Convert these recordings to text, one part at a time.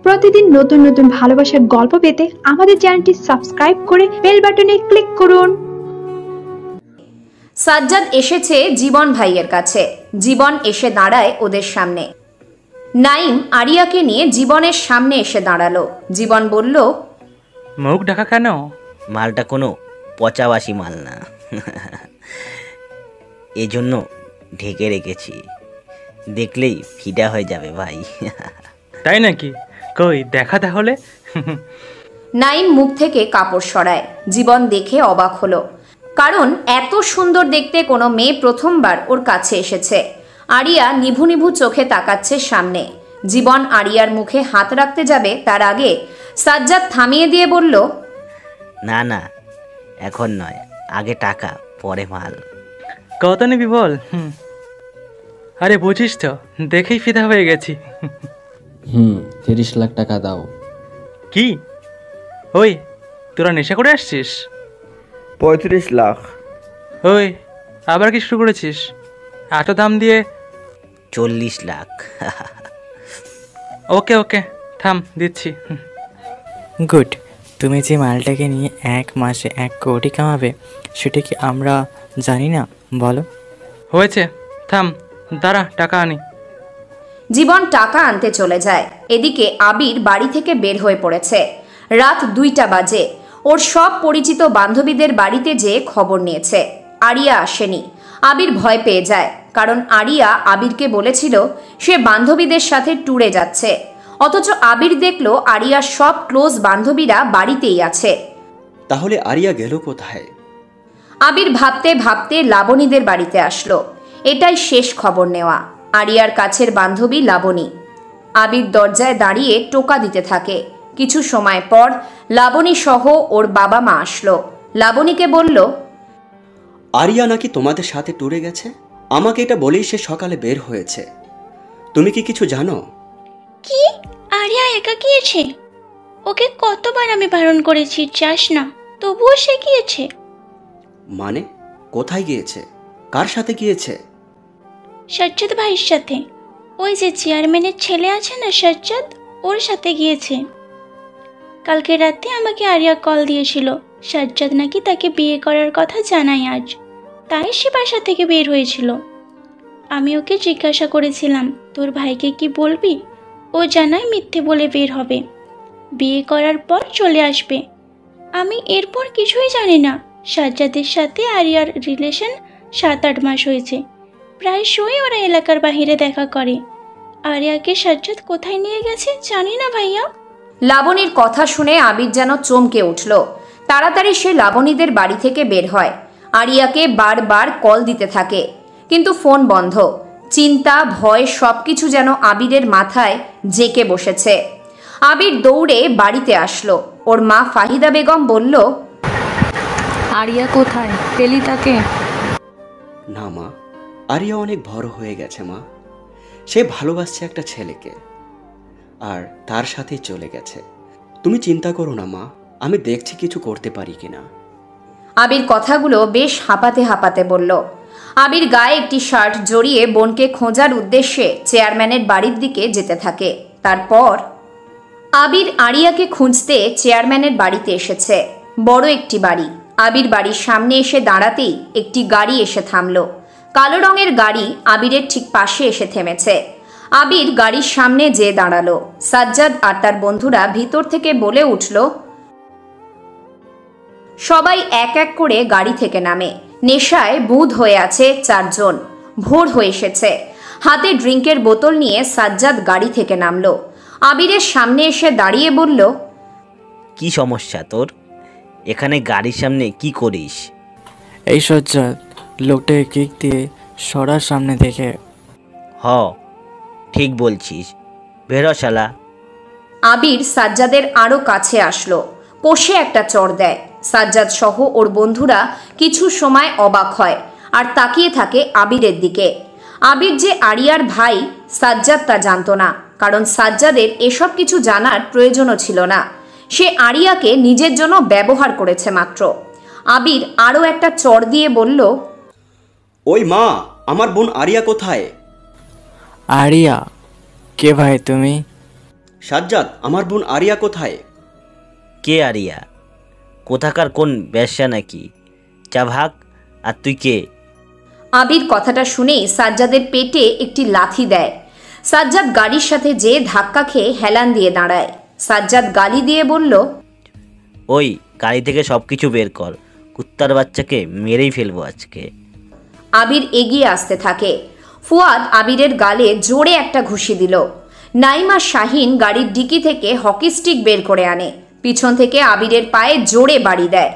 প্রতিদিন নতুন নতুন ভালোবাসার গল্প পেতে আমাদের চ্যানেলটি সাবস্ক্রাইব করে বেল বাটনে ক্লিক করুন। সাজ্জাদ এসেছে জীবন ভাইয়ের কাছে। জীবন এসে দাঁড়ায় ওদের সামনে। নাইম আরিয়াকে নিয়ে জীবনের সামনে এসে দাঁড়ালো। জীবন বলল, মুখ ঢাকা কেন? মালটা কোনো পচাবাসি মাল না, এজন্য ঢেকে রেখেছি, দেখলেই ফিদা হয়ে যাবে ভাই। তাই নাকি? কই দেখা তাহলে। নাইম মুখ থেকে কাপড় সরায়। জীবন দেখে অবাক হলো, কারণ এত সুন্দর দেখতে কোনো মেয়ে প্রথমবার ওর কাছে এসেছে। আরিয়া নিভু নিভু চোখে তাকাচ্ছে সামনে। জীবন আরিয়ার মুখে হাত রাখতে যাবে, তার আগে সাজ্জাদ থামিয়ে দিয়ে বলল, না না, এখন নয়, আগে টাকা পরে মাল। কত নিবি বল? আরে বুঝিস তো, দেখেই ফিদা হয়ে গেছি। 30 লাখ টাকা দাও। কি? ওই তোরা নেশা করে আসছিস? 35 লাখ। ওই আবার কি শুরু করেছিস? এত দাম দিয়ে? 40 লাখ। ওকে ওকে, থাম, দিচ্ছি। গুড। তুমি যে মালটাকে নিয়ে 1 মাসে 1 কোটি কামাবে, সেটা কি আমরা জানি না? বলো। হয়েছে, থাম, দাঁড়া, টাকা আনি। জীবন টাকা আনতে চলে যায়। এদিকে আবির বাড়ি থেকে বের হয়ে পড়েছে। রাত 2টা বাজে। ওর সব পরিচিত বান্ধবীদের বাড়িতে যেয়ে খবর নিয়েছে। আরিয়া আসেনি। আবির ভয় পেয়ে যায়, কারণ আরিয়া আবিরকে বলেছিল সে বান্ধবীদের সাথে ট্যুরে যাচ্ছে। অথচ আবির দেখলো আরিয়ার সব ক্লোজ বান্ধবীরা বাড়িতেই আছে। তাহলে আরিয়া গেল কোথায়? আবির ভাবতে ভাবতে লাবণীদের বাড়িতে আসলো। এটাই শেষ খবর নেওয়া। আরিয়ার কাছের বান্ধবী লাবণী। আবির দরজায় দাঁড়িয়ে টোকা দিতে থাকে। কিছু সময় পর লাবণী সহ ওর বাবা মা আসলো। লাবণীকে বলল, আরিয়া নাকি তোমাদের সাথে ট্যুরে গেছে। আমাকে এটা বলেই সে সকালে বের হয়েছে। তুমি কি কিছু জানো? কি? আরিয়া একা গিয়েছে? ওকে কতবার আমি বারণ করেছি যাস না, তবুও সে গিয়েছে। মানে কোথায় গিয়েছে? কার সাথে গিয়েছে? সাজ্জাদ ভাইয়ের সাথে। ওই যে চেয়ারম্যানের ছেলে আছে না সাজ্জাদ, ওর সাথে গিয়েছে। কালকে রাতে আমাকে আরিয়া কল দিয়েছিল, সাজ্জাদ নাকি তাকে বিয়ে করার কথা জানায় আজ, তাই সে বাসা থেকে বের হয়েছিল। আমি ওকে জিজ্ঞাসা করেছিলাম তোর ভাইকে কি বলবি, ও জানায় মিথ্যে বলে বের হবে, বিয়ে করার পর চলে আসবে। আমি এরপর কিছুই জানি না। সাজ্জাদের সাথে আরিয়ার রিলেশন 7-8 মাস হয়েছে। প্রায়শই ওরা এলাকার বাহিরে দেখা করে। আরিয়াকে সাজ্জাদ কোথায় নিয়ে গেছে জানি না ভাইয়া। লাবণীর কথা শুনে আবির যেন চমকে উঠল। তাড়াতাড়ি সে লাবণীদের বাড়ি থেকে বের হয়। আরিয়াকে বারবার কল দিতে থাকে, কিন্তু ফোন বন্ধ। চিন্তা ভয় সবকিছু যেন আবিরের মাথায় জেঁকে বসেছে। আবির দৌড়ে বাড়িতে আসলো। ওর মা ফাহিদা বেগম বলল, আরিয়া কোথায়? পেলি তাকে? না মা, আরিয়া অনেক বড় হয়ে গেছে মা। সে ভালোবাসছে একটা ছেলেকে, আর তার সাথেই চলে গেছে। তুমি চিন্তা করো না মা, আমি দেখছি কিছু করতে পারি কিনা। আবির কথাগুলো বেশ হাঁপাতে হাঁপাতে বলল। আবির গায়ে একটি শার্ট জড়িয়ে বোনকে খোঁজার উদ্দেশ্যে চেয়ারম্যানের বাড়ির দিকে যেতে থাকে। তারপর আবির আরিয়াকে খুঁজতে চেয়ারম্যানের বাড়িতে এসেছে। বড় একটি বাড়ি। আবির বাড়ির সামনে এসে দাঁড়াতেই একটি গাড়ি এসে থামলো। কালো রঙের গাড়ি আবিরের ঠিক পাশে এসে থেমেছে। আবির গাড়ির সামনে যেয়ে দাঁড়ালো। সাজ্জাদ আর তার বন্ধুরা ভিতর থেকে বলে উঠল। সবাই এক এক করে গাড়ি থেকে নামে। নেশায় বুঁদ হয়ে আছে 4 জন। ভোর হয়ে এসেছে। হাতে ড্রিঙ্কের বোতল নিয়ে সাজ্জাদ গাড়ি থেকে নামলো। আবিরের সামনে এসে দাঁড়িয়ে বলল, কি সমস্যা তোর? এখানে গাড়ির সামনে কি করিস? এই সাজ্জাদ, লোকটাকে কিক দিয়ে সরার সামনে থেকে। ঠিক বলছিস, বেরো শালা। আবির সাজ্জাদের আরো কাছে আসলো। কষে একটা চড় দেয়। সাজ্জাদ সহ ওর বন্ধুরা কিছু সময় অবাক হয় আর তাকিয়ে থাকে আবিরের দিকে। আবির যে আরিয়ার ভাই সাজ্জাদ তা জানতো না, কারণ সাজ্জাদের এসব কিছু জানার প্রয়োজনও ছিল না। সে আরিয়াকে নিজের জন্য ব্যবহার করেছে মাত্র। আবির আরো একটা চড় দিয়ে বলল, ওই মা, আমার বোন আরিয়া কোথায়? আরিয়া? কে ভাই তুমি? সাজ্জাদ, আমার বোন আরিয়া কোথায়? কে আরিয়া? কোথাকার কোন ব্যবসা নাকি? চা ভাগ। আর তুই কে? আবির কথাটা শুনেই সাজ্জাদের পেটে একটি লাথি দেয়। সাজ্জাদ গাড়ির সাথে যেয়ে ধাক্কা খেয়ে হেলান দিয়ে দাঁড়ায়। সাজ্জাদ গালি দিয়ে বলল, ওই গাড়ি থেকে সব কিছু বের কর, কুত্তার বাচ্চাকে মেরেই ফেলবো আজকে। আবির এগিয়ে আসতে থাকে। ফুয়াদ আবিরের গালে জোরে একটা ঘুষি দিল। নাইম আর শাহিন গাড়ির ডিকি থেকে হকি স্টিক বের করে আনে। পিছন থেকে আবিরের পায়ে জোরে বাড়ি দেয়।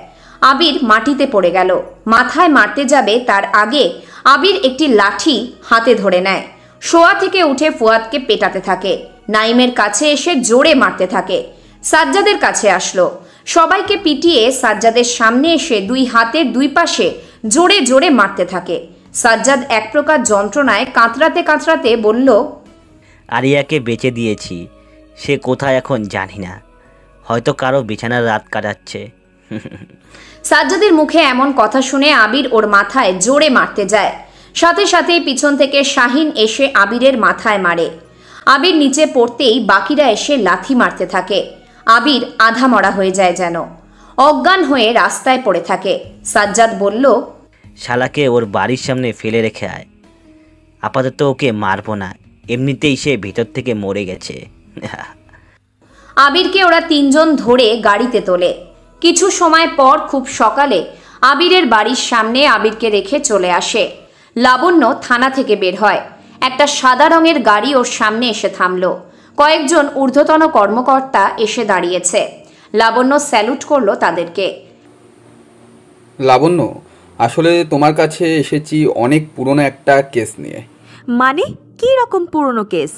আবির মাটিতে পড়ে গেল। মাথায় মারতে যাবে তার আগে আবির একটি লাঠি হাতে ধরে নেয়। শোয়া থেকে উঠে ফুয়াদকে পেটাতে থাকে। নাইমের কাছে এসে জোরে মারতে থাকে। সাজ্জাদের কাছে আসলো। সবাইকে পিটিয়ে সাজ্জাদের সামনে এসে দুই হাতের দুই পাশে জোরে জোরে মারতে থাকে। সাজ্জাদ এক প্রকার যন্ত্রণায় কাতরাতে কাতরাতে বলল, আরিয়াকে বেঁচে দিয়েছি, সে কোথায় এখন জানি না, হয়তো কারো বিছানার রাত কাটাচ্ছে। সাজ্জাদের মুখে এমন কথা শুনে আবির ওর মাথায় জোরে মারতে যায়। সাথে সাথেই পিছন থেকে শাহিন এসে আবিরের মাথায় মারে। আবির নিচে পড়তেই বাকিরা এসে লাথি মারতে থাকে। আবির আধা মরা হয়ে যায়, যেন অজ্ঞান হয়ে রাস্তায় পড়ে থাকে। সাজ্জাদ বলল, শালাকে ওর বাড়ির সামনে ফেলে রেখে আয়, আপাতত ওকে মারবো না, এমনিতেই সে ভিতর থেকে মরে গেছে। আবিরকে ওরা তিনজন ধরে গাড়িতে তোলে। কিছু সময় পর খুব সকালে আবিরের বাড়ির সামনে আবিরকে রেখে চলে আসে। লাবণ্য থানা থেকে বের হয়। একটা সাদা রঙের গাড়ি ওর সামনে এসে থামল। কয়েকজন ঊর্ধ্বতন কর্মকর্তা এসে দাঁড়িয়েছে। লাবণ্য স্যালুট করলো তাদেরকে। লাবণ্য, আসলে তোমার কাছে এসেছি অনেক পুরনো একটা কেস নিয়ে। মানে কি রকম পুরনো কেস?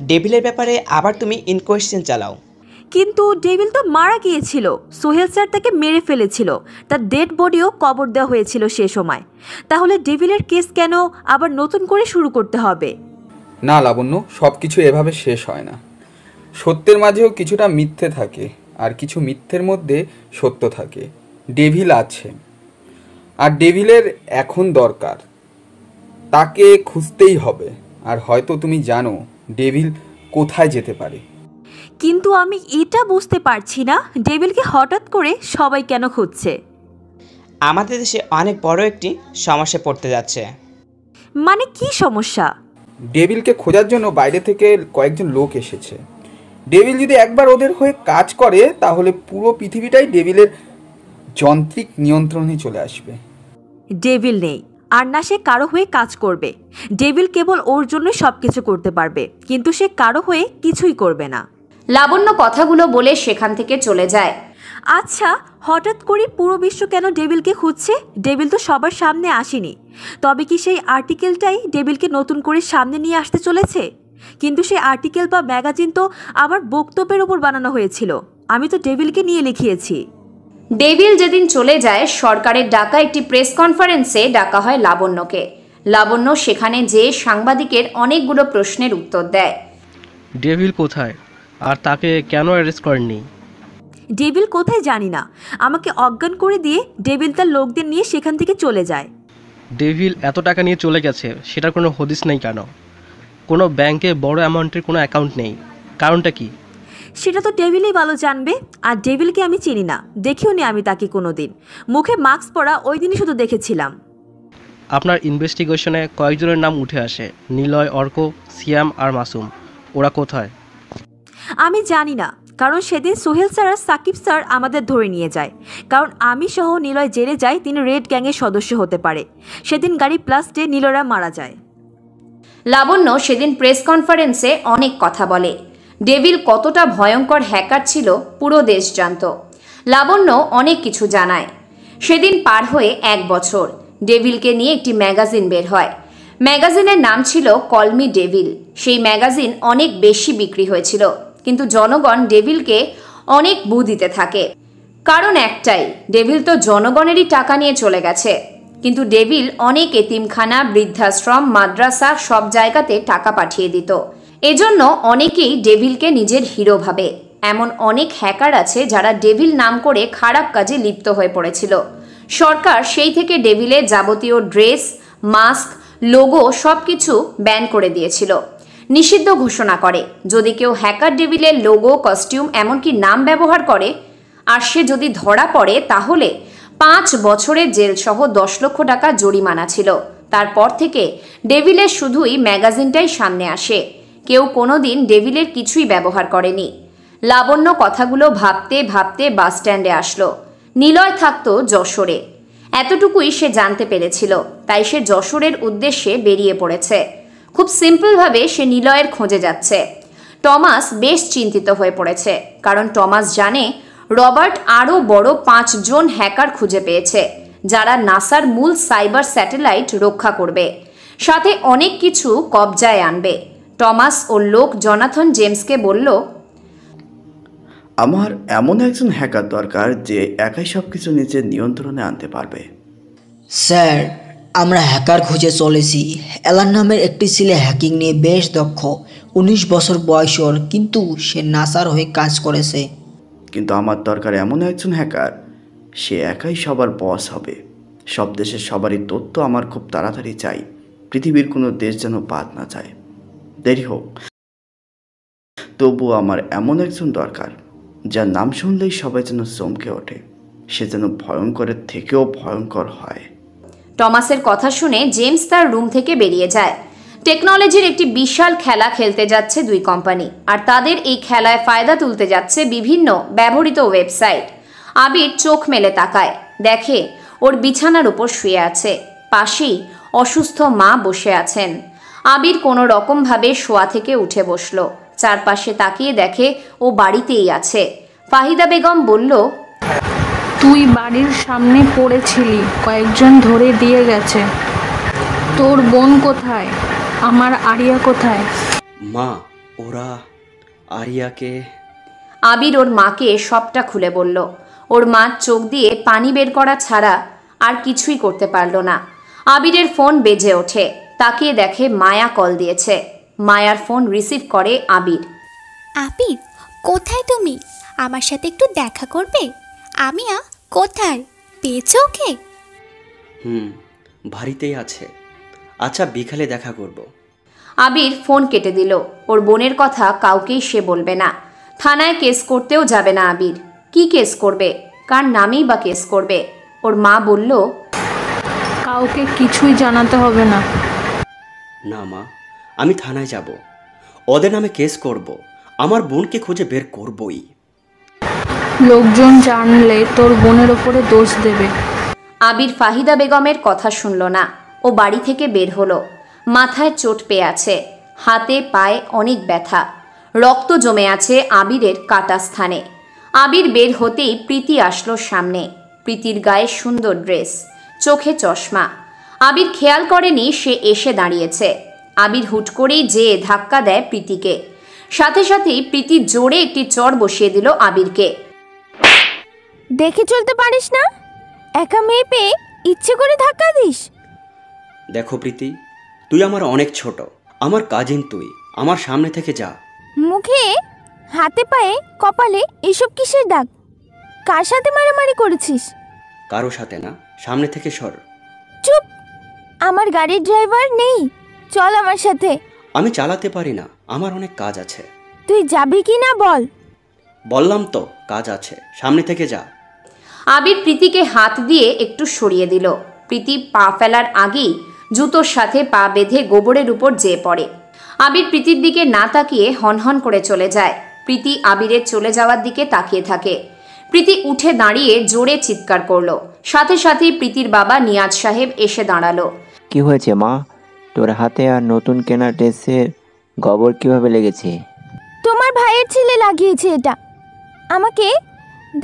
ডেভিলের ব্যাপারে আবার তুমি ইনকোয়েশ্চেন চালাও। কিন্তু ডেভিল তো মারা গিয়েছিল। সোহেল স্যার তাকে মেরে ফেলেছিল। তার ডেড বডিও কবর দেওয়া হয়েছিল সে সময়। তাহলে ডেভিলের কেস কেন আবার নতুন করে শুরু করতে হবে? না লাবণ্য, সব কিছু এভাবে শেষ হয় না। সত্যের মাঝেও কিছুটা মিথ্যে থাকে, আর কিছু মিথ্যের মধ্যে সত্য থাকে। ডেভিল আছে, আর ডেভিলের এখন দরকার, তাকে খুঁজতেই হবে। আর হয়তো তুমি জানো ডেভিল কোথায় যেতে পারে। কিন্তু আমি এটা বুঝতে পারছি না, ডেভিলকে হঠাৎ করে সবাই কেন খুঁজছে? আমাদের দেশে অনেক বড় একটি সমস্যা পড়তে যাচ্ছে। মানে কি সমস্যা? ডেভিলকে খোঁজার জন্য বাইরে থেকে কয়েকজন লোক এসেছে। ডেভিল যদি একবার ওদের হয়ে কাজ করে, তাহলে পুরো পৃথিবীটাই ডেভিলের যান্ত্রিক নিয়ন্ত্রণে চলে আসবে। ডেভিল নেই, আর না সে কারো হয়ে কাজ করবে। ডেভিল কেবল ওর জন্য সবকিছু করতে পারবে, কিন্তু সে কারো হয়ে কিছুই করবে না। লাবণ্য কথাগুলো বলে সেখান থেকে চলে যায়। আচ্ছা, হঠাৎ করে পুরো বিশ্ব কেন ডেভিলকে খুঁজছে? ডেভিল তো সবার সামনে আসেনি। তবে কি সেই আর্টিকেলটাই ডেভিলকে নতুন করে সামনে নিয়ে আসতে চলেছে? কিন্তু সেই আর্টিকেল বা ম্যাগাজিন তো আমার বক্তব্যের উপর বানানো হয়েছিল। আমি তো ডেভিলকে নিয়ে লিখিয়েছি। ডেভিল যেদিন চলে যায়, সরকারের ডাকা একটি প্রেস কনফারেন্সে ডাকা হয় লাবণ্যকে। লাবণ্য সেখানে যেয়ে সাংবাদিকের অনেকগুলো প্রশ্নের উত্তর দেয়। ডেভিল কোথায়, আর তাকে কেন অ্যারেস্ট করেননি? ডেভিল কোথায় জানি না। আমাকে অজ্ঞান করে দিয়ে ডেভিল তার লোকদের নিয়ে সেখান থেকে চলে যায়। ডেভিল এত টাকা নিয়ে চলে গেছে, সেটার কোনো হদিস নেই কেন? কোনো ব্যাংকে বড় অ্যামাউন্টের কোনো অ্যাকাউন্ট নেই, কারণটা কি? সেটা তো ডেভিলই ভালো জানবে। আর ডেভিলকে আমি চিনি না, দেখিও নি আমি তাকে কোনো দিন। মুখে মাস্ক পরা ওই দিনই শুধু দেখেছিলাম। আপনার ইনভেস্টিগেশনে কয়েকজনের নাম উঠে আসে, নিলয়, অর্ক, সিয়াম আর মাসুম। ওরা কোথায়? আমি জানি না, কারণ সেদিন সোহেল স্যার আর সাকিব স্যার আমাদের ধরে নিয়ে যায়। কারণ আমি সহ নিলয় জেলে যাই, তিনি রেড গ্যাংয়ের সদস্য হতে পারে। সেদিন গাড়ি প্লাস্টে নিলয়রা মারা যায়। লাবণ্য সেদিন প্রেস কনফারেন্সে অনেক কথা বলে। ডেভিল কতটা ভয়ঙ্কর হ্যাকার ছিল পুরো দেশ জানত। লাবণ্য অনেক কিছু জানায়। সেদিন পার হয়ে 1 বছর। ডেভিলকে নিয়ে একটি ম্যাগাজিন বের হয়। ম্যাগাজিনের নাম ছিল কল মি ডেভিল। সেই ম্যাগাজিন অনেক বেশি বিক্রি হয়েছিল, কিন্তু জনগণ ডেভিলকে অনেক বু দিতে থাকে। কারণ একটাই, ডেভিল তো জনগণেরই টাকা নিয়ে চলে গেছে। কিন্তু ডেভিল অনেক এতিমখানা, বৃদ্ধাশ্রম, মাদ্রাসা সব জায়গাতে টাকা পাঠিয়ে দিত। এজন্য অনেকেই ডেভিলকে নিজের হিরো ভাবে। এমন অনেক হ্যাকার আছে যারা ডেভিল নাম করে খারাপ কাজে লিপ্ত হয়ে পড়েছিল। সরকার সেই থেকে ডেভিলের যাবতীয় ড্রেস, মাস্ক, লোগো সবকিছু ব্যান করে দিয়েছিল। নিষিদ্ধ ঘোষণা করে। যদি কেউ হ্যাকার ডেভিলের লোগো, কস্টিউম এমনকি নাম ব্যবহার করে আর সে যদি ধরা পড়ে তাহলে 5 বছরের জেল সহ 10 লক্ষ টাকা জরিমানা ছিল। তারপর থেকে ডেভিলের শুধুই ম্যাগাজিনটাই সামনে আসে, কেউ কোনোদিন ডেভিলের কিছুই ব্যবহার করেনি। লাবণ্য কথাগুলো ভাবতে ভাবতে বাস স্ট্যান্ডে আসলো। নিলয় থাকতো যশোরে, এতটুকুই সে জানতে পেরেছিল। তাই সে যশোরের উদ্দেশ্যে বেরিয়ে পড়েছে। খুব সিম্পলভাবে সে নিলয়ের খোঁজে যাচ্ছে। টমাস বেশ চিন্তিত হয়ে পড়েছে, কারণ টমাস জানে রবার্ট আরও বড় 5 জন হ্যাকার খুঁজে পেয়েছে যারা নাসার মূল সাইবার স্যাটেলাইট রক্ষা করবে, সাথে অনেক কিছু কবজায় আনবে। টমাস ও লোক জনাথন জেমসকে বলল, আমার এমন একজন হ্যাকার দরকার যে একাই সব কিছু নিজের নিয়ন্ত্রণে আনতে পারবে। স্যার, আমরা হ্যাকার খুঁজে চলেছি। অ্যালান নামের একটি ছেলে হ্যাকিং নিয়ে বেশ দক্ষ, 19 বছর বয়স ওর, কিন্তু সে নাসার হয়ে কাজ করেছে। কিন্তু আমার দরকার এমন একজন হ্যাকার, সে একাই সবার বস হবে। সব দেশের সবারই তথ্য আমার খুব তাড়াতাড়ি চাই। পৃথিবীর কোনো দেশ যেন বাদ না যায়, দেরি হোক, তবুও আমার এমন একজন দরকার যার নাম শুনলেই সবাই যেন চমকে ওঠে, সে যেন ভয়ঙ্করের থেকেও ভয়ঙ্কর হয়। টমাসের কথা শুনে জেমস তার রুম থেকে বেরিয়ে যায়। টেকনোলজির একটি বিশাল খেলা খেলতে যাচ্ছে দুই কোম্পানি, আর তাদের এই খেলায় ফায়দা তুলতে যাচ্ছে বিভিন্ন ব্যবহৃত ওয়েবসাইট। আবির চোখ মেলে তাকায়, দেখে ওর বিছানার উপর শুয়ে আছে, পাশেই অসুস্থ মা বসে আছেন। আবির কোনো রকমভাবে শোয়া থেকে উঠে বসল, চারপাশে তাকিয়ে দেখে ও বাড়িতেই আছে। ফাহিদা বেগম বলল, তুই বাড়ির সামনে পড়েছিলি, কয়েকজন ধরে দিয়ে গেছে। তোর বোন কোথায়? আমার আরিয়া কোথায়? মা, ওরা আরিয়াকে। আবির ওর মাকে সবটা খুলে বলল। ওর মা চোখ দিয়ে পানি বের করা ছাড়া আর কিছুই করতে পারল না। আবিরের ফোন বেজে ওঠে, তাকিয়ে দেখে মায়া কল দিয়েছে। মায়ার ফোন রিসিভ করে আবির। আবির, কোথায় তুমি? আমার সাথে একটু দেখা করবে? আমিয়া কোথায়? পেয়েছো ওকে? বাড়িতেই আছে। আচ্ছা, বিকালে দেখা করব। আবির ফোন কেটে দিল। ওর বোনের কথা কাউকেই সে বলবে না। থানায় কেস করতেও যাবে না আবির। কি কেস করবে? কার নামেই বা কেস করবে? ওর মা বলল, কাউকে কিছুই জানাতে হবে না। না মা, আমি থানায় যাব, ওদের নামে কেস করব, আমার বোনকে খুঁজে বের করবই। লোকজন জানলে তোর বোনের ওপরে দোষ দেবে। আবির ফাহিদা বেগমের কথা শুনল না। ও বাড়ি থেকে বের হলো। মাথায় চোট পেয়ে আছে, হাতে পায়ে অনেক ব্যথা, রক্ত জমে আছে আবিরের কাটা স্থানে। আবির বের হতেই প্রীতি আসলো সামনে। প্রীতির গায়ে সুন্দর ড্রেস, চোখে চশমা। আবির খেয়াল করেনি সে এসে দাঁড়িয়েছে। আবির হুট করেই যেয়ে ধাক্কা দেয় প্রীতিকে। সাথে সাথেই প্রীতি জোরে একটি চড় বসিয়ে দিল আবিরকে। দেখে চলতে পারিস না? একা মেয়ে পেয়ে ইচ্ছে করে ধাক্কা দিস? দেখো প্রীতি, তুই আমার অনেক ছোট, আমার কাজিন তুই, আমার সামনে থেকে যা। মুখে, হাতে পায়ে, কপালে এসব কিসের দাগ? কার সাথে মারামারি করেছিস? কারো সাথে না, সামনে থেকে সর। চুপ, আমার গাড়ির ড্রাইভার নেই, চল আমার সাথে। আমি চালাতে পারি না, আমার অনেক কাজ আছে। তুই যাবি কি না বল? বললাম তো কাজ আছে, সামনে থেকে যা। আবির প্রীতিকে হাত দিয়ে একটু সরিয়ে দিল। প্রীতি পা ফেলার আগেই জুতোর সাথে পা বেঁধে গোবরের উপর যেয়ে পড়ে। আবির প্রীতির দিকে না তাকিয়ে হনহন করে চলে যায়। প্রীতি আবিরের চলে যাওয়ার দিকে তাকিয়ে থাকে। প্রীতি উঠে দাঁড়িয়ে জোরে চিৎকার করলো। সাথে সাথেই প্রীতির বাবা নিয়াজ সাহেব এসে দাঁড়ালো। কি হয়েছে মা? তোর হাতে আর নতুন কেনা ড্রেসের গোবর কিভাবে লেগেছে? তোমার ভাইয়ের ছেলে লাগিয়েছে এটা, আমাকে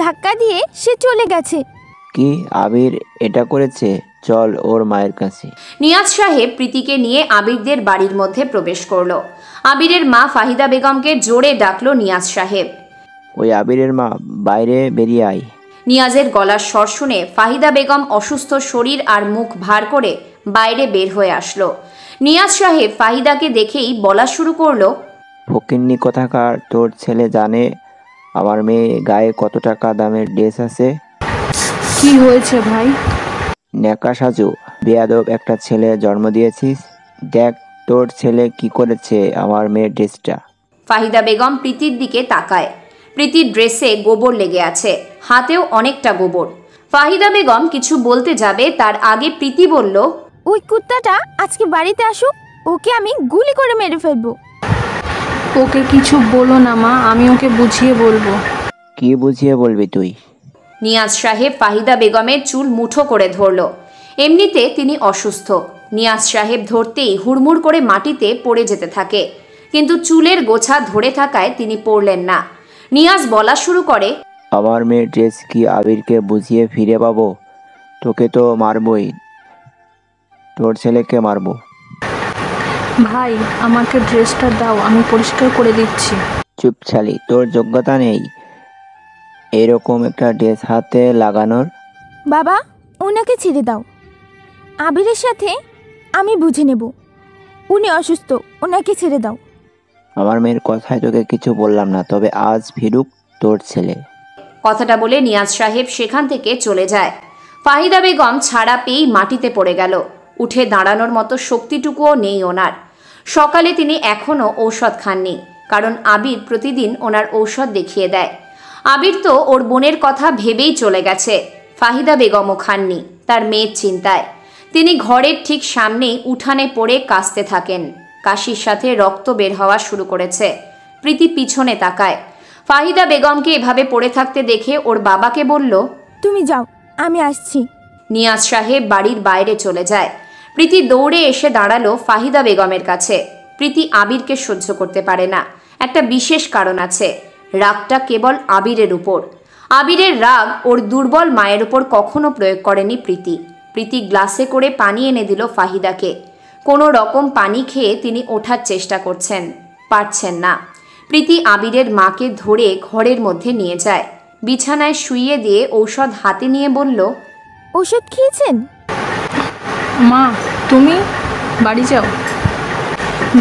ধাক্কা দিয়ে সে চলে গেছে। কি আবির এটা করেছে? চল ওর মায়ের কাছে। নিয়াজ সাহেব প্রীতিকে নিয়ে আবিরদের বাড়ির মধ্যে প্রবেশ করলো। আবিরের মা ফাহিদা বেগমকে জোরে ডাকলো নিয়াজ সাহেব। ওই আবিরের মা, বাইরে বেরিয়ে আয়। নিয়াজের গলার স্বর শুনে ফাহিদা বেগম অসুস্থ শরীর আর মুখ ভার করে বাইরে বের হয়ে আসলো। নিয়াজ সাহেব ফাহিদাকে দেখেই বলা শুরু করলো, ফকিন্নি কোথাকার, তোর ছেলে জানে আমার মেয়ে গায়ে কত টাকা দামের ড্রেস আছে? কি হয়েছে ভাই? নেকা সাজু, বেয়াদব একটা ছেলে জন্ম দিয়েছিস। দেখ তোর ছেলে কি করেছে আমার মেয়ের ড্রেসটা? ফাহিদা বেগম প্রীতির দিকে তাকায়। প্রীতির ড্রেসে গোবর লেগে আছে, হাতেও অনেকটা গোবর। ফাহিদা বেগম কিছু বলতে যাবে তার আগে প্রীতি বলল, ওই কুত্তাটা আজকে বাড়িতে আসুক, ওকে আমি গুলি করে মেরে ফেলবো। ওকে কিছু বলো না মা, আমি ওকে বুঝিয়ে বলবো। কি বুঝিয়ে বলবি তুই? নিয়াজ সাহেব ফাহিদা বেগমের চুল মুঠো করে ধরল। এমনিতে তিনি অসুস্থ। নিয়াজ সাহেব ধরতেই হুড়মুড় করে মাটিতে পড়ে যেতে থাকে, কিন্তু চুলের গোছা ধরে থাকায় তিনি পড়লেন না। নিয়াজ বলা শুরু করে, আমার মেয়ের ড্রেস কি আবিরকে বুঝিয়ে ফিরে পাবো? তোকে তো মারবই, তোর ছেলেকে মারবো। ভাই আমাকে ড্রেসটা দাও, আমি পরিষ্কার করে দিচ্ছি। চুপ ছালি, তোর যোগ্যতা নেই এরকম একটা ড্রেস হাতে লাগানোর। বাবা ওনাকে ছেড়ে দাও, আবিরের সাথে আমি বুঝে নেব। উনি অসুস্থ, ওনাকে ছেড়ে দাও। আমার মেয়ের কথায় তোকে কিছু বললাম না, তবে আজ ফিরুক তোর ছেলে। কথাটা বলে নিয়াজ সাহেব সেখান থেকে চলে যায়। ফাহিদা বেগম ছাড়া পেয়েই মাটিতে পড়ে গেল। উঠে দাঁড়ানোর মতো শক্তিটুকুও নেই ওনার। সকালে তিনি এখনও ঔষধ খাননি, কারণ আবির প্রতিদিন ওনার ঔষধ দেখিয়ে দেয়। আবির তো ওর বোনের কথা ভেবেই চলে গেছে। ফাহিদা বেগমও খাননি, তার মেয়ের চিন্তায়। তিনি ঘরের ঠিক সামনেই উঠানে পড়ে কাশতে থাকেন। কাশির সাথে রক্ত বের হওয়া শুরু করেছে। প্রীতি পিছনে তাকায়। ফাহিদা বেগমকে এভাবে পড়ে থাকতে দেখে ওর বাবাকে বলল, তুমি যাও, আমি আসছি। নিয়াজ সাহেব বাড়ির বাইরে চলে যায়। প্রীতি দৌড়ে এসে দাঁড়ালো ফাহিদা বেগমের কাছে। প্রীতি আবিরকে সহ্য করতে পারে না, একটা বিশেষ কারণ আছে। রাগটা কেবল আবিরের উপর। আবিরের রাগ ওর দুর্বল মায়ের উপর কখনো প্রয়োগ করেনি প্রীতি। প্রীতি গ্লাসে করে পানি এনে দিল ফাহিদাকে। কোনো রকম পানি খেয়ে তিনি ওঠার চেষ্টা করছেন, পারছেন না। প্রীতি আবিরের মাকে ধরে ঘরের মধ্যে নিয়ে যায়। বিছানায় শুইয়ে দিয়ে ঔষধ হাতে নিয়ে বলল, ওষুধ খেয়েছেন? মা তুমি বাড়ি যাও,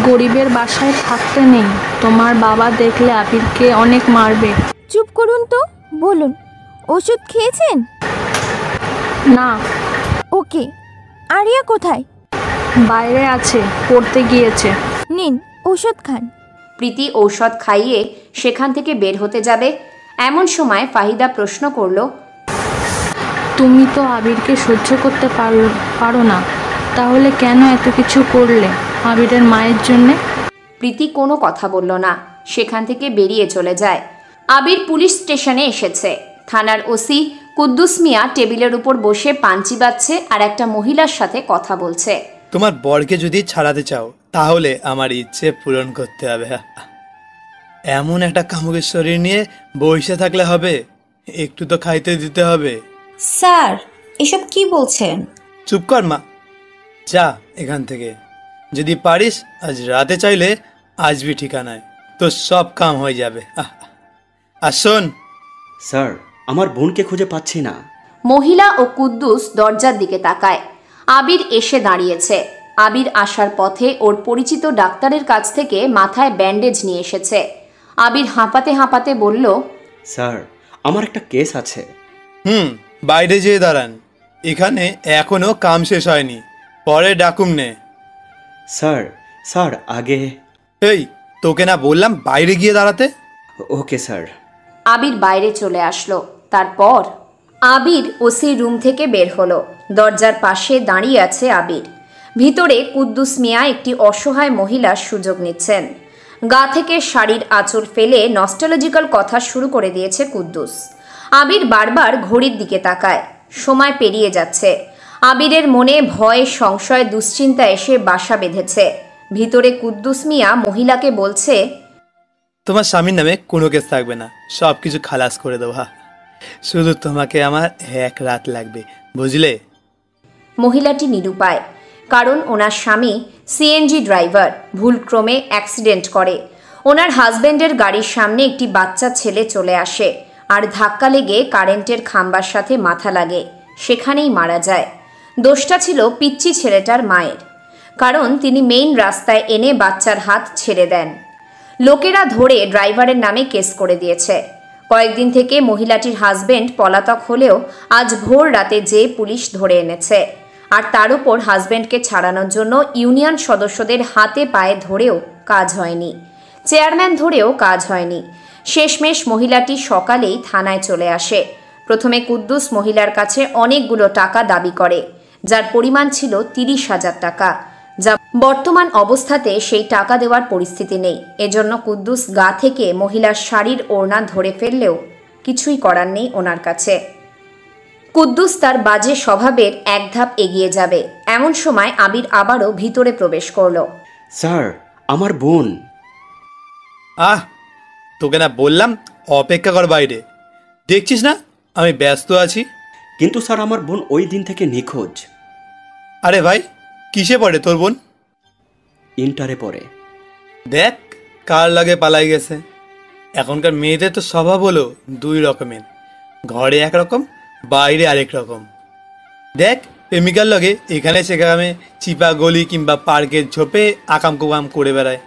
গরিবের বাসায় থাকতে নেই। তোমার বাবা দেখলে আবিরকে অনেক মারবে। চুপ করুন তো, বলুন ওষুধ খেয়েছেন? না। ওকে, আরিয়া কোথায়? বাইরে আছে, পড়তে গিয়েছে। নিন ওষুধ খান। প্রীতি ঔষধ খাইয়ে সেখান থেকে বের হতে যাবে, এমন সময় ফাহিদা প্রশ্ন করল, তুমি তো আবিরকে সহ্য করতে পারো না, তাহলে কেন এত কিছু করলে আবিরের মায়ের জন্যে? প্রীতি কোনো কথা বলল না, সেখান থেকে বেরিয়ে চলে যায়। আবির পুলিশ স্টেশনে এসেছে। থানার ওসি কুদ্দুস মিয়া টেবিলের উপর বসে পাঞ্চি বাজছে আর একটা মহিলার সাথে কথা বলছে। তোমার বরকে যদি ছাড়াতে চাও তাহলে আমার ইচ্ছে পূরণ করতে হবে। এমন একটা কামুকের শরীর নিয়ে বসে থাকলে হবে? একটু তো খাইতে দিতে হবে। স্যার এসব কি বলছেন? চুপ কর মা, যা এখান থেকে। যদি পারিস আজ রাতে চাইলে আসবি ঠিকানায়, তো সব কাম হয়ে যাবে। আর শোন স্যার, আমার বোনকে খুঁজে পাচ্ছি না। মহিলা ও কুদ্দুস দরজার দিকে তাকায়। আবির এসে দাঁড়িয়েছে। আবির আসার পথে ওর পরিচিত ডাক্তারের কাছ থেকে মাথায় ব্যান্ডেজ নিয়ে এসেছে। আবির হাঁপাতে হাঁপাতে বলল, স্যার আমার একটা কেস আছে। বাইরে যেয়ে দাঁড়ান, এখানে এখনো কাম শেষ হয়নি, পরে ডাকুম নে। স্যার আগে। এই তোকে না বললাম বাইরে গিয়ে দাঁড়াতে? Okay sir. আবির বাইরে চলে আসলো। তারপর আবির ওসির রুম থেকে বের হলো। দরজার পাশে দাঁড়িয়ে আছে আবির। ভিতরে কুদ্দুস মিয়া একটি অসহায় মহিলার সুযোগ নিচ্ছেন। গা থেকে শাড়ির আঁচল ফেলে নস্টালজিক্যাল কথা শুরু করে দিয়েছে কুদ্দুস। আবির বারবার ঘড়ির দিকে তাকায়। সময় পেরিয়ে যাচ্ছে। আবিরের মনে ভয়, সংশয়, দুশ্চিন্তা এসে বাসা বেঁধেছে। ভিতরে কুদ্দুস মিয়া মহিলাকে বলছে, তোমার স্বামীর নামে কোনো কেস থাকবে না, সব কিছু খালাস করে দেবো। শুধু তোমাকে আমার এক রাত লাগবে, বুঝলে? মহিলাটি নিরুপায়, কারণ ওনার স্বামী সিএনজি ড্রাইভার, ভুলক্রমে অ্যাক্সিডেন্ট করে। ওনার হাজব্যান্ডের গাড়ির সামনে একটি বাচ্চা ছেলে চলে আসে আর ধাক্কা লেগে কারেন্টের খাম্বার সাথে মাথা লাগে, সেখানেই মারা যায়। দোষটা ছিল পিচ্চি ছেলেটার মায়ের, কারণ তিনি মেইন রাস্তায় এনে বাচ্চার হাত ছেড়ে দেন। লোকেরা ধরে ড্রাইভারের নামে কেস করে দিয়েছে। কয়েকদিন থেকে মহিলাটির হাজবেন্ড পলাতক হলেও আজ ভোর রাতে যে পুলিশ ধরে এনেছে। আর তার উপর হাজব্যান্ডকে ছাড়ানোর জন্য ইউনিয়ন সদস্যদের হাতে পায়ে ধরেও কাজ হয়নি, চেয়ারম্যান ধরেও কাজ হয়নি। শেষমেশ মহিলাটি সকালেই থানায় চলে আসে। প্রথমে কুদ্দুস মহিলার কাছে অনেকগুলো টাকা দাবি করে, যার পরিমাণ ছিল 30,000 টাকা, যা বর্তমান অবস্থাতে সেই টাকা দেওয়ার পরিস্থিতি নেই। এজন্য কুদ্দুস গা থেকে মহিলার শাড়ির ওড়না ধরে ফেললেও কিছুই করার নেই ওনার কাছে। কুদ্দুস তার বাজে স্বভাবের এক ধাপ এগিয়ে যাবে, এমন সময় আবির আবারও ভিতরে প্রবেশ করলো। স্যার, আমার বোন। তোকে না বললাম অপেক্ষা কর বাইরে, দেখছিস না আমি ব্যস্ত আছি। কিন্তু স্যার, আমার বোন ওই দিন থেকে নিখোঁজ। আরে ভাই, কিসে পড়ে তোর বোন? ইন্টারে পড়ে। দেখ কার লাগে পালাই গেছে। এখনকার মেয়েদের তো স্বভাব হলো দুই রকমের, ঘরে একরকম, বাইরে আরেক রকম। দেখ প্রেমিকার লগে এখানে সেখানে চিপা গলি কিংবা পার্কের ঝোপে আকাম কুকাম করে বেড়ায়।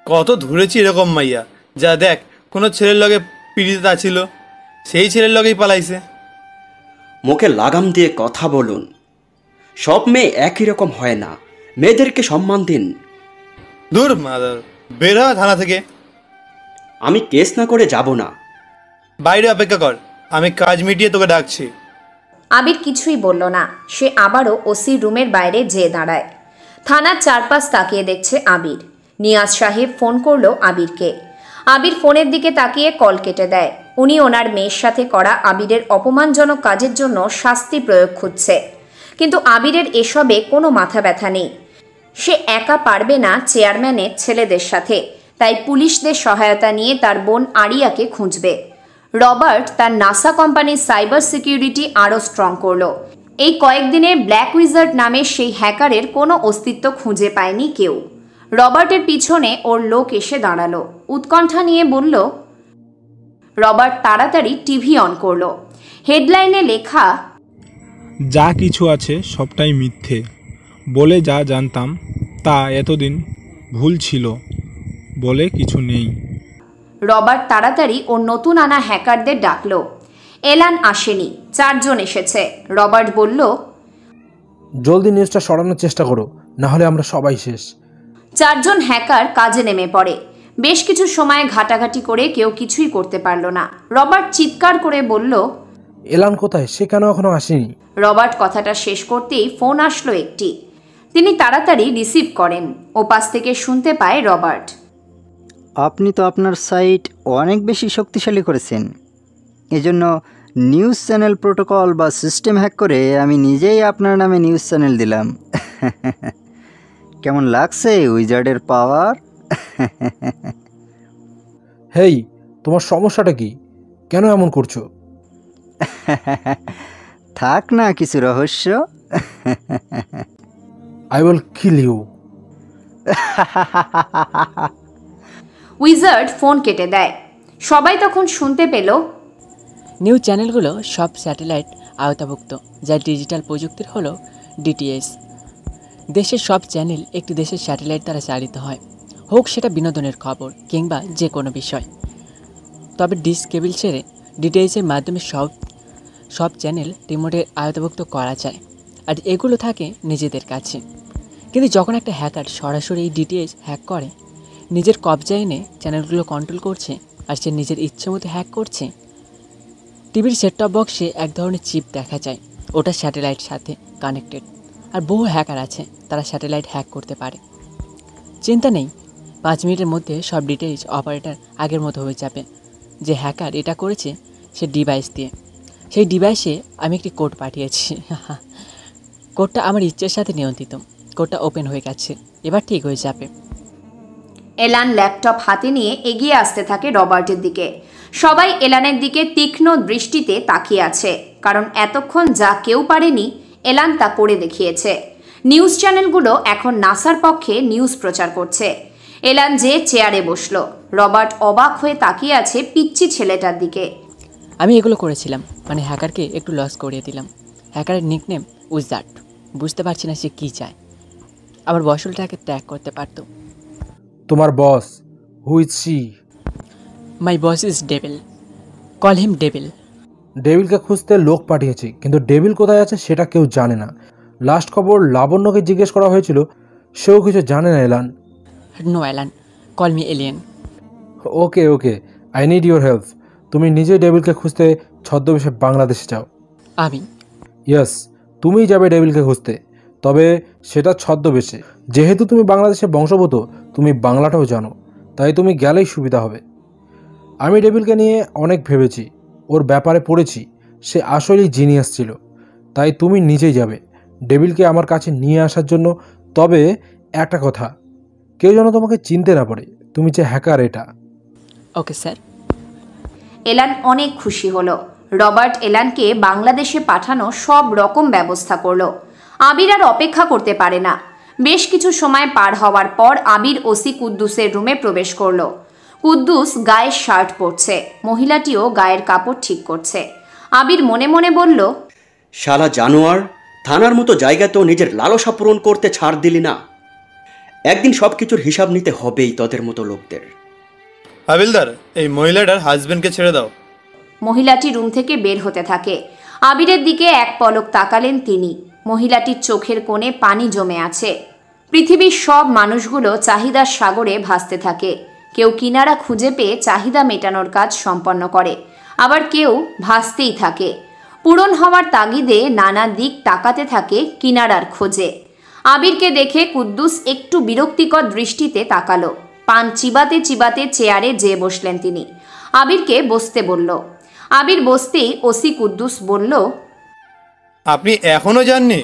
কত ধরেছি এরকম মাইয়া, যা দেখ কোনো ছেলের লগে পীড়িত ছিল, সেই ছেলের লগেই পালাইছে। মুখে লাগাম দিয়ে কথা বলুন। সব মেয়ে একই রকম হয় না, মেয়েদেরকে সম্মান দিন। দূর মাদার, বের হ থানা থেকে। আমি কেস না করে যাব না। বাইরে অপেক্ষা কর, আমি কাজ মিটিয়ে তোকে ডাকছি। আবির কিছুই বলল না। সে আবারও ওসি রুমের বাইরে যেয়ে দাঁড়ায়। থানার চারপাশ তাকিয়ে দেখছে আবির। নিয়াজ সাহেব ফোন করলো আবিরকে। আবির ফোনের দিকে তাকিয়ে কল কেটে দেয়। উনি ওনার মেয়ের সাথে করা আবিরের অপমানজনক কাজের জন্য শাস্তি প্রয়োগ খুঁজছে, কিন্তু আবিরের এসবে কোনো মাথা ব্যথা নেই। সে একা পারবে না চেয়ারম্যানের ছেলেদের সাথে, তাই পুলিশদের সহায়তা নিয়ে তার বোন আরিয়াকে খুঁজবে। রবার্ট তার নাসা কোম্পানির সাইবার সিকিউরিটি আরও স্ট্রং করলো। এই কয়েকদিনে ব্ল্যাক উইজার্ড নামে সেই হ্যাকারের কোনো অস্তিত্ব খুঁজে পায়নি কেউ। রবার্টের পিছনে ওর লোক এসে দাঁড়ালো, উৎকণ্ঠা নিয়ে বলল। রবার্ট তাড়াতাড়ি টিভি অন করলো। হেডলাইনে লেখা, যা কিছু আছে সবটাই মিথ্যে, বলে যা জানতাম তা এতদিন ভুল ছিল বলে কিছু নেই। রবার্ট তাড়াতাড়ি ওর নতুন আনা হ্যাকারদের ডাকলো। এলান আসেনি, 4 জন এসেছে। রবার্ট বলল, জলদি নিউজটা সরানোর চেষ্টা করো, না হলে আমরা সবাই শেষ। 4 জন হ্যাকার কাজে নেমে পড়ে। বেশ কিছু সময় ঘাটাঘাটি করে কেউ কিছুই করতে পারল না। রবার্ট চিৎকার করে বলল, এলান কোথায়? সে কেন এখনো আসেনি? রবার্ট কথাটা শেষ করতেই ফোন আসলো একটি। তিনি তাড়াতাড়ি রিসিভ করেন। ওপাশ থেকে শুনতে পায় রবার্ট, আপনি তো আপনার সাইট অনেক বেশি শক্তিশালী করেছেন। এজন্য নিউজ চ্যানেল প্রোটোকল বা সিস্টেম হ্যাক করে আমি নিজেই আপনার নামে নিউজ চ্যানেল দিলাম। কেমন লাগছে উইজার্ডের পাওয়ার? হেই, তোমার সমস্যাটা কি? কেন এমন করছো? থাক না কিছু রহস্য। I will kill you. Wizard phone কেটে দেয়। সবাই তখন শুনতে পেল, নিউজ চ্যানেলগুলো সব স্যাটেলাইট আওতাভুক্ত, যা ডিজিটাল প্রযুক্তির হলো ডিটিএস। দেশের সব চ্যানেল একটি দেশের স্যাটেলাইট দ্বারা চালিত হয়, হোক সেটা বিনোদনের খবর কিংবা যে কোনো বিষয়। তবে ডিশ কেবল ছেড়ে ডিটিএসের মাধ্যমে সব চ্যানেল রিমোটের আওতাভুক্ত করা যায়, আর এগুলো থাকে নিজেদের কাছে। কিন্তু যখন একটা হ্যাকার সরাসরি এই ডিটিএস হ্যাক করে, নিজের কবজায় এনে চ্যানেলগুলো কন্ট্রোল করছে, আর সে নিজের ইচ্ছে মতো হ্যাক করছে। টিভির সেটটপ বক্সে এক ধরনের চিপ দেখা যায়, ওটা স্যাটেলাইট সাথে কানেক্টেড। আর বহু হ্যাকার আছে, তারা স্যাটেলাইট হ্যাক করতে পারে। চিন্তা নেই, 5 মিনিটের মধ্যে সব ডিটেইলস অপারেটর আগের মতো হয়ে যাবে। যে হ্যাকার এটা করেছে সে ডিভাইস দিয়ে, সেই ডিভাইসে আমি একটি কোড পাঠিয়েছি। কোডটা আমার ইচ্ছের সাথে নিয়ন্ত্রিত। কোডটা ওপেন হয়ে গেছে, এবার ঠিক হয়ে যাবে। এলান ল্যাপটপ হাতে নিয়ে এগিয়ে আসতে থাকে রবার্টের দিকে। সবাই এলানের দিকে তীক্ষ্ণ দৃষ্টিতে তাকিয়ে আছে, কারণ এতক্ষণ যা কেউ পারেনি এলান তা করে দেখিয়েছে। নিউজ চ্যানেলগুলো এখন নাসার পক্ষে নিউজ প্রচার করছে। এলান যে চেয়ারে বসলো, রবার্ট অবাক হয়ে তাকিয়ে আছে পিচ্চি ছেলেটার দিকে। আমি এগুলো করেছিলাম, মানে হ্যাকারকে একটু লস করিয়ে দিলাম। হ্যাকারের নিকনেম উইজার্ড। বুঝতে পারছি না সে কী চায়। আবার বসলটাকে ত্যাগ করতে পারত। তোমার boss, who is she? My boss is devil, call him devil. ডেভিলকে খুঁজতে লোক পাঠিয়েছি, কিন্তু ডেভিল কোথায় আছে সেটা কেউ জানে না। লাস্ট খবর লাবণ্যকে জিজ্ঞেস করা হয়েছিল, সেও কিছু জানে না Alan. No Alan, call me alien. Okay okay, I need your help. তুমি নিজে ডেভিলকে খুঁজতে ছদ্মবেশে বাংলাদেশে যাও। আমি? ইয়েস, তুমিই যাবে ডেভিলকে খুঁজতে, তবে সেটা ছদ্মবেশে। যেহেতু তুমি বাংলাদেশে বংশগত, তুমি বাংলাটাও জানো, তাই তুমি গেলেই সুবিধা হবে। আমি ডেভিলকে নিয়ে অনেক ভেবেছি, ওর ব্যাপারে পড়েছি, সে আসলেই জিনিয়াস ছিল। তাই তুমি নিজেই যাবে ডেভিলকে আমার কাছে নিয়ে আসার জন্য। তবে একটা কথা, কেউ যেন তোমাকে চিনতে না পারে তুমি যে হ্যাকার এটা। Okay sir. এলান অনেক খুশি হলো। রবার্ট এলানকে বাংলাদেশে পাঠানো সব রকম ব্যবস্থা করলো। আবির আর অপেক্ষা করতে পারে না। বেশ কিছু সময় পার হওয়ার পর আবির ওসি কুদ্দুসের রুমে প্রবেশ করলো। কুদ্দুস গায়ের শার্ট পরছে, মহিলাটিও গায়ের কাপড় ঠিক করছে। আবির মনে মনে বলল, শালা জানোয়ার, থানার মতো জায়গাতেও নিজের লালসা পূরণ করতে ছাড় দিলি না। একদিন সব কিছুর হিসাব নিতে হবেই তোদের মতো লোকদের। হাবিলদার, এই মহিলাটার হাজবেন্ডকে ছেড়ে দাও। মহিলাটি রুম থেকে বের হতে থাকে। আবিরের দিকে এক পলক তাকালেন তিনি। মহিলাটির চোখের কোণে পানি জমে আছে। পৃথিবীর সব মানুষগুলো চাহিদার সাগরে ভাসতে থাকে। কেউ কিনারা খুঁজে পেয়ে চাহিদা মেটানোর কাজ সম্পন্ন করে, আবার কেউ ভাসতেই থাকে। পূরণ হওয়ার তাগিদে নানা দিক তাকাতে থাকে কিনারার খোঁজে। আবিরকে দেখে কুদ্দুস একটু বিরক্তিকর দৃষ্টিতে তাকালো। পান চিবাতে চিবাতে চেয়ারে যেয়ে বসলেন তিনি। আবিরকে বসতে বলল। আবির বসতেই ওসি কুদ্দুস বলল, আপনি এখনো যাননি?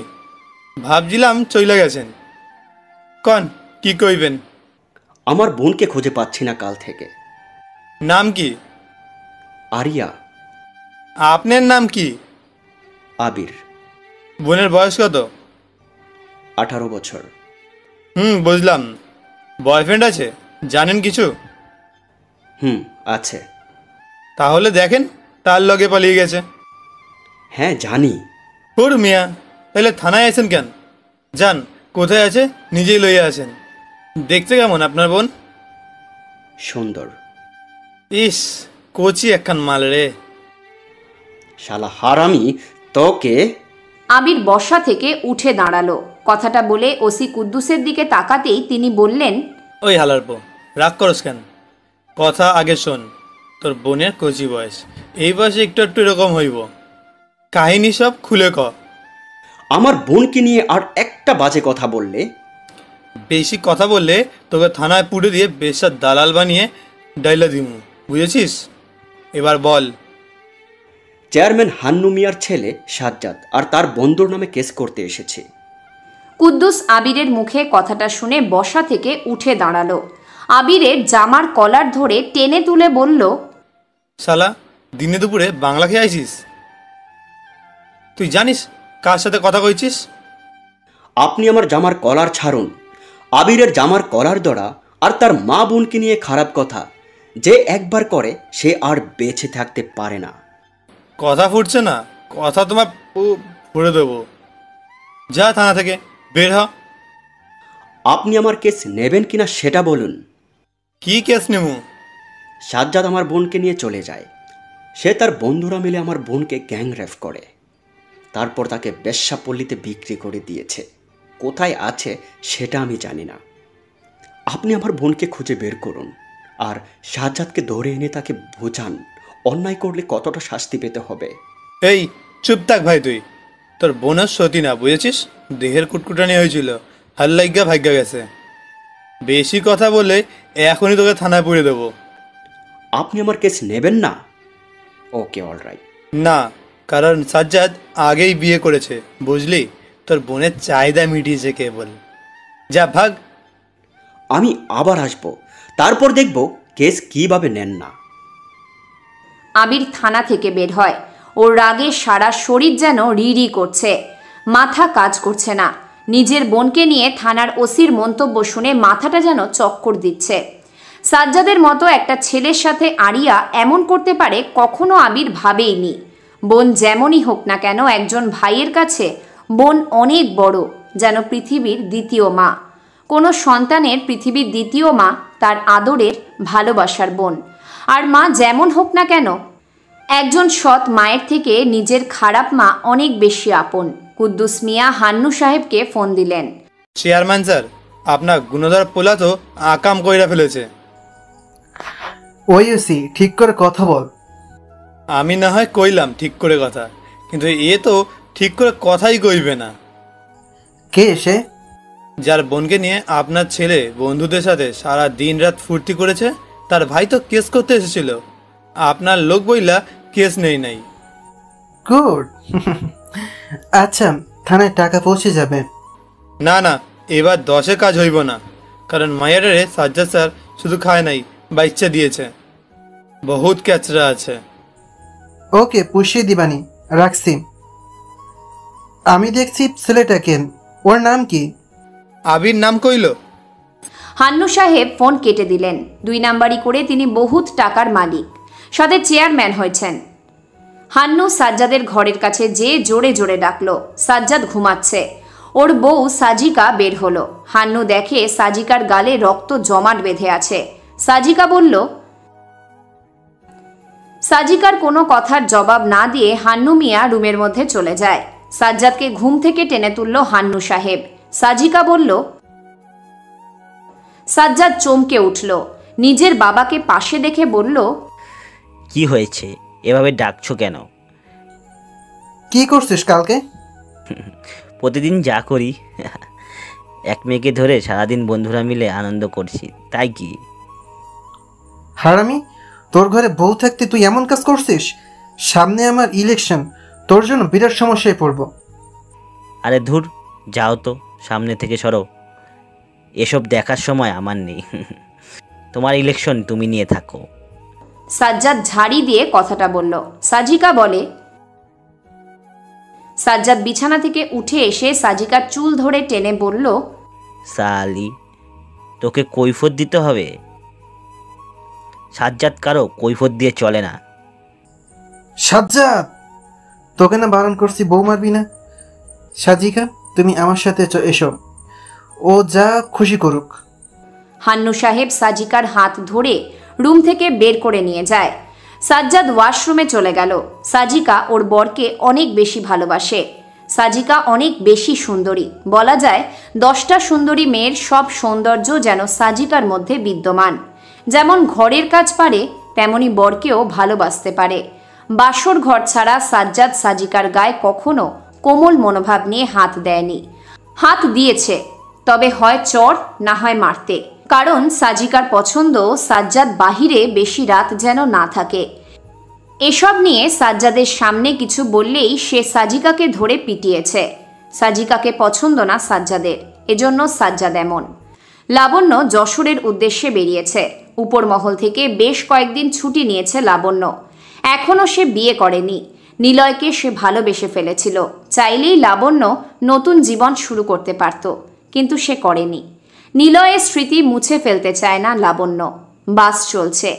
ভাবছিলাম চলে গেছেন। কন কি কইবেন? আমার বোনকে খুঁজে পাচ্ছি না কাল থেকে। নাম কি? আরিয়া। আপনার নাম কি? আবির। বোনের বয়স কত? 18 বছর। বুঝলাম। বয়ফ্রেন্ড আছে? জানেন কিছু? আছে। তাহলে দেখেন, তার লগে পালিয়ে গেছে। হ্যাঁ জানি। হুর মিয়া, তাহলে থানায় আছেন কেন? যান, কোথায় আছে নিজেই লইয়া আসেন। দেখতে কেমন আপনার বোন? সুন্দর। ইস, কোচি একখান মাল রে। শালা হারামি, তোকে। আবির বসা থেকে উঠে দাঁড়ালো। কথাটা বলে ওসি কুদ্দুসের দিকে তাকাতেই তিনি বললেন, ওই হালারপো, রাগ করস কেন? কথা আগে শোন। তোর বোনের কচি বয়স, এই বয়সে একটু একটু এরকম হইব। কাহিনী সব খুলে ক। আমার বোনকে নিয়ে আর একটা বাজে কথা বললে? বেশি কথা বললে তোকে থানায় পুড়ে দিয়ে বেশার দালাল বানিয়ে ডাইলা দিমু, বুঝেছিস? এবার বল। চেয়ারম্যান হান্নু মিয়ার ছেলে সাজ্জাদ আর তার বন্ধুর নামে কেস করতে এসেছে। কুদ্দুস আবিরের মুখে কথাটা শুনে বসা থেকে উঠে দাঁড়ালো। আবিরের জামার কলার ধরে টেনে তুলে বলল, শালা, দিনে দুপুরে বাংলা খেয়ে আইছিস? তুই জানিস কার সাথে কথা কইছিস? আপনি আমার জামার কলার ছাড়ুন। আবিরের জামার কলার ধরা আর তার মা বোনকে নিয়ে খারাপ কথা যে একবার করে সে আর বেঁচে থাকতে পারে না। কথা ফুটছে না? কথা তোমার ফুড়ে দেবো। যা থানা থেকে বের হ। আপনি আমার কেস নেবেন কিনা সেটা বলুন। কি কেস নেবো? সাজ্জাদ আমার বোনকে নিয়ে চলে যায়। সে তার বন্ধুরা মিলে আমার বোনকে গ্যাং রেপ করে, তারপর তাকে বেশ্যাপল্লীতে বিক্রি করে দিয়েছে। কোথায় আছে সেটা আমি জানি না। আপনি আমার বোনকে খুঁজে বের করুন আর সাজ্জাদকে ধরে এনে তাকে বোঝান অন্যায় করলে কতটা শাস্তি পেতে হবে। এই চুপ থাক ভাই, তুই তোর বোনের সতী না, বুঝেছিস? দেহের কুটকুটানি হয়েছিল, হাল্লাইগা ভাগ্যা গেছে। বেশি কথা বলে এখনই তোকে থানায় পুড়ে দেবো। আপনি আমার কেস নেবেন না? ওকে, অলরাইট। না, কারণ সাজ্জাদ আগেই বিয়ে করেছে, বুঝলি? তোর বোনের চাহিদা মিটিয়েছে কেবল। যা ভাগ। আমি আবার আসবো, তারপর দেখব কেস কিভাবে নেন না। আবির থানা থেকে বের হয়। ওর রাগে সারা শরীর যেন রিরি করছে, মাথা কাজ করছে না। নিজের বোনকে নিয়ে থানার ওসির মন্তব্য শুনে মাথাটা যেন চক্কর দিচ্ছে। সাজ্জাদের মতো একটা ছেলের সাথে আরিয়া এমন করতে পারে কখনো আবির ভাবেইনি। বোন যেমনই হোক না কেন, একজন ভাইয়ের কাছে বোন অনেক বড়, যেন পৃথিবীর দ্বিতীয় মা। কোনো সন্তানের পৃথিবীর দ্বিতীয় মা তার আদরের ভালোবাসার বোন। আর মা যেমন হোক না কেন, একজন সৎ মায়ের থেকে নিজের খারাপ মা অনেক বেশি আপন। কুদ্দুস মিয়া হান্নু সাহেবকে ফোন দিলেন। চেয়ারম্যান স্যার, আপনার গুণধর পোলা তো আকাম কইরা ফেলেছে। ওই ঠিক করে কথা বল। আমি না হয় কইলাম ঠিক করে কথা, কিন্তু এ তো ঠিক করে কথাই কইবে না। কে এসে? যার বোনকে নিয়ে আপনার ছেলে বন্ধুদের সাথে সারা দিন রাত ফুর্তি করেছে, তার ভাই তো কেস করতে এসেছিল। আপনার লোক বইলা কেস নেই নাই। গুড। আচ্ছা, থানায় টাকা পৌঁছে যাবে? না না, এবার 10-এ কাজ হইব না, কারণ মায়ারে সাজ্জাদ স্যার শুধু খায় নাই, বাচ্চা দিয়েছে। বহুত ক্যাচরা আছে। ওকে, পুষিয়ে দিবানি, রাখছি। আমি দেখছি ছেলেটাকে, ওর নাম কি? আবির নাম কইল। হান্নু সাহেব ফোন কেটে দিলেন। 2 নাম্বারি করে তিনি বহুত টাকার মালিক, সাথে চেয়ারম্যান হয়েছেন। হান্নু সাজ্জাদের ঘরের কাছে যে জোরে জোরে ডাকলো। সাজ্জাদ ঘুমাচ্ছে। ওর বউ সাজিকা বের হলো। হান্নু দেখে সাজিকার গালে রক্ত জমাট বেঁধে আছে। সাজিকা বলল। সাজিকার কোনো কথার জবাব না দিয়ে হান্নু মিয়া রুমের মধ্যে চলে যায়। সাজ্জাদকে ঘুম থেকে টেনে তুলল হান্নু সাহেব। সাজিকা বলল। সাজ্জাদ চমকে উঠল। নিজের বাবাকে পাশে দেখে বলল, কি হয়েছে, এভাবে ডাকছো কেন? কি করছিস কালকে? প্রতিদিন যা করি। এক মেয়েকে ধরে সারাদিন বন্ধুরা মিলে আনন্দ করছি, তাই কি? হারামি, তোর ঘরে বউ থাকতে তুই এমন কাজ করছিস? সামনে আমার ইলেকশন, তোর জন্য বিরাট সমস্যায় পড়ব। আরে ধুর, যাও তো, সামনে থেকে সরো। এসব দেখার সময় আমার নেই। তোমার ইলেকশন তুমি নিয়ে থাকো। সাজ্জাদ ঝাড়ি দিয়ে কথাটা বলল। সাজিকা বলে। সাজ্জাদ বিছানা থেকে উঠে এসে সাজিকার চুল ধরে টেনে বলল, সালি, তোকে কৈফত দিতে হবে। সাজ্জাদ কারো কৈফত দিয়ে চলে না। সাজ্জাদ, তোকে না বারণ করছি বউ মারবি না। সাজিকা, তুমি আমার সাথে এসো, ও যা খুশি করুক। হান্নু সাহেব সাজিকার হাত ধরে রুম থেকে বের করে নিয়ে যায়। সাজ্জাদ ওয়াশরুমে চলে গেল। সাজিকা ওর বরকে অনেক বেশি ভালোবাসে। সাজিকা অনেক বেশি সুন্দরী, বলা যায় 10টা সুন্দরী মেয়ের সব সৌন্দর্য যেন সাজিকার মধ্যে বিদ্যমান। যেমন ঘরের কাজ পারে, তেমনি বরকেও ভালোবাসতে পারে। বাসর ঘর ছাড়া সাজ্জাদ সাজিকার গায়ে কখনো কোমল মনোভাব নিয়ে হাত দেয়নি। হাত দিয়েছে, তবে হয় চর না হয় মারতে, কারণ সাজিকার পছন্দ সাজ্জাদ বাহিরে বেশি রাত যেন না থাকে। এসব নিয়ে সাজ্জাদের সামনে কিছু বললেই সে সাজিকাকে ধরে পিটিয়েছে। সাজিকাকে পছন্দ না সাজ্জাদের, এজন্য সাজ্জাদ এমন। লাবণ্য যশোরের উদ্দেশ্যে বেরিয়েছে। উপর মহল থেকে বেশ কয়েকদিন ছুটি নিয়েছে লাবণ্য। এখনও সে বিয়ে করেনি। নিলয়কে সে ভালোবেসে ফেলেছিল। চাইলেই লাবণ্য নতুন জীবন শুরু করতে পারত, কিন্তু সে করেনি। নিলয়ের স্মৃতি মুছে ফেলতে চায় না লাবণ্য। বাস চলছে,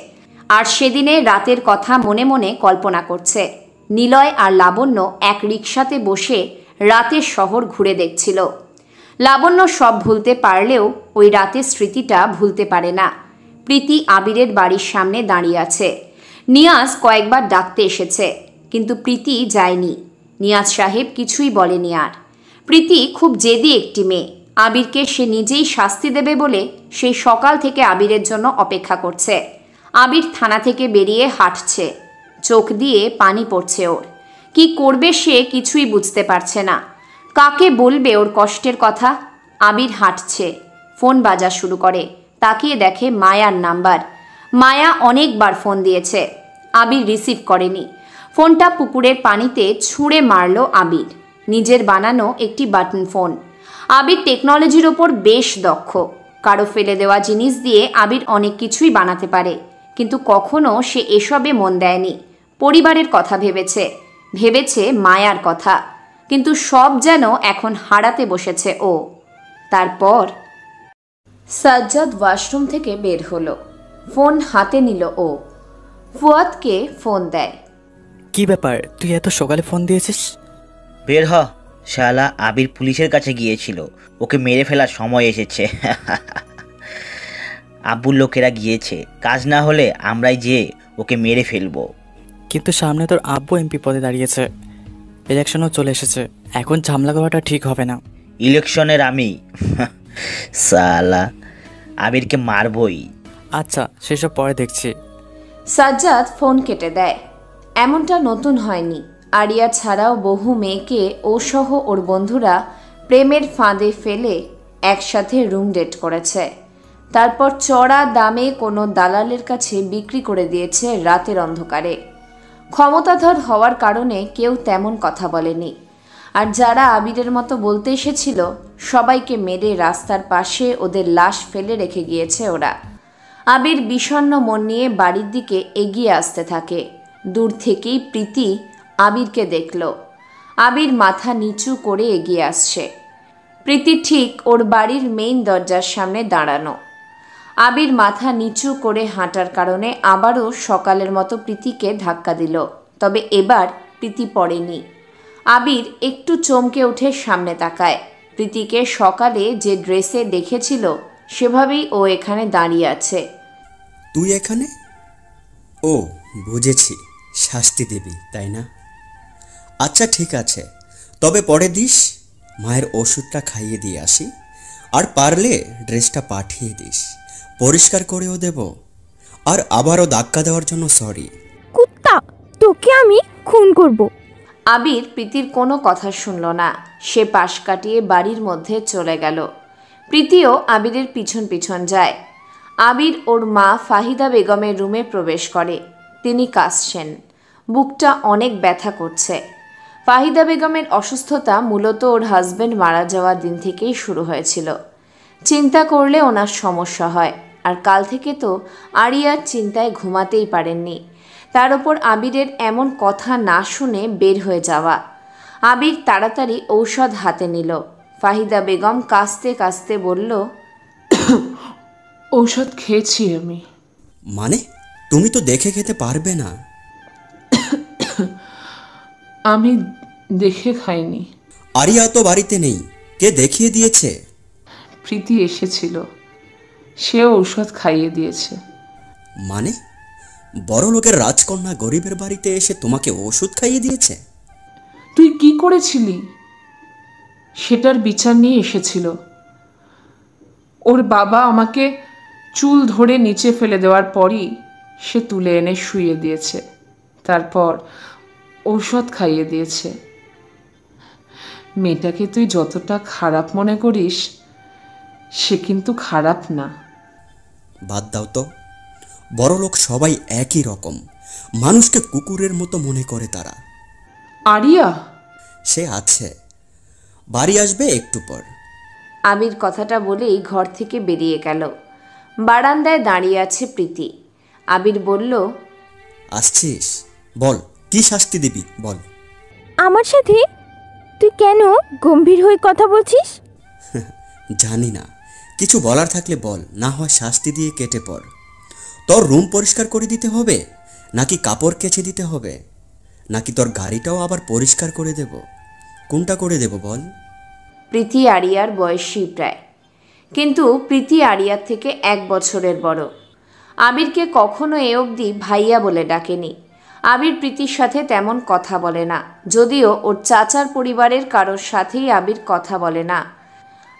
আর সেদিনে রাতের কথা মনে মনে কল্পনা করছে। নিলয় আর লাবণ্য এক রিকশাতে বসে রাতের শহর ঘুরে দেখছিল। লাবণ্য সব ভুলতে পারলেও ওই রাতের স্মৃতিটা ভুলতে পারে না। প্রীতি আবিরের বাড়ির সামনে দাঁড়িয়ে আছে। নিয়াজ কয়েকবার ডাকতে এসেছে, কিন্তু প্রীতি যায়নি। নিয়াজ সাহেব কিছুই বলেনি আর। প্রীতি খুব জেদি একটি মেয়ে। আবিরকে সে নিজেই শাস্তি দেবে বলে সেই সকাল থেকে আবিরের জন্য অপেক্ষা করছে। আবির থানা থেকে বেরিয়ে হাঁটছে, চোখ দিয়ে পানি পড়ছে ওর। কি করবে সে কিছুই বুঝতে পারছে না। কাকে বলবে ওর কষ্টের কথা? আবির হাঁটছে, ফোন বাজা শুরু করে। তাকিয়ে দেখে মায়ার নাম্বার। মায়া অনেকবার ফোন দিয়েছে, আবির রিসিভ করেনি। ফোনটা পুকুরের পানিতে ছুঁড়ে মারল আবির। নিজের বানানো একটি বাটন ফোন। আবির টেকনোলজির ওপর বেশ দক্ষ। কারো ফেলে দেওয়া জিনিস দিয়ে আবির অনেক কিছুই বানাতে পারে, কিন্তু কখনো সে এসবে মন দেয়নি। পরিবারের কথা ভেবেছে মায়ার কথা, কিন্তু সব যেন এখন হারাতে বসেছে ও। তারপর সাজ্জাদ ওয়াশরুম থেকে বের হলো। ফোন হাতে নিল ও। ফুয়াদকে ফোন দেয়। কি ব্যাপার, তুই এত সকালে ফোন দিয়েছিস? বের হ, শালা আবির পুলিশের কাছে গিয়েছিল, ওকে মেরে ফেলার সময় এসেছে। আব্বুর লোকেরা গিয়েছে, কাজ না হলে আমরাই যেয়ে ওকে মেরে ফেলবো। কিন্তু সামনে তোর আব্বু এমপি পদে দাঁড়িয়েছে, ইলেকশনও চলে এসেছে, এখন ঝামেলা করাটা ঠিক হবে না। ইলেকশনের আমি সালা আবিরকে মারবই। আচ্ছা, সেসব পরে দেখছি। সাজ্জাদ ফোন কেটে দেয়। এমনটা নতুন হয়নি। আরিয়া ছাড়াও বহু মেয়েকে ও সহ ওর বন্ধুরা প্রেমের ফাঁদে ফেলে একসাথে রুম ডেট করেছে, তারপর চড়া দামে কোনো দালালের কাছে বিক্রি করে দিয়েছে রাতের অন্ধকারে। ক্ষমতাধর হওয়ার কারণে কেউ তেমন কথা বলেনি, আর যারা আবিরের মতো বলতে এসেছিল সবাইকে মেরে রাস্তার পাশে ওদের লাশ ফেলে রেখে গিয়েছে ওরা। আবির বিষণ্ণ মন নিয়ে বাড়ির দিকে এগিয়ে আসতে থাকে। দূর থেকেই প্রীতি আবিরকে দেখল। আবির মাথা নিচু করে এগিয়ে আসছে। প্রীতি ঠিক ওর বাড়ির মেইন দরজার সামনে দাঁড়ানো। আবির মাথা নিচু করে হাঁটার কারণে আবারও সকালের মতো প্রীতিকে ধাক্কা দিল, তবে এবার প্রীতি পড়েনি। আবির একটু চমকে উঠে সামনে তাকায়। প্রীতিকে সকালে যে ড্রেসে দেখেছিল সেভাবেই ও এখানে দাঁড়িয়ে আছে। তুই এখানে? ও বুঝেছি, শাস্তি দিবি তাই না? আচ্ছা ঠিক আছে, তবে পরে দিস। মায়ের ওষুধটা খাইয়ে দিয়ে আসি, আর পারলে ড্রেসটা পাঠিয়ে দিস, পরিষ্কার করেও দেব। আর আবারও ধাক্কা দেওয়ার জন্য সরি। কুত্তা, তোকে আমি খুন করব। আবির প্রীতির কোনো কথা শুনল না। সে পাশ কাটিয়ে বাড়ির মধ্যে চলে গেল। প্রীতিও আবিরের পিছন পিছন যায়। আবির ওর মা ফাহিদা বেগমের রুমে প্রবেশ করে। তিনি কাশছেন, বুকটা অনেক ব্যথা করছে। ফাহিদা বেগমের অসুস্থতা মূলত ওর হাজবেন্ড মারা যাওয়ার দিন থেকেই শুরু হয়েছিল। চিন্তা করলে ওনার সমস্যা হয়, আর কাল থেকে তো আরিয়ার চিন্তায় ঘুমাতেই পারেননি। তার ওপর আবিরের এমন কথা না শুনে বের হয়ে যাওয়া। আবির তাড়াতাড়ি ঔষধ হাতে নিল। ফাহিদা বেগম কাশতে কাশতে বলল, ঔষধ খেয়েছি আমি। মানে তুমি তো দেখে খেতে পারবে না। আমি দেখে খাইনি। আরিয়া তো বাড়িতে নেই, কে দেখিয়ে দিয়েছে? প্রীতি এসেছিল, সে ঔষধ খাইয়ে দিয়েছে। মানে বড় লোকের রাজকন্যা গরিবের বাড়িতে এসে তোমাকে ওষুধ খাইয়ে দিয়েছে? তুই কি করেছিলি? সেটার বিচার নিয়ে এসেছিল। ওর বাবা আমাকে চুল ধরে নিচে ফেলে দেওয়ার পরই সে তুলে এনে শুইয়ে দিয়েছে, তারপর ঔষধ খাইয়ে দিয়েছে। মেয়েটাকে তুই যতটা খারাপ মনে করিস, সে কিন্তু খারাপ না। বাদ দাও তো, বড় লোক সবাই একই রকম, মানুষকে কুকুরের মতো মনে করে তারা। আরিয়া? সে আছে, বাড়ি আসবে একটু পর। আবির কথাটা বলেই ঘর থেকে বেরিয়ে গেল। বারান্দায় দাঁড়িয়ে আছে প্রীতি। আবির বলল, আসছিস? বল, কি শাস্তি দিবি বল। আমার সাথে তুই কেন গম্ভীর হয়ে কথা বলছিস? জানি না, কিছু বলার থাকলে বল, না হয় শাস্তি দিয়ে কেটে পড়। তোর রুম পরিষ্কার করে দিতে হবে, নাকি কাপড় কেচে দিতে হবে, নাকি তোর গাড়িটাও আবার পরিষ্কার করে দেব? কোনটা করে দেব বল? প্রীতি আরিয়ার বয়সী প্রায়, কিন্তু প্রীতি আরিয়ার থেকে 1 বছরের বড়। আবিরকে কখনো এ অবধি ভাইয়া বলে ডাকেনি। আবির প্রীতির সাথে তেমন কথা বলে না, যদিও ওর চাচার পরিবারের কারোর সাথেই আবির কথা বলে না।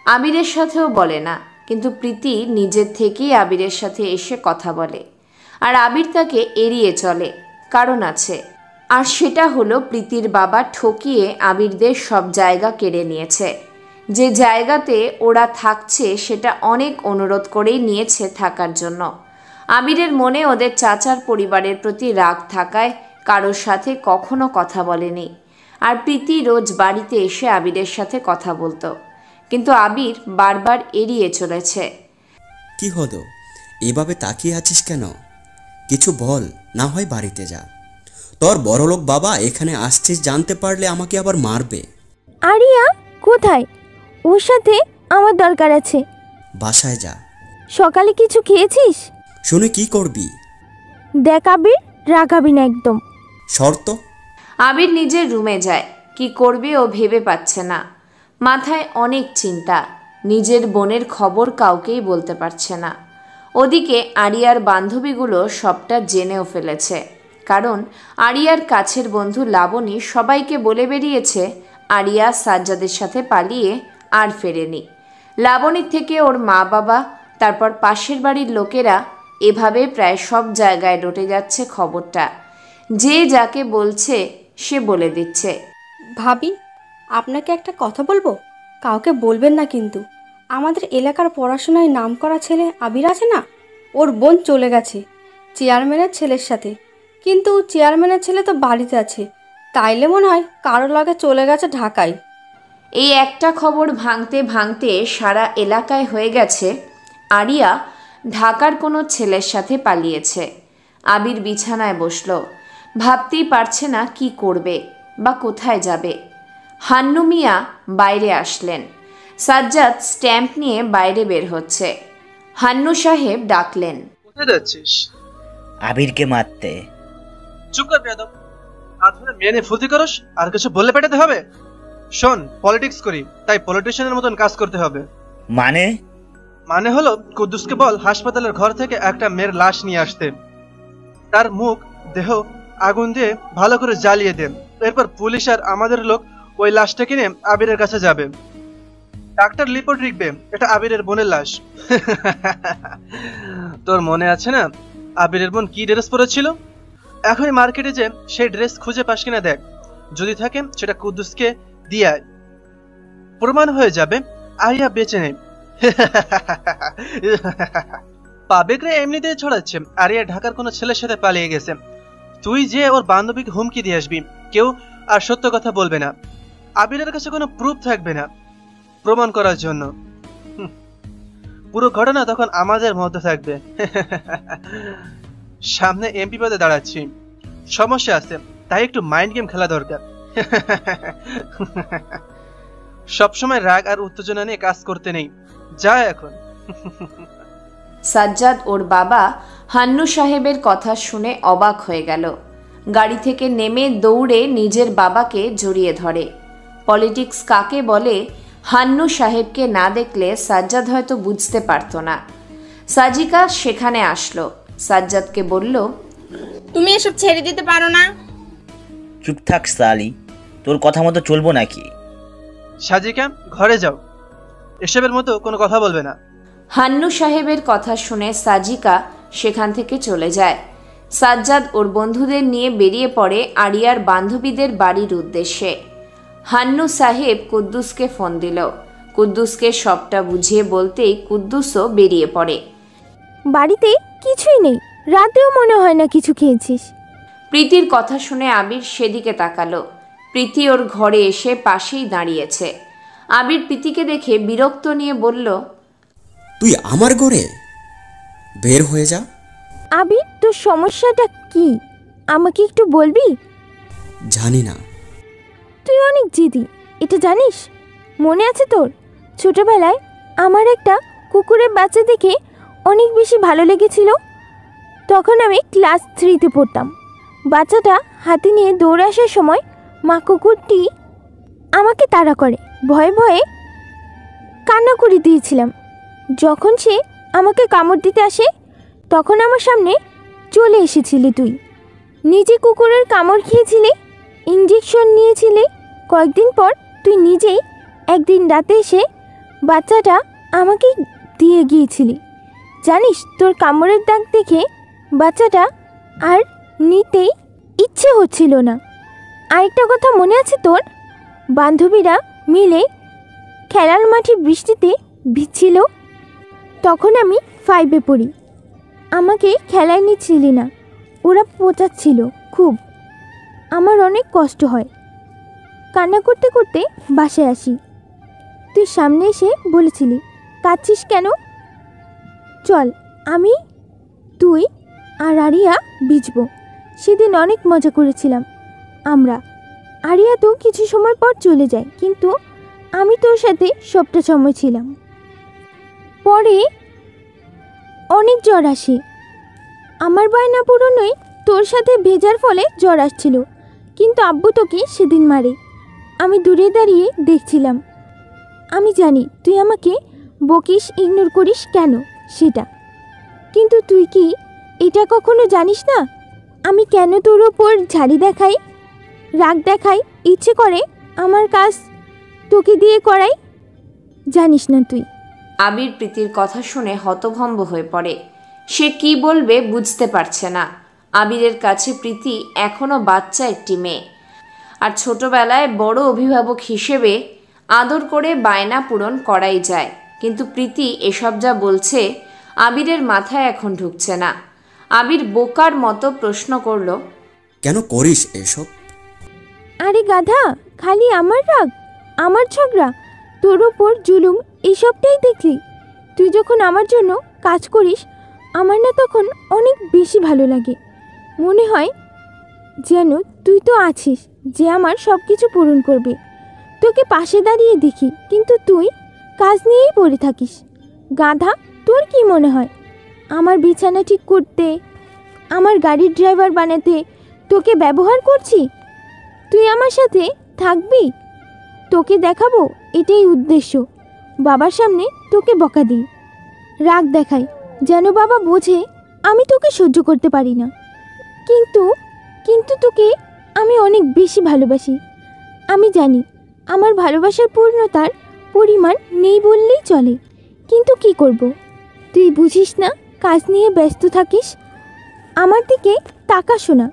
আবিরের সাথেও বলে না, কিন্তু প্রীতি নিজের থেকেই আবিরের সাথে এসে কথা বলে। আর আবির তাকে এড়িয়ে চলে, কারণ আছে। আর সেটা হলো প্রীতির বাবা ঠকিয়ে আবিরদের সব জায়গা কেড়ে নিয়েছে। যে জায়গাতে ওরা থাকছে সেটা অনেক অনুরোধ করেই নিয়েছে থাকার জন্য। আবিরের মনে ওদের চাচার পরিবারের প্রতি রাগ থাকায় কারোর সাথে কখনো কথা বলেনি। আর প্রীতি রোজ বাড়িতে এসে আবিরের সাথে কথা বলতো, কিন্তু আবির বারবার এড়িয়ে চলেছে। কি হলো, এভাবে তাকিয়ে আছিস কেন? কিছু বল, না হয় বাড়িতে যা। তোর বড়লোক বাবা এখানে আসছিস জানতে পারলে আমাকে আবার মারবে। আরিয়া কোথায়? ওর সাথে আমার দরকার আছে। বাসায় যা। সকালে কিছু খেয়েছিস? শুনে কি করবি? দেখ আবির, রাগাবি না একদম। শর্ত? আবির নিজের রুমে যায়। কি করবে ও ভেবে পাচ্ছে না। মাথায় অনেক চিন্তা। নিজের বোনের খবর কাউকেই বলতে পারছে না। ওদিকে আরিয়ার বান্ধবীগুলো সবটা জেনেও ফেলেছে, কারণ আরিয়ার কাছের বন্ধু লাবণী সবাইকে বলে বেরিয়েছে আরিয়া সাজ্জাদের সাথে পালিয়ে আর ফেরেনি। লাবণীর থেকে ওর মা বাবা, তারপর পাশের বাড়ির লোকেরা, এভাবে প্রায় সব জায়গায় রটে যাচ্ছে খবরটা। যে যাকে বলছে সে বলে দিচ্ছে। ভাবি, আপনাকে একটা কথা বলবো, কাউকে বলবেন না কিন্তু। আমাদের এলাকার পড়াশোনায় নামকরা ছেলে আবির আছে না, ওর বোন চলে গেছে চেয়ারম্যানের ছেলের সাথে। কিন্তু চেয়ারম্যানের ছেলে তো বাড়িতে আছে, তাইলে মনে হয় কারো লগে চলে গেছে ঢাকায়। এই একটা খবর ভাঙতে ভাঙতে সারা এলাকায় হয়ে গেছে আরিয়া ঢাকার কোনো ছেলের সাথে পালিয়েছে। আবির বিছানায় বসলো, ভাবতেই পারছে না কি করবে বা কোথায় যাবে। হান্নু মিয়া বাইরে আসলেন। সাজ্জাদ স্ট্যাম্প নিয়ে বাইরে বের হচ্ছে। হান্নু সাহেব ডাকলেন, কোথায় যাচ্ছিস? আবিরকে মারতে। চুপ কর বেয়াদব, হাত ধরে মেয়ে নিয়ে ফুর্তি করস আর কিছু বললে পেটাতে হবে? শোন, পলিটিক্স করি, তাই পলিটিশিয়ানের মতন কাজ করতে হবে। মানে হলো কুদ্দুসকে বল হাসপাতালের ঘর থেকে একটা মেয়ের লাশ নিয়ে আসতে, তার মুখ দেহ আগুন দিয়ে ভালো করে জ্বালিয়ে দেন। এরপর পুলিশ আর আমাদের লোক ওই লাশটা কিনে আবিরের কাছে যাবে। ডাক্তার রিপোর্ট লিখবে এটা আবিরের বোনের লাশ। তোর মনে আছে না আবিরের বোন কি ড্রেস পরেছিল? এখনই মার্কেটে যে সেই ড্রেস খুঁজে পাস কিনা দেখ, যদি থাকে সেটা কুদ্দুসকে দিয়ে আয়। প্রমাণ হয়ে যাবে আরিয়া বেঁচে নেই। পাবেকরে এমনিতেই ছড়াচ্ছে আরিয়া ঢাকার কোনো ছেলের সাথে পালিয়ে গেছে। তুই যে ওর বান্ধবীকে হুমকি দিয়ে আসবি, কেউ আর সত্য কথা বলবে না। আবিরের কাছে কোনো প্রুফ থাকবে না প্রমাণ করার জন্য। পুরো ঘটনা তখন আমাদের মধ্যে থাকবে। সামনে এমপি পদে দাঁড়াচ্ছি, সমস্যা আছে, তাই একটু মাইন্ড গেম খেলা দরকার। সবসময় রাগ আর উত্তেজনা নিয়ে কাজ করতে নেই, যা এখন। সাজ্জাদ ওর বাবা হান্নু সাহেবের কথা শুনে অবাক হয়ে গেল। গাড়ি থেকে নেমে দৌড়ে নিজের বাবাকে জড়িয়ে ধরে। পলিটিক্স কাকে বলে হান্নু সাহেবকে না দেখলে সাজ্জাদ হয়তো বুঝতে পারত না। সাজিকা সেখানে আসলো, সাজ্জাদকে বলল, তুমি এসব ছেড়ে দিতে পারো না? চুপ থাক সালি, তোর কথা মতো চলবো নাকি? সাজিকা, ঘরে যাও, এসবের মতো কোনো কথা বলবে না। হান্নু সাহেবের কথা শুনে সাজিকা সেখান থেকে চলে যায়। সাজ্জাদ ওর বন্ধুদের নিয়ে বেরিয়ে পড়ে আরিয়ার বান্ধবীদের বাড়ির উদ্দেশ্যে। হান্নু সাহেব কুদ্দুসকে ফোন দিল। কুদ্দুসকে সবটা বুঝিয়ে বলতেই কুদ্দুসও বেরিয়ে পড়ে। বাড়িতে কিছুই নেই, রাতেও মনে হয় না কিছু খেয়েছিস। প্রীতির কথা শুনে আবির সেদিকে তাকালো। প্রীতি ওর ঘরে এসে পাশেই দাঁড়িয়েছে। আবির প্রীতিকে দেখে বিরক্ত নিয়ে বলল, তুই আমার ঘরে বের হয়ে যা। আবির, তোর সমস্যাটা কি আমাকে একটু বলবি? জানি না। তুই অনেক জেদি, এটা জানিস? মনে আছে তোর ছোটবেলায় আমার একটা কুকুরের বাচ্চা দেখে অনেক বেশি ভালো লেগেছিল? তখন আমি ক্লাস 3-তে পড়তাম। বাচ্চাটা হাতে নিয়ে দৌড়ে আসার সময় মা কুকুরটি আমাকে তাড়া করে, ভয়ে ভয়ে কান্না করে দিয়েছিলাম। যখন সে আমাকে কামড় দিতে আসে তখন আমার সামনে চলে এসেছিলি তুই। নিজে কুকুরের কামড় খেয়েছিলি, ইঞ্জেকশন নিয়েছিলি। কয়েকদিন পর তুই নিজেই একদিন রাতে এসে বাচ্চাটা আমাকে দিয়ে গিয়েছিলি। জানিস, তোর কামড়ের দাগ দেখে বাচ্চাটা আর নিতেই ইচ্ছে হচ্ছিল না। আরেকটা কথা মনে আছে তোর? বান্ধবীরা মিলে খেলার মাঠে বৃষ্টিতে ভিজছিল। তখন আমি 5-এ পড়ি। আমাকে খেলায় নিচ্ছিলি না, ওরা পচাচ্ছিল খুব। আমার অনেক কষ্ট হয়। কান্না করতে করতে বাসায় আসি। তুই সামনে এসে বলেছিলি, কাঁদছিস কেন? চল, আমি, তুই আর আরিয়া ভিজবো। সেদিন অনেক মজা করেছিলাম আমরা। আরিয়া তো কিছু সময় পর চলে যায়, কিন্তু আমি তোর সাথে সবটা সময় ছিলাম। পরে অনেক জ্বর আসে। আমার বায়না পুরনোই তোর সাথে ভেজার ফলে জ্বর আসছিল, কিন্তু আব্বু তোকে সেদিন মারে। আমি দূরে দাঁড়িয়ে দেখছিলাম। আমি জানি তুই আমাকে বকিস, ইগনোর করিস কেন সেটা, কিন্তু তুই কি এটা কখনো জানিস না আমি কেন তোর ওপর ঝাড়ি দেখাই, রাগ দেখাই? ইচ্ছে করে আমার কাজ তোকে দিয়ে করাই? জানিস না তুই? আবির প্রীতির কথা শুনে হতভম্ব হয়ে পড়ে। সে কি বলবে বুঝতে পারছে না। আবিরের কাছে প্রীতি এখনও বাচ্চা একটি মেয়ে, আর ছোটবেলায় বড় অভিভাবক হিসেবে আদর করে বায়না পূরণ করাই যায়। কিন্তু প্রীতি এসব যা বলছে আবিরের মাথায় এখন ঢুকছে না। আবির বোকার মতো প্রশ্ন করল, কেন করিস এসব? আরে গাধা, খালি আমার রাগ, আমার ঝগড়া, তোর ওপর জুলুম, এইসবটাই দেখলি। তুই যখন আমার জন্য কাজ করিস আমার না তখন অনেক বেশি ভালো লাগে। মনে হয় যেন তুই তো আছিস যে আমার সব কিছু পূরণ করবে। তোকে পাশে দাঁড়িয়ে দেখি, কিন্তু তুই কাজ নিয়েই পড়ে থাকিস। গাধা, তোর কি মনে হয় আমার বিছানা ঠিক করতে, আমার গাড়ির ড্রাইভার বানাতে তোকে ব্যবহার করছি? তুই আমার সাথে থাকবি, তোকে দেখাবো, এটাই উদ্দেশ্য। বাবার সামনে তোকে বকা দিই, রাগ দেখাই, যেন বাবা বোঝে আমি তোকে সহ্য করতে পারি না। কিন্তু কিন্তু তোকে আমি অনেক বেশি ভালোবাসি। আমি জানি আমার ভালোবাসার পূর্ণতার পরিমাণ নেই বললেই চলে, কিন্তু কি করব? তুই বুঝিস না, কাজ নিয়ে ব্যস্ত থাকিস। আমার দিকে তাকাস না।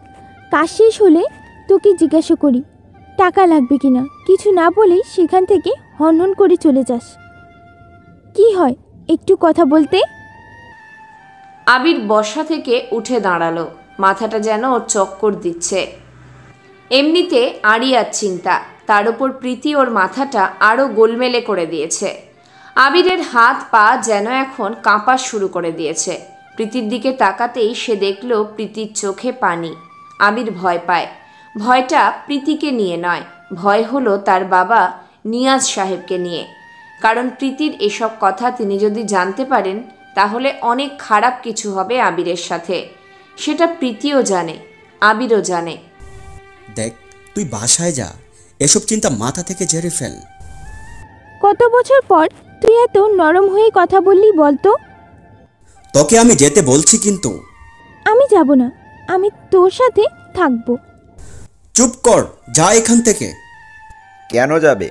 কাজ শেষ হলে তোকে জিজ্ঞাসা করি টাকা লাগবে কিনা, কিছু না বলেই সেখান থেকে হনহন করে চলে যাস। কি হয় একটু কথা বলতে? আবির বসা থেকে উঠে দাঁড়ালো, মাথাটা যেন ওর চক্কর দিচ্ছে। এমনিতে আরিয়ার চিন্তা, তার উপর প্রীতি ওর মাথাটা আরও গোলমেলে করে দিয়েছে। আবিরের হাত পা যেন এখন কাঁপা শুরু করে দিয়েছে। প্রীতির দিকে তাকাতেই সে দেখল প্রীতির চোখে পানি। আবির ভয় পায়। ভয়টা প্রীতিকে নিয়ে নয়, ভয় হলো তার বাবা নিয়াজ সাহেবকে নিয়ে। কারণ প্রীতির এসব কথা তিনি যদি জানতে পারেন তাহলে অনেক খারাপ কিছু হবে আবিরের সাথে। সেটা প্রীতিও জানে, আবিরও জানে। দেখ, তুই বাসায় যা, এসব চিন্তা মাথা থেকে ঝেড়ে ফেল। কত বছর পর তুই এত নরম হয়ে কথা বললি বলতো? তোকে আমি যেতে বলছি কিন্তু। আমি যাব না, আমি তোর সাথে থাকবো। চুপ কর, যা এখান থেকে। কেন যাবে?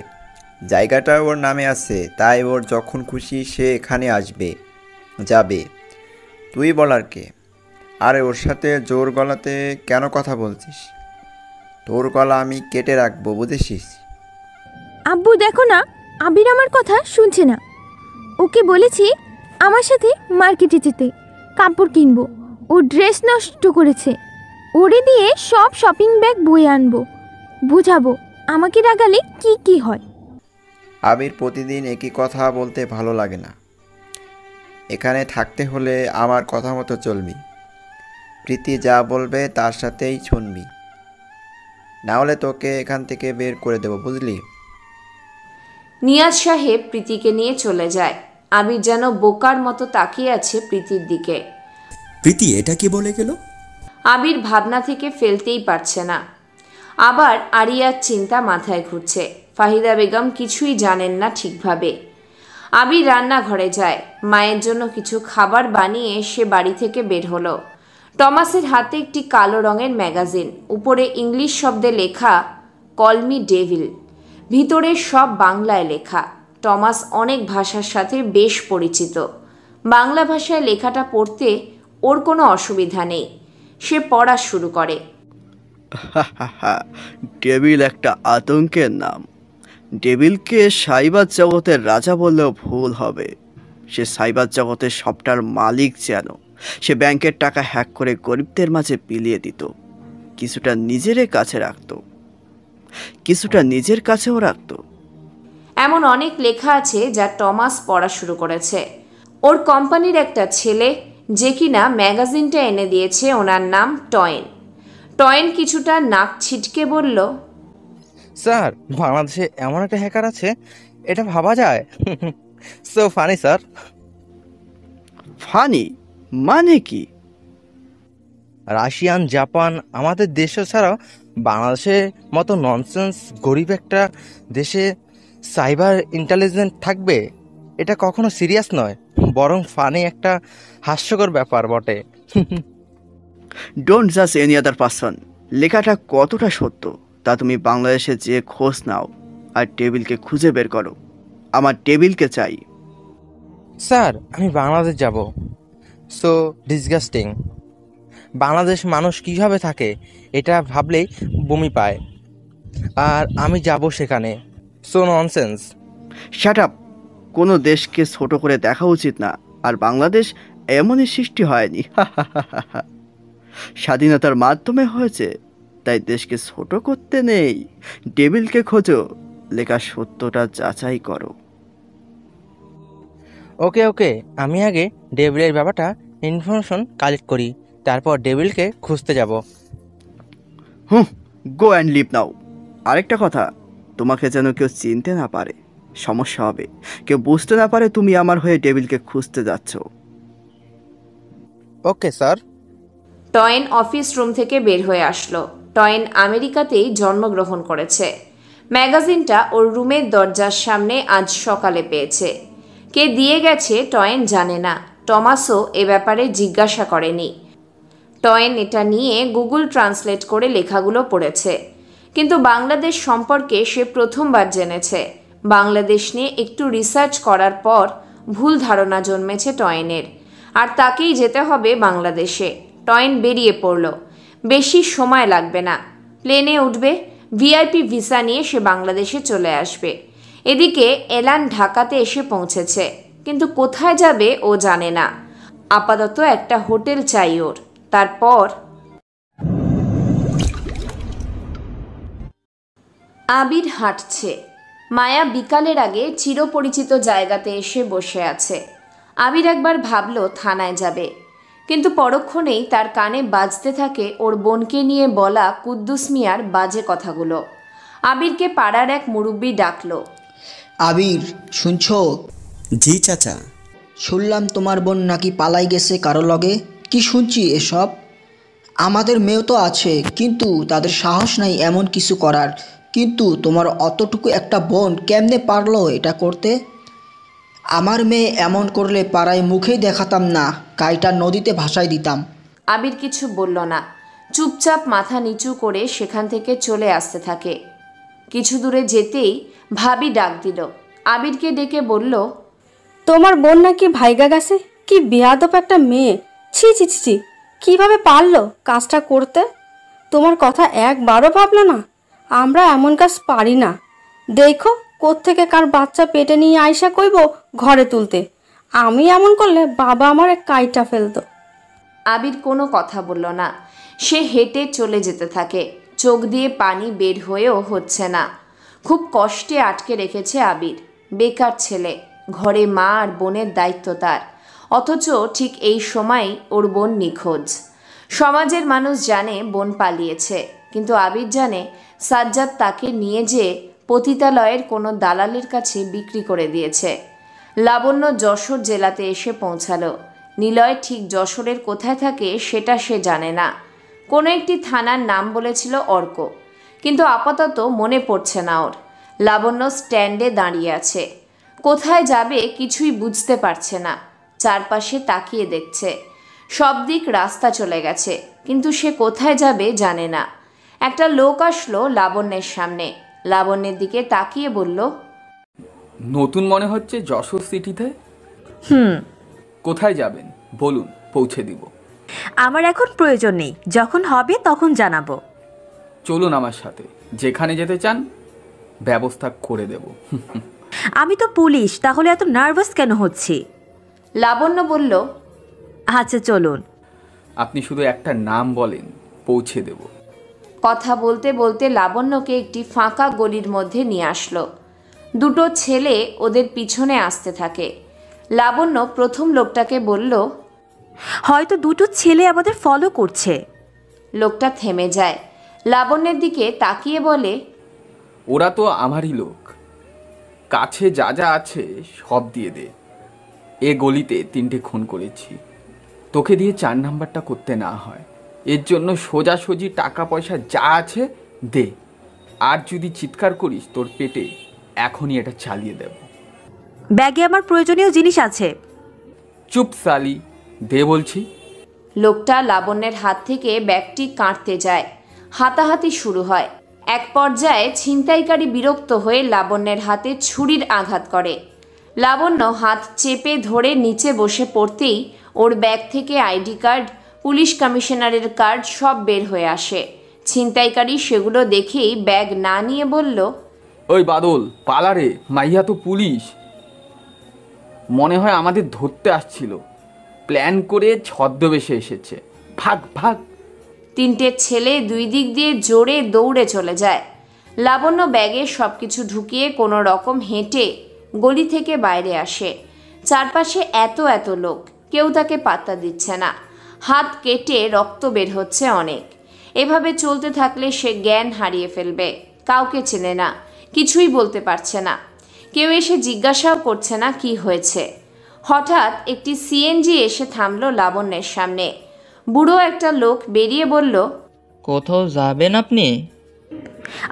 জায়গাটা ওর নামে আছে, তাই ওর যখন খুশি সে এখানে আসবে, যাবে। তুই বলার কে? আরে ওর সাথে জোর গলাতে কেন কথা বলছিস? তোর গলা আমি কেটে রাখবো, বুঝেছিস? আব্বু দেখো না, আবির আমার কথা শুনছে না। ওকে বলেছি আমার সাথে মার্কেটে যেতে, কাপড় কিনবো। ও ড্রেস নষ্ট করেছে, ওরে দিয়ে সব শপিং ব্যাগ বয়ে আনবো, বুঝাবো আমাকে রাগালে কি কি হয়। আবির, প্রতিদিন একই কথা বলতে ভালো লাগে না। এখানে থাকতে হলে আমার কথা মতো চলবি। প্রীতি যা বলবে তার সাথেই শুনবি, না হলে তোকে এখান থেকে বের করে দেব, বুঝলি? নিয়াজ সাহেব প্রীতিকে নিয়ে চলে যায়। আবির যেন বোকার মতো তাকিয়ে আছে প্রীতির দিকে। প্রীতি এটা কি বলে গেল? আবির ভাবনা থেকে ফেলতেই পারছে না। আবার আরিয়ার চিন্তা মাথায় ঘুরছে। ফাহিদা বেগম কিছুই জানেন না ঠিকভাবে। আবির রান্নাঘরে যায়, মায়ের জন্য কিছু খাবার বানিয়ে সে বাড়ি থেকে বের হলো। টমাসের হাতে একটি কালো রঙের ম্যাগাজিন, উপরে ইংলিশ শব্দে লেখা কল মি ডেভিল, ভিতরে সব বাংলায় লেখা। টমাস অনেক ভাষার সাথে বেশ পরিচিত। বাংলা ভাষায় লেখাটা পড়তে ওর কোনো অসুবিধা নেই। সে পড়া শুরু করে। ডেভিল একটা আতঙ্কের নাম। ডেভিলকে সাইবার জগতের রাজা বললেও ভুল হবে। সে সাইবার জগতের সবটার মালিক যেন। সে ব্যাংকের টাকা হ্যাক করে গরিবদের মাঝে বিলিয়ে দিত, কিছুটা নিজের কাছে রাখত, কিছুটা নিজের কাছেও রাখত। এমন অনেক লেখা আছে যা টমাস পড়া শুরু করেছে। ওর কোম্পানির একটা ছেলে যে কিনা ম্যাগাজিনটা এনে দিয়েছে, ওনার নাম টয়েন। টয়েন কিছুটা নাক ছিটকে বলল, স্যার, বাংলাদেশে এমন একটা হ্যাকার আছে, এটা ভাবা যায়? So funny sir. ফানি মানে কি? রাশিয়ান, জাপান, আমাদের দেশে ছাড়াও বাংলাদেশের মতো ননসেন্স গরিব একটা দেশে সাইবার ইন্টেলিজেন্ট থাকবে, এটা কখনো সিরিয়াস নয়, বরং ফানি একটা হাস্যকর ব্যাপার বটে। ডোন্ট জাজ এনি আদার পারসন। লেখাটা কতটা সত্য তা তুমি বাংলাদেশে যে খোঁজ নাও, আর টেবিলকে খুঁজে বের করো। আমার টেবিলকে চাই। স্যার আমি বাংলাদেশ যাব। So disgusting. বাংলাদেশ মানুষ কীভাবে থাকে এটা ভাবলেই বমি পায়, আর আমি যাব সেখানে। So nonsense. Shut up. কোনো দেশকে ছোট করে দেখা উচিত না, আর বাংলাদেশ এমনই সৃষ্টি হয়নি। স্বাধীনতার মাধ্যমে হয়েছে, তাই দেশকে ছোট করতে নেই। টেবিলকে খোঁজো, লেখা সত্যটা যাচাই করো। ওকে ওকে, আমি আগে ডেভিলের ব্যাপারটা ইনফরমেশন কালেক্ট করি, তারপর ডেভিলকে খুঁজতে যাব। গো অ্যান্ড লিভ নাও। আরেকটা কথা, তোমাকে যেন কেউ চিনতে না পারে, সমস্যা হবে। কেউ বুঝতে না পারে তুমি আমার হয়ে ডেভিলকে খুঁজতে যাচ্ছ। Okay sir. টয়েন অফিস রুম থেকে বের হয়ে আসলো। টয়েন আমেরিকাতেই জন্মগ্রহণ করেছে। ম্যাগাজিনটা ওর রুমের দরজার সামনে আজ সকালে পেয়েছে। কে দিয়ে গেছে টয়েন জানে না। টমাসও এ ব্যাপারে জিজ্ঞাসা করেনি। টয়েন এটা নিয়ে গুগল ট্রান্সলেট করে লেখাগুলো পড়েছে, কিন্তু বাংলাদেশ সম্পর্কে সে প্রথমবার জেনেছে। বাংলাদেশ নিয়ে একটু রিসার্চ করার পর ভুল ধারণা জন্মেছে টয়েনের, আর তাকেই যেতে হবে বাংলাদেশে। টয়েন বেরিয়ে পড়ল। বেশি সময় লাগবে না, প্লেনে উঠবে, ভিআইপি ভিসা নিয়ে সে বাংলাদেশে চলে আসবে। এদিকে এলান ঢাকাতে এসে পৌঁছেছে, কিন্তু কোথায় যাবে ও জানে না। আপাতত একটা হোটেল চাই ওর। তারপর আবির হাঁটছে। মায়া বিকালের আগে চিরপরিচিত জায়গাতে এসে বসে আছে। আবির একবার ভাবল থানায় যাবে, কিন্তু পরক্ষণেই তার কানে বাজতে থাকে ওর বোনকে নিয়ে বলা কুদ্দুস মিয়ার বাজে কথাগুলো। আবিরকে পাড়ার এক মুরব্বি ডাকলো। আবির, শুনছো? জি চাচা। শুনলাম তোমার বোন নাকি পালাই গেছে কারো লগে। কি শুনছি এসব? আমাদের মেয়েও তো আছে, কিন্তু তাদের সাহস নাই এমন কিছু করার। কিন্তু তোমার অতটুকু একটা বোন কেমনে পারলো এটা করতে? আমার মেয়ে এমন করলে পাড়ায় মুখেই দেখাতাম না, গাইটা নদীতে ভাসাই দিতাম। আবির কিছু বলল না, চুপচাপ মাথা নিচু করে সেখান থেকে চলে আসতে থাকে। কিছু দূরে যেতেই ভাবি ডাক দিল। আবিরকে ডেকে বলল, তোমার বোন নাকি ভাইগা গেছে? কি বেয়াদব একটা মেয়ে! ছি ছি ছি, কিভাবে পারলো কাজটা করতে? তোমার কথা একবারও ভাবলো না? আমরা এমন কাজ পারি না। দেখো কোত্থেকে কার বাচ্চা পেটে নিয়ে আইসা কইব ঘরে তুলতে। আমি এমন করলে বাবা আমার কাইটা ফেলতো। আবির কোনো কথা বলল না। সে হেঁটে চলে যেতে থাকে। চোখ দিয়ে পানি বের হয়েও হচ্ছে না। খুব কষ্টে আটকে রেখেছে আবির। বেকার ছেলে, ঘরে মা আর বোনের দায়িত্ব তার। অথচ ঠিক এই সময় ওর বোন নিখোঁজ। সমাজের মানুষ জানে বোন পালিয়েছে, কিন্তু আবির জানে সাজ্জাদ তাকে নিয়ে যেয়ে পতিতালয়ের কোনো দালালের কাছে বিক্রি করে দিয়েছে। লাবণ্য যশোর জেলাতে এসে পৌঁছালো। নিলয় ঠিক যশোরের কোথায় থাকে সেটা সে জানে না। কোনো একটি থানার নাম বলেছিল অর্ক, কিন্তু আপাতত মনে পড়ছে না ওর। লাবণ্য স্ট্যান্ডে দাঁড়িয়ে আছে। কোথায় যাবে কিছুই বুঝতে পারছে না। চারপাশে তাকিয়ে দেখছে। সব দিক রাস্তা চলে গেছে, কিন্তু সে কোথায় যাবে জানে না। একটা লোক আসলো লাবণ্যের সামনে। লাবণ্যের দিকে তাকিয়ে বলল, নতুন মনে হচ্ছে যশোর সিটিতে। কোথায় যাবেন বলুন, পৌঁছে দিব। আমার এখন প্রয়োজন নেই, যখন হবে তখন জানাবো। চলুন আমার সাথে, যেখানে যেতে চান ব্যবস্থা করে দেব। আমি তো পুলিশ, তাহলে এত নার্ভাস কেন হচ্ছি? লাবণ্য বলল, আচ্ছা চলুন। আপনি শুধু একটা নাম বলেন, পৌঁছে দেব। কথা বলতে বলতে লাবণ্যকে একটি ফাঁকা গলির মধ্যে নিয়ে আসলো। দুটো ছেলে ওদের পিছনে আসতে থাকে। লাবণ্য প্রথম লোকটাকে বলল, হয়তো দুটো ছেলে আমাদের ফলো করছে। লোকটা থেমে যায়। লাবণ্যের দিকে তাকিয়ে বলে, ওরা তো আমারই লোক, কাছে যা যা আছে সব দিয়ে দে। এ গলিতে 3টে খুন করেছি, তোকে দিয়ে 4 নাম্বারটা করতে না হয়। এর জন্য সোজাসুজি টাকা পয়সা যা আছে দে, আর যদি চিৎকার করিস তোর পেটে এখনই এটা চালিয়ে দেব। ব্যাগে আমার প্রয়োজনীয় জিনিস আছে। চুপ সালি, দে বলছি। লোকটা লাবণ্যের হাত থেকে ব্যাগটি কাটতে যায়। হাতাহাতি শুরু হয়। এক পর্যায়ে ছিনতাইকারী বিরক্ত হয়ে লাবণ্যের হাতে ছুরির আঘাত করে। লাবণ্য হাত চেপে ধরে নিচে বসে পড়তেই ওর ব্যাগ থেকে আইডি কার্ড, পুলিশ কমিশনারের কার্ড সব বের হয়ে আসে। ছিনতাইকারী সেগুলো দেখেই ব্যাগ না নিয়ে বলল, ওই বাদল পালারে, মাইয়া তো পুলিশ, মনে হয় আমাদের ধরতে আসছিল, প্ল্যান করে ছদ্মবেশে এসেছে, ভাগ ভাগ। তিনটে ছেলে দুই দিক দিয়ে জোরে দৌড়ে চলে যায়। লাবণ্য ব্যাগে সব কিছু ঢুকিয়ে কোনো রকম হেঁটে গলি থেকে বাইরে আসে। চারপাশে এত এত লোক, কেউ তাকে পাত্তা দিচ্ছে না। হাত কেটে রক্ত বের হচ্ছে অনেক। এভাবে চলতে থাকলে সে জ্ঞান হারিয়ে ফেলবে। কাউকে চেনে না, কিছুই বলতে পারছে না। কেউ এসে জিজ্ঞাসাও করছে না কি হয়েছে। হঠাৎ একটি সিএনজি এসে থামলো লাবণ্যের সামনে। বুড়ো একটা লোক বেরিয়ে বলল, কোথাও যাবেন আপনি?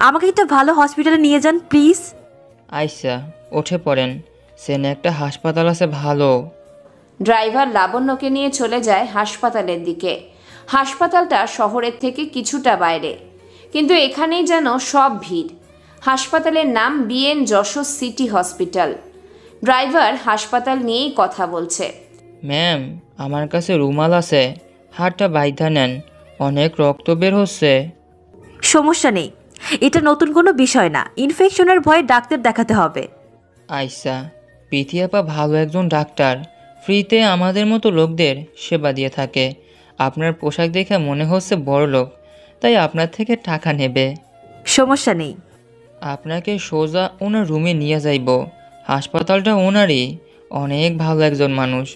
আমাকে একটা ভালো হসপিটালে নিয়ে যান প্লিজ। আচ্ছা, উঠে পড়েন, সেনে একটা হাসপাতাল আছে ভালো। ড্রাইভার লাবণ্যকে নিয়ে চলে যায় হাসপাতালের দিকে। হাসপাতালটা শহরের থেকে কিছুটা বাইরে, কিন্তু এখানেই যেন সব ভিড়। হাসপাতালের নাম BN Jessore city hospital. Driver হাসপাতাল নিয়েই কথা বলছে। ম্যাম, আমার কাছে রুমাল আছে, হাতটা বাইধা নেন, অনেক রক্ত বের হচ্ছে। সমস্যা নেই, এটা নতুন কোনো বিষয় না, ইনফেকশনের ভয়ে ডাক্তার দেখাতে হবে। আচ্ছা, পিথি আপা ভালো একজন ডাক্তার, ফ্রিতে আমাদের মতো লোকদের সেবা দিয়ে থাকে। আপনার পোশাক দেখে মনে হচ্ছে বড় লোক, তাই আপনার থেকে টাকা নেবে। সমস্যা নেই, আপনাকে সোজা ওনার রুমে নিয়ে যাইব। হাসপাতালটা ওনারই, অনেক ভালো একজন মানুষ,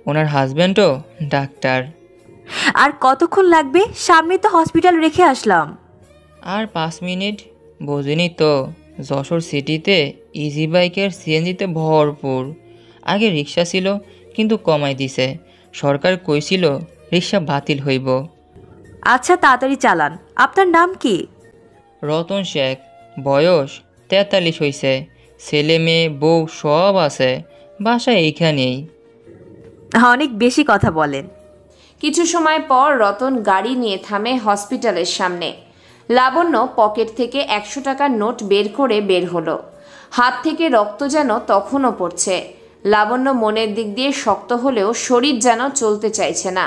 ওনার হাজব্যান্ডও ডাক্তার। আর কতক্ষণ লাগবে? সামনে তো হসপিটাল রেখে আসলাম। আর 5 মিনিট। বোঝেনি তো, যশোর সিটিতে ইজি বাইকের সিএনজিতে ভরপুর। আগে রিক্সা ছিল, কিন্তু কমাই দিছে। সরকার কইছিল রিক্সা বাতিল হইব। আচ্ছা তাড়াতাড়ি চালান। আপনার নাম কি? রতন শেখ, বয়স 43 হইছে, ছেলে মেয়ে বউ সব আছে, বাসা এইখানেই। অনেক বেশি কথা বলেন। কিছু সময় পর রতন গাড়ি নিয়ে থামে হসপিটালের সামনে। লাবণ্য পকেট থেকে 100 টাকার নোট বের করে বের হলো। হাত থেকে রক্ত যেন তখনও পড়ছে। লাবণ্য মনের দিক দিয়ে শক্ত হলেও শরীর যেন চলতে চাইছে না।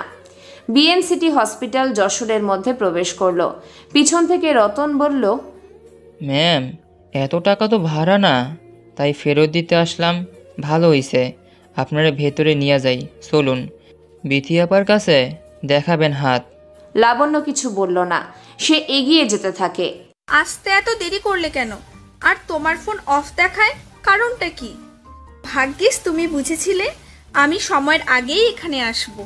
বিএন সিটি হসপিটাল যশোরের মধ্যে প্রবেশ করলো। পিছন থেকে রতন বলল, ম্যাম, এত টাকা তো ভাড়া না, তাই ফেরত দিতে আসলাম। ভালো হইছে, আপনারা ভেতরে নিয়ে যাই, চলুন। বিথি আপার কাছে দেখাবেন হাত। লাবণ্য কিছু বলল না, সে এগিয়ে যেতে থাকে। আসতে এত দেরি করলে কেন? আর তোমার ফোন অফ দেখায়, কারণটা কি? ভাগ্যিস তুমি বুঝেছিলে আমি সময়ের আগেই এখানে আসব।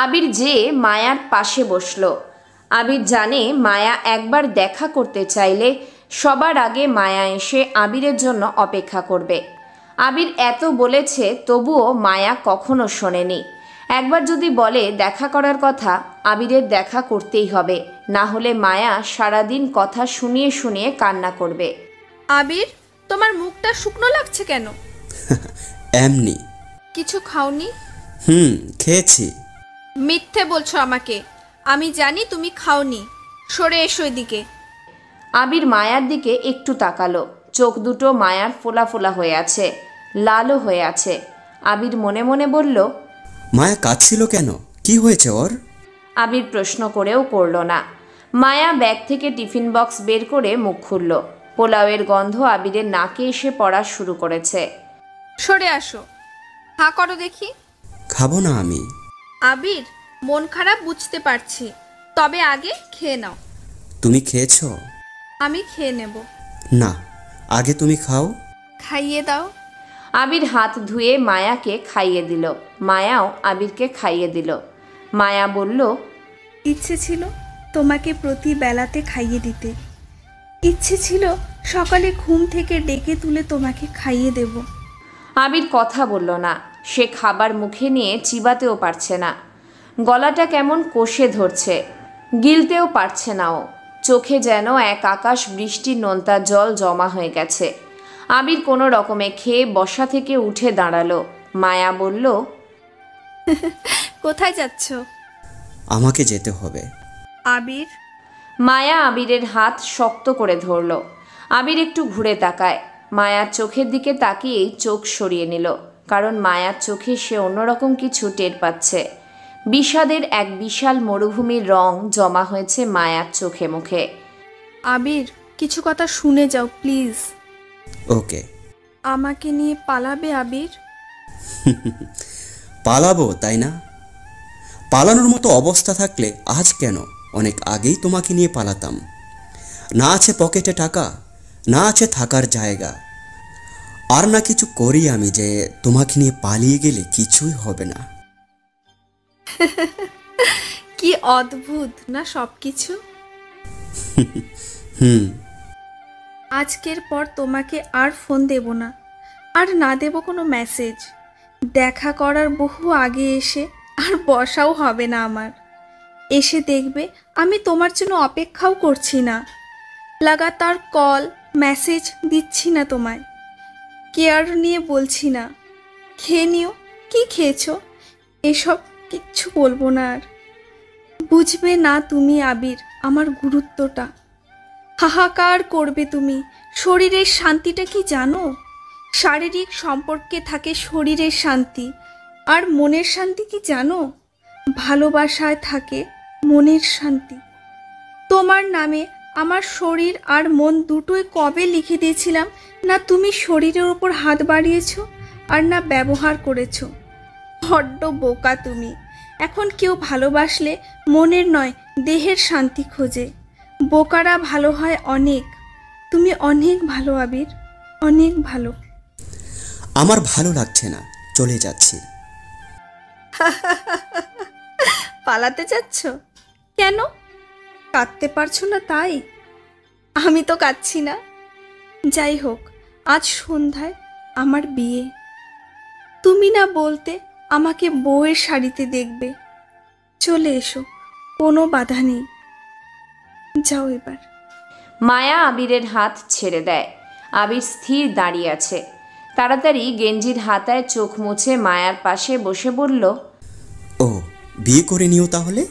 আবির যে মায়ার পাশে বসলো। আবির জানে মায়া একবার দেখা করতে চাইলে সবার আগে মায়া এসে আবিরের জন্য অপেক্ষা করবে। আবির এত বলেছে, তবুও মায়া কখনো শোনেনি। একবার যদি বলে দেখা করার কথা, আবিরের দেখা করতেই হবে, না হলে মায়া সারাদিন কথা শুনিয়ে শুনিয়ে কান্না করবে। আবির, তোমার মুখটা শুকনো লাগছে কেন? এমনি। কিছু খাওনি? খেয়েছি। মিথ্যে বলছো আমাকে, আমি জানি তুমি খাওনি। সরে এসো এদিকে। আবির মায়ার দিকে একটু তাকালো। চোখ দুটো মায়ার ফোলা ফোলা হয়ে আছে, লালও হয়ে আছে। আবির মনে মনে বলল, মায়া কাঁদছিল কেন? কি হয়েছে ওর? আবির প্রশ্ন করেও করল না। মায়া ব্যাগ থেকে টিফিন বক্স বের করে মুখ খুলল। পোলাওয়ের গন্ধ আবিরের নাকে এসে পড়া শুরু করেছে। সরে আসো, হা করো দেখি। খাবো না আমি। আবির, মন খারাপ বুঝতে পারছি, তবে আগে খেয়ে নাও। তুমি খেয়েছো? আমি খেয়ে নেব। না, আগে তুমি খাও। খাইয়ে দাও। আবির হাত ধুয়ে মায়াকে খাইয়ে দিল। মায়াও আবিরকে খাইয়ে দিল। মায়া বলল, ইচ্ছে ছিল তোমাকে প্রতি বেলাতে খাইয়ে দিতে। ইচ্ছে ছিল সকালে ঘুম থেকে ডেকে তুলে তোমাকে খাইয়ে দেব। আবির কথা বলল না। সে খাবার মুখে নিয়ে চিবাতেও পারছে না। গলাটা কেমন কষে ধরছে, গিলতেও পারছে না ও। চোখে যেন এক আকাশ বৃষ্টির নোনতা জল জমা হয়ে গেছে। আবির কোনো রকমে খেয়ে বসা থেকে উঠে দাঁড়ালো। মায়া বলল, কোথায় যাচ্ছ? আমাকে যেতে হবে। আবির। মায়া আবিরের হাত শক্ত করে ধরল। আবির একটু ঘুরে তাকায়। মায়ার চোখের দিকে তাকিয়েই চোখ সরিয়ে নিল, কারণ মায়ার চোখে সে অন্যরকম কিছু টের পাচ্ছে। বিষাদের এক বিশাল মরুভূমির রং জমা হয়েছে মায়ার চোখে মুখে। আবির, কিছু কথা শুনে যাও প্লিজ। ওকে। আমাকে নিয়ে পালাবে আবির? পালাবো তাই না? পালানোর মতো অবস্থা থাকলে আজ কেন, অনেক আগেই তোমাকে নিয়ে পালাতাম। না আছে পকেটে টাকা, না আছে থাকার জায়গা, আর না কিছু করি আমি যে তোমাকে নিয়ে পালিয়ে গেলে কিছুই হবে না। কি অদ্ভুত না সবকিছু। আজকের পর তোমাকে আর ফোন দেব না, আর না দেব কোনো মেসেজ। দেখা করার বহু আগে এসে আর বসাও হবে না আমার। এসে দেখবে আমি তোমার জন্য অপেক্ষাও করছি না। লাগাতার কল মেসেজ দিচ্ছি না তোমায়, কেয়ার নিয়ে বলছি না খেয়ে নিও, কি খেয়েছো, এসব কিচ্ছু বলবো না আর। বুঝবে না তুমি আবির আমার গুরুত্বটা। হাহাকার করবে তুমি। শরীরের শান্তিটা কি জানো? শারীরিক সম্পর্কে থাকে শরীরের শান্তি, আর মনের শান্তি কি জানো? ভালোবাসায় থাকে মনের শান্তি। তোমার নামে আমার শরীর আর মন দুটোই কবে লিখে দিয়েছিলাম না তুমি শরীরের ওপর হাত বাড়িয়েছো আর না ব্যবহার করেছো। বড্ড বোকা তুমি। এখন কেউ ভালোবাসলে মনের নয় দেহের শান্তি খোঁজে। বোকারা ভালো হয় অনেক। তুমি অনেক ভালো আবির, অনেক ভালো। আমার ভালো লাগছে না, চলে যাচ্ছি। পালাতে যাচ্ছ কেন? কাঁদতে পারছো না তাই? আমি তো কাঁদছি না। যাই হোক, আজ সন্ধ্যায় আমার বিয়ে। তুমি না বলতে আমাকে বউয়ের শাড়িতে দেখবে। চলে এসো, কোনো বাধা নেই। যাও এবার। মায়া আবিরের হাত ছেড়ে দেয়। আবির স্থির দাঁড়িয়ে আছে। তাড়াতাড়ি গেঞ্জির হাতায় চোখ মুছে মায়ার পাশে বসে বলল, ও বিয়ে করে নিও তাহলে।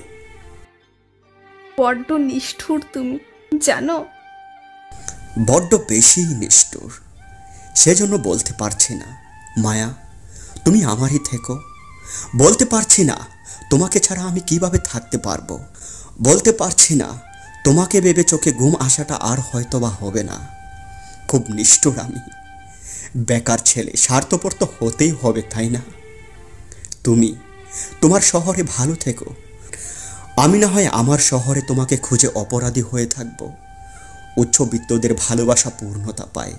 বড্ড নিষ্ঠুর তুমি, জানো? বড্ড বেশি নিষ্ঠুর। সেজন্য বলতে পারছি না মায়া তুমি আমারই থেকো। বলতে পারছি না তোমাকে ছাড়া আমি কিভাবে থাকতে পারবো। বলতে পারছি না তোমাকে ভেবে চোখে ঘুম আসাটা আর হয়তো বা হবে না। খুব নিষ্ঠুর আমি। বেকার ছেলে, স্বার্থপর তো হতেই হবে তাই না? তুমি তোমার শহরে ভালো থেকো। আমি না হয় আমার শহরে তোমাকে খুঁজে অপরাধী হয়ে থাকব। উচ্চবিত্তদের ভালোবাসা পূর্ণতা পায়,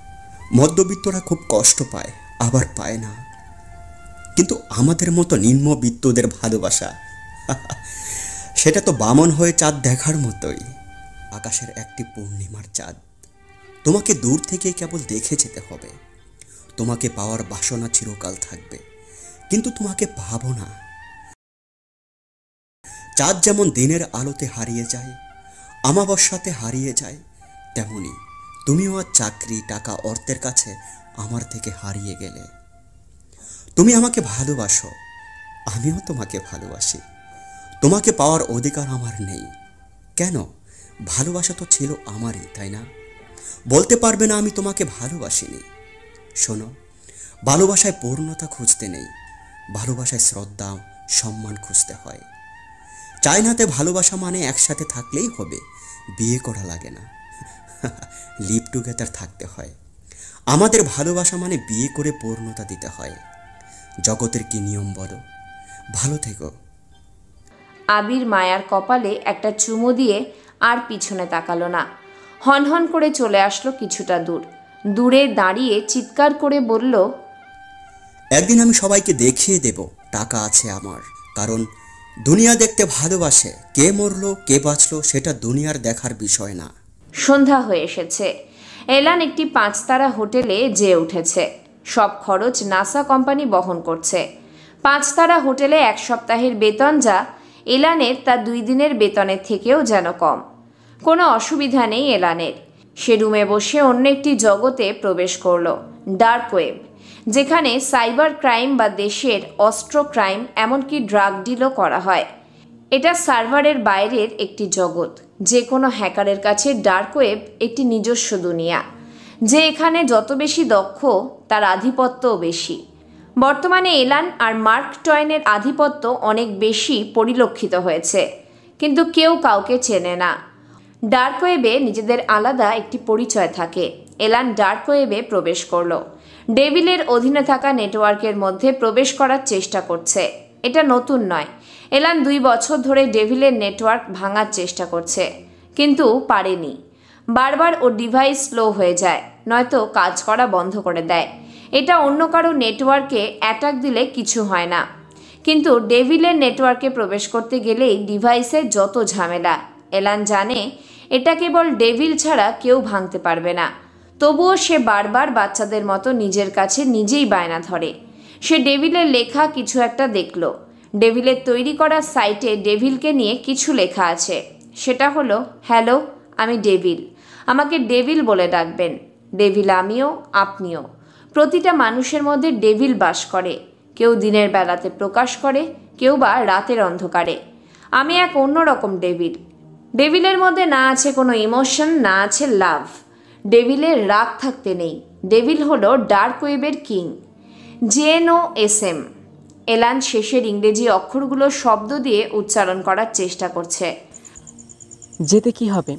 মধ্যবিত্তরা খুব কষ্ট পায়, আবার পায় না। কিন্তু আমাদের মতো নিম্নবিত্তদের ভালোবাসা সেটা তো বামন হয়ে চাঁদ দেখার মতোই। আকাশের একটি পূর্ণিমার চাঁদ। তোমাকে দূর থেকে কেবল দেখে যেতে হবে। তোমাকে পাওয়ার বাসনা চিরকাল থাকবে, কিন্তু তোমাকে পাবো না। চাঁদ যেমন দিনের আলোতে হারিয়ে যায়, আমাবস্যাতে হারিয়ে যায়, তেমনি তুমিও আর চাকরি, টাকা, অর্থের কাছে আমার থেকে হারিয়ে গেলে। তুমি আমাকে ভালোবাসো, আমিও তোমাকে ভালোবাসি। তোমাকে পাওয়ার অধিকার আমার নেই কেন? ভালোবাসা তো ছিল আমারই, তাই না? বলতে পারবে না আমি তোমাকে ভালোবাসিনি। শোনো, ভালোবাসায় পূর্ণতা খুঁজতে নেই, ভালোবাসায় শ্রদ্ধা, সম্মান খুঁজতে হয়। চায়নাতে ভালোবাসা মানে একসাথে থাকলেই হবে, বিয়ে করা লাগে না, লিভ টুগেদার থাকতে হয়। আমাদের ভালোবাসা মানে বিয়ে করে পূর্ণতা দিতে হয়। জগতের কি নিয়ম বলো? ভালো থেকো। আবির মায়ার কপালে একটা চুমু দিয়ে আর পিছনে তাকালো না। হনহন করে চলে আসলো কিছুটা দূরে দাঁড়িয়ে চিৎকার করে বলল, একদিন আমি সবাইকে দেখিয়ে দেব টাকা আছে আমার। কারণ দুনিয়া দেখতে ভালোবাসে। কে মরলো কে বাঁচলো সেটা দুনিয়ার দেখার বিষয় না। সন্ধ্যা হয়ে এসেছে। এলান একটি 5 তারা হোটেলে যেয়ে উঠেছে। সব খরচ নাসা কোম্পানি বহন করছে। 5 তারা হোটেলে 1 সপ্তাহের বেতন যা এলানের তা 2 দিনের বেতনের থেকেও যেন কম। কোনো অসুবিধা নেই এলানের। সে রুমে বসে অন্য একটি জগতে প্রবেশ করল, ডার্ক ওয়েব, যেখানে সাইবার ক্রাইম বা দেশের অস্ত্র ক্রাইম এমনকি ড্রাগ ডিলও করা হয়। এটা সার্ভারের বাইরের একটি জগৎ। যে কোনো হ্যাকারের কাছে ডার্ক ওয়েব একটি নিজস্ব দুনিয়া, যে এখানে যত বেশি দক্ষ তার আধিপত্যও বেশি। বর্তমানে এলান আর মার্ক টয়েনের আধিপত্য অনেক বেশি পরিলক্ষিত হয়েছে, কিন্তু কেউ কাউকে চেনে না। ডার্ক ওয়েবে নিজেদের আলাদা একটি পরিচয় থাকে। এলান ডার্ক ওয়েবে প্রবেশ করলো। ডেভিলের অধীনে থাকা নেটওয়ার্কের মধ্যে প্রবেশ করার চেষ্টা করছে। এটা নতুন নয়। এলান 2 বছর ধরে ডেভিলের নেটওয়ার্ক ভাঙার চেষ্টা করছে, কিন্তু পারেনি। বারবার ওর ডিভাইস স্লো হয়ে যায়, নয়তো কাজ করা বন্ধ করে দেয়। এটা অন্য কারো নেটওয়ার্কে অ্যাটাক দিলে কিছু হয় না, কিন্তু ডেভিলের নেটওয়ার্কে প্রবেশ করতে গেলেই ডিভাইসের যত ঝামেলা। এলান জানে এটা কেবল ডেভিল ছাড়া কেউ ভাঙতে পারবে না, তবুও সে বারবার বাচ্চাদের মতো নিজের কাছে নিজেই বায়না ধরে। সে ডেভিলের লেখা কিছু একটা দেখল। ডেভিলের তৈরি করা সাইটে ডেভিলকে নিয়ে কিছু লেখা আছে। সেটা হলো, হ্যালো, আমি ডেভিল, আমাকে ডেভিল বলে ডাকবেন। ডেভিল আমিও, আপনিও। প্রতিটা মানুষের মধ্যে ডেভিল বাস করে। কেউ দিনের বেলাতে প্রকাশ করে, কেউ বা রাতের অন্ধকারে। আমি এক অন্যরকম ডেভিল। ডেভিলের মধ্যে না আছে কোনো ইমোশন, না আছে লাভ। ডেভিলের রাগ থাকতে নেই। ডেভিল হলো ডার্ক ওয়েবের কিং। JNOSM। এলান শেষের ইংরেজি অক্ষরগুলো শব্দ দিয়ে উচ্চারণ করার চেষ্টা করছে। যেতে কি হবে,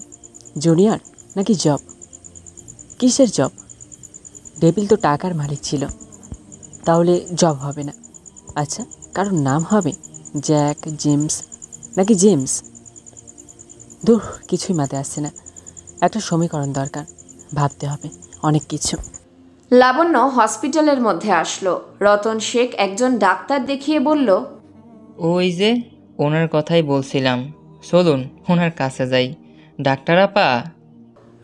জুনিয়র নাকি জব? কিসের জব? ডেভিল তো টাকার মালিক ছিল, তাহলে জব হবে না। আচ্ছা, কারোর নাম হবে জ্যাক, জেমস নাকি জেমস? দূর, কিছুই মাথায় আসছে না। একটা সমীকরণ দরকার, ভাবতে হবে অনেক কিছু। লাবণ্য হসপিটালের মধ্যে আসলো। রতন শেখ একজন ডাক্তার দেখিয়ে বলল, ওই যে ওনার কথাই বলছিলাম, চলুন ওনার কাছে যাই। ডাক্তার আপা।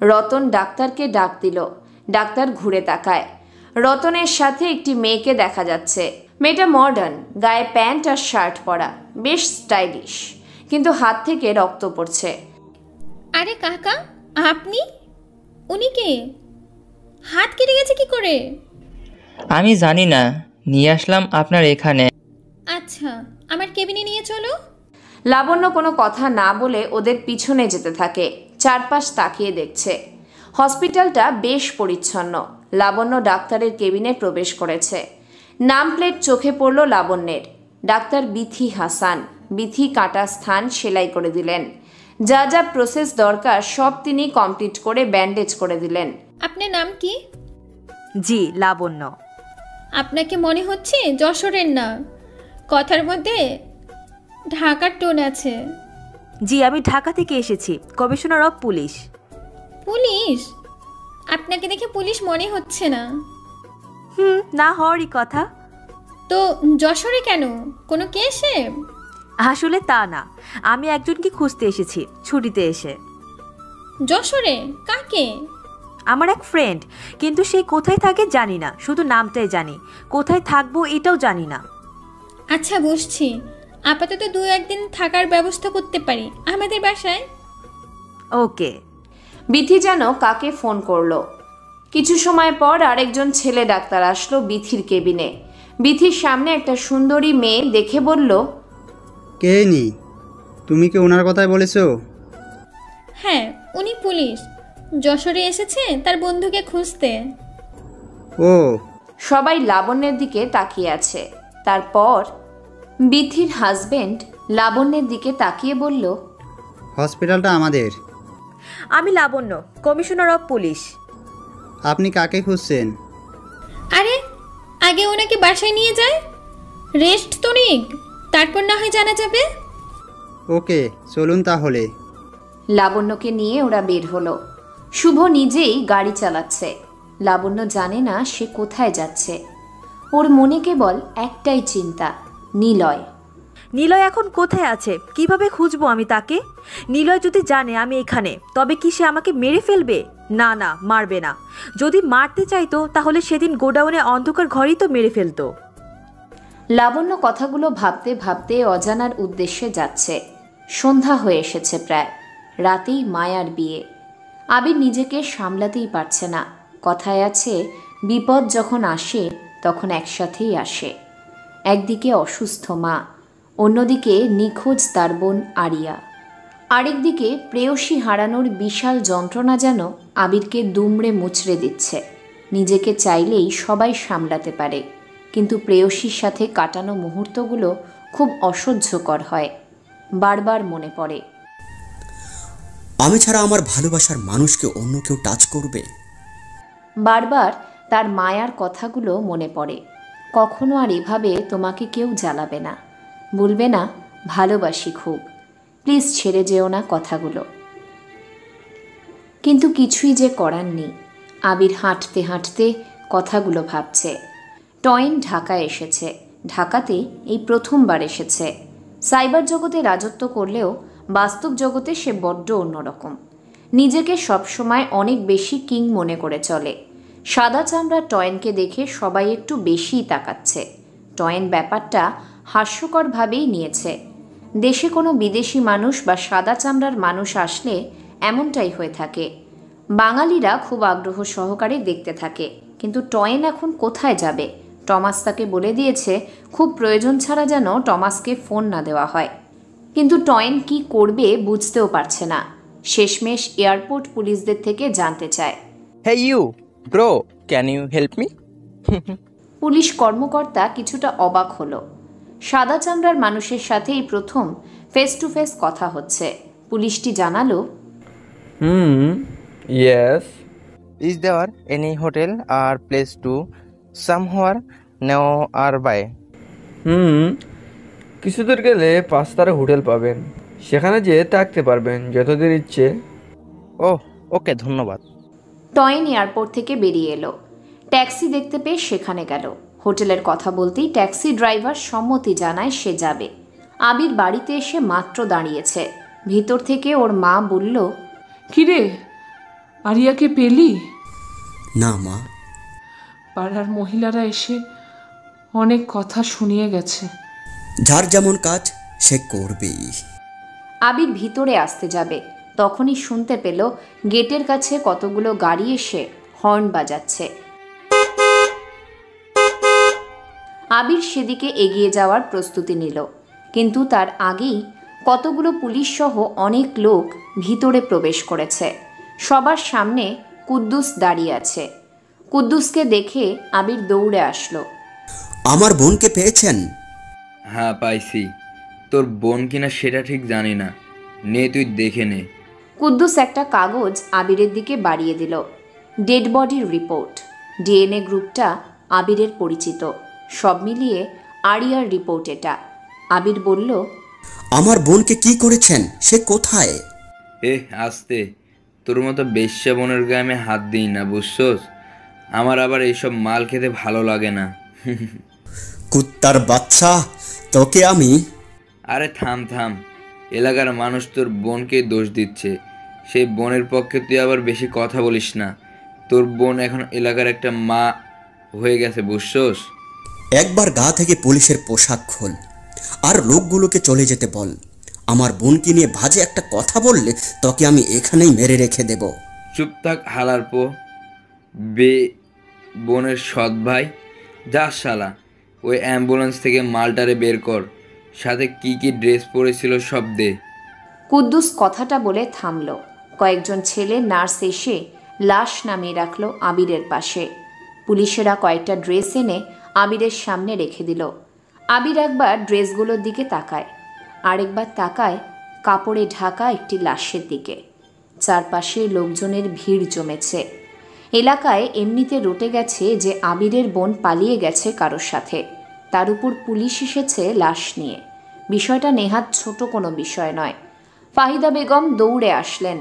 রতন ডাক্তারকে ডাক দিল। ডাক্তার ঘুরে তাকায়। রতনের সাথে একটি মেয়েকে দেখা যাচ্ছে। মেয়েটা মডার্ন, গায়ে প্যান্ট আর শার্ট পরা, বেশ স্টাইলিশ, কিন্তু হাত থেকে রক্ত পড়ছে। আরে কাকা, আপনি? উনি কে? হাত কেটে গেছে কি করে? আমি জানি না, নিয়ে আসলাম আপনার এখানে। আচ্ছা, আমার কেবিনে নিয়ে চলো। লাবণ্য কোনো কথা না বলে ওদের পিছনে যেতে থাকে। চারপাশ তাকিয়ে দেখছে। হসপিটালটা বেশ পরিচ্ছন্ন। লাবণ্য ডাক্তারের কেবিনে প্রবেশ করেছে। নাম প্লেট চোখে পড়ল লাবণ্যের। ডাক্তার বিথি হাসান। বিথি কাটা স্থান সেলাই করে দিলেন। যা যা প্রসেস দরকার সব তিনি কমপ্লিট করে ব্যান্ডেজ করে দিলেন। আপনার নাম কি? জি, লাবণ্য। আপনাকে মনে হচ্ছে যশোরের না, কথার মধ্যে ঢাকার টোন আছে। জি, আমি ঢাকা থেকে এসেছি, কমিশনার অফ পুলিশ। পুলিশ? আপনাকে দেখে পুলিশ মনে হচ্ছে না। না হওয়ারই কথা। তো যশোরে কেন, কোনো কেসে? আসলে তা না, আমি একজনকে খুঁজতে এসেছি ছুটিতে এসে। যশোরে? কাকে? আমার এক ফ্রেন্ড, কিন্তু সে কোথায় থাকে জানি না, শুধু নামটাই জানি। কোথায় থাকবো এটাও জানি না। আচ্ছা, বুঝছি। আপাতত 2-1 দিন থাকার ব্যবস্থা করতে পারি আমাদের বাসায়। ওকে। বিথি যেন কাকে ফোন করলো। কিছু সময় পর আরেকজন ছেলে ডাক্তার আসলো বিথির কেবিনে। বিথির সামনে একটা সুন্দরী মেয়ে দেখে বলল, কে নি? তুমি কি ওনার কথাই বলেছো? হ্যাঁ, উনি পুলিশ, যশোরে এসেছে তার বন্ধুকে খুঁজতে। ও। সবাই লাবণ্যের দিকে তাকিয়ে আছে। তারপর বিথির হাজবেন্ড লাবণ্যের দিকে তাকিয়ে বলল, হসপিটালটা আমাদের। আমি লাবণ্য, কমিশনার অফ পুলিশ। আপনি কাকে খুঁজছেন? আরে, আগে ওনাকে বাসায় নিয়ে যায়, রেস্ট তো নিক, তারপর না হয় জানা যাবে। ওকে, চলুন তাহলে। লাবণ্যকে নিয়ে ওরা বের হলো। শুভ নিজেই গাড়ি চালাচ্ছে। লাবণ্য জানে না সে কোথায় যাচ্ছে। ওর মনে কেবল একটাই চিন্তা, নিলয়। নিলয় এখন কোথায় আছে? কিভাবে খুঁজবো আমি তাকে? নিলয় যদি জানে আমি এখানে, তবে কি সে আমাকে মেরে ফেলবে? না না, মারবে না। যদি মারতে চাইতো তাহলে সেদিন গোডাউনে অন্ধকার ঘরেই তো মেরে ফেলতো। লাবণ্য কথাগুলো ভাবতে ভাবতে অজানার উদ্দেশ্যে যাচ্ছে। সন্ধ্যা হয়ে এসেছে প্রায়। রাতেই মায়ার বিয়ে। আবির নিজেকে সামলাতেই পারছে না। কথায় আছে, বিপদ যখন আসে তখন একসাথেই আসে। একদিকে অসুস্থ মা, অন্যদিকে নিখোঁজ তার বোন আরিয়া। আরেকদিকে প্রেয়সী হারানোর বিশাল যন্ত্রণা যেন আবিরকে দুমড়ে মুচড়ে দিচ্ছে। নিজেকে চাইলেই সবাই সামলাতে পারে, কিন্তু প্রেয়সীর সাথে কাটানো মুহূর্তগুলো খুব অসহ্যকর হয়। বারবার মনে পড়ে, আমি ছাড়া আমার ভালোবাসার মানুষকে অন্য কেউ টাচ করবে। বারবার তার মায়ার কথাগুলো মনে পড়ে। কখনো আর এভাবে তোমাকে কেউ জ্বালাবে না, বলবে না ভালোবাসি খুব, প্লিজ ছেড়ে যেও না কথাগুলো। কিন্তু কিছুই যে করার নেই। আবির হাঁটতে হাঁটতে কথাগুলো ভাবছে। টয়েন ঢাকায় এসেছে। ঢাকাতে এই প্রথমবার এসেছে। সাইবার জগতে রাজত্ব করলেও বাস্তব জগতে সে বড্ড অন্যরকম। নিজেকে সবসময় অনেক বেশি কিং মনে করে চলে। সাদা চামড়া টয়েনকে দেখে সবাই একটু বেশিই তাকাচ্ছে। টয়েন ব্যাপারটা হাস্যকরভাবেই নিয়েছে। দেশে কোনো বিদেশি মানুষ বা সাদা চামড়ার মানুষ আসলে এমনটাই হয়ে থাকে। বাঙালিরা খুব আগ্রহ সহকারে দেখতে থাকে। কিন্তু টয়েন এখন কোথায় যাবে? টমাস তাকে বলে দিয়েছে খুব প্রয়োজন ছাড়া যেন টমাসকে ফোন না দেওয়া হয়। কিন্তু টয়েন কি করবে বুঝতেও পারছে না। শেষমেশ এয়ারপোর্ট পুলিশদের থেকে জানতে চায়, hey you bro, can you help me? Police কর্মকর্তা কিছুটা অবাক হলো। সাদা চামড়ার মানুষের সাথে এই প্রথম ফেস টু ফেস কথা হচ্ছে। পুলিশটি জানালো, yes. Is there any hotel or place to somewhere near or by? কিছু দূর গেলে 5 তারা হোটেল পাবেন, সেখানে যেয়ে থাকতে পারবেন যতদিন ইচ্ছে। ওহ ওকে, ধন্যবাদ। টয়েন এয়ারপোর্ট থেকে বেরিয়ে এলো। ট্যাক্সি দেখতে পেয়ে সেখানে গেল। হোটেলের কথা বলতেই ট্যাক্সি ড্রাইভার সম্মতি জানায় সে যাবে। আবির বাড়িতে এসে মাত্র দাঁড়িয়েছে। ভিতর থেকে ওর মা বলল, কিরে আরিয়াকে পেলি? না মা। পাড়ার মহিলারা এসে অনেক কথা শুনিয়ে গেছে। যার যেমন কাজ সে করবেই। আবির ভিতরে আসতে যাবে, তখনই শুনতে পেল গেটের কাছে কতগুলো গাড়ি এসে হর্ন বাজাচ্ছে। আবির সেদিকে এগিয়ে যাওয়ার প্রস্তুতি নিল, কিন্তু তার আগেই কতগুলো পুলিশ সহ অনেক লোক ভিতরে প্রবেশ করেছে। সবার সামনে কুদ্দুস দাঁড়িয়ে আছে। কুদ্দুসকে দেখে আবির দৌড়ে আসলো। আমার বোনকে পেয়েছেন? হ্যাঁ পাইছি। তোর বোন কিনা সেটা ঠিক জানি না, নে তুই দেখে নে। কুদ্দুস একটা কাগজ আবিরের দিকে বাড়িয়ে দিল। ডেড বডির রিপোর্ট। ডিএনএ গ্রুপটা আবিরের পরিচিত। সব মিলিয়ে আরিয়ার রিপোর্ট এটা। আবির বলল, আমার বোনকে কি করেছেন? সে কোথায়? আস্তে, তোর মতো বেশ্যা বোনের গায়ে আমি হাত দিই না, বুঝছস? আমার আবার এইসব মাল খেতে ভালো লাগে না। কুত্তার বাচ্চা, তোকে আমি। আরে থাম থাম, এলাকার মানুষ তোর বোনকে দোষ দিচ্ছে। সেই বোনের পক্ষে তুই আবার বেশি কথা বলিস না। তোর বোন এখন এলাকার একটা মা হয়ে গেছে, বুঝছস? একবার গা থেকে পুলিশের পোশাক খোল আর লোকগুলোকে চলে যেতে বল। আমার বোনকে নিয়ে বাজে একটা কথা বললে তোকে আমি এখানেই মেরে রেখে দেব। চুপ থাক হালার পো বে বোনের সৎ ভাই। যা শালা, ওই অ্যাম্বুলেন্স থেকে মালটারে বের কর, সাথে কি কি ড্রেস পরেছিল সব দে। কুদ্দুস কথাটা বলে থামল। কয়েকজন ছেলে নার্স এসে লাশ নামিয়ে রাখলো আবিরের পাশে। পুলিশেরা কয়েকটা ড্রেস এনে আবিরের সামনে রেখে দিল। আবির একবার ড্রেসগুলোর দিকে তাকায়, আরেকবার তাকায় কাপড়ে ঢাকা একটি লাশের দিকে। চারপাশে লোকজনের ভিড় জমেছে। এলাকায় এমনিতে রটে গেছে যে আবিরের বোন পালিয়ে গেছে কারোর সাথে, তার উপর পুলিশ এসেছে লাশ নিয়ে। বিষয়টা নেহাত ছোট কোনো বিষয় নয়। ফাহিদা বেগম দৌড়ে আসলেন।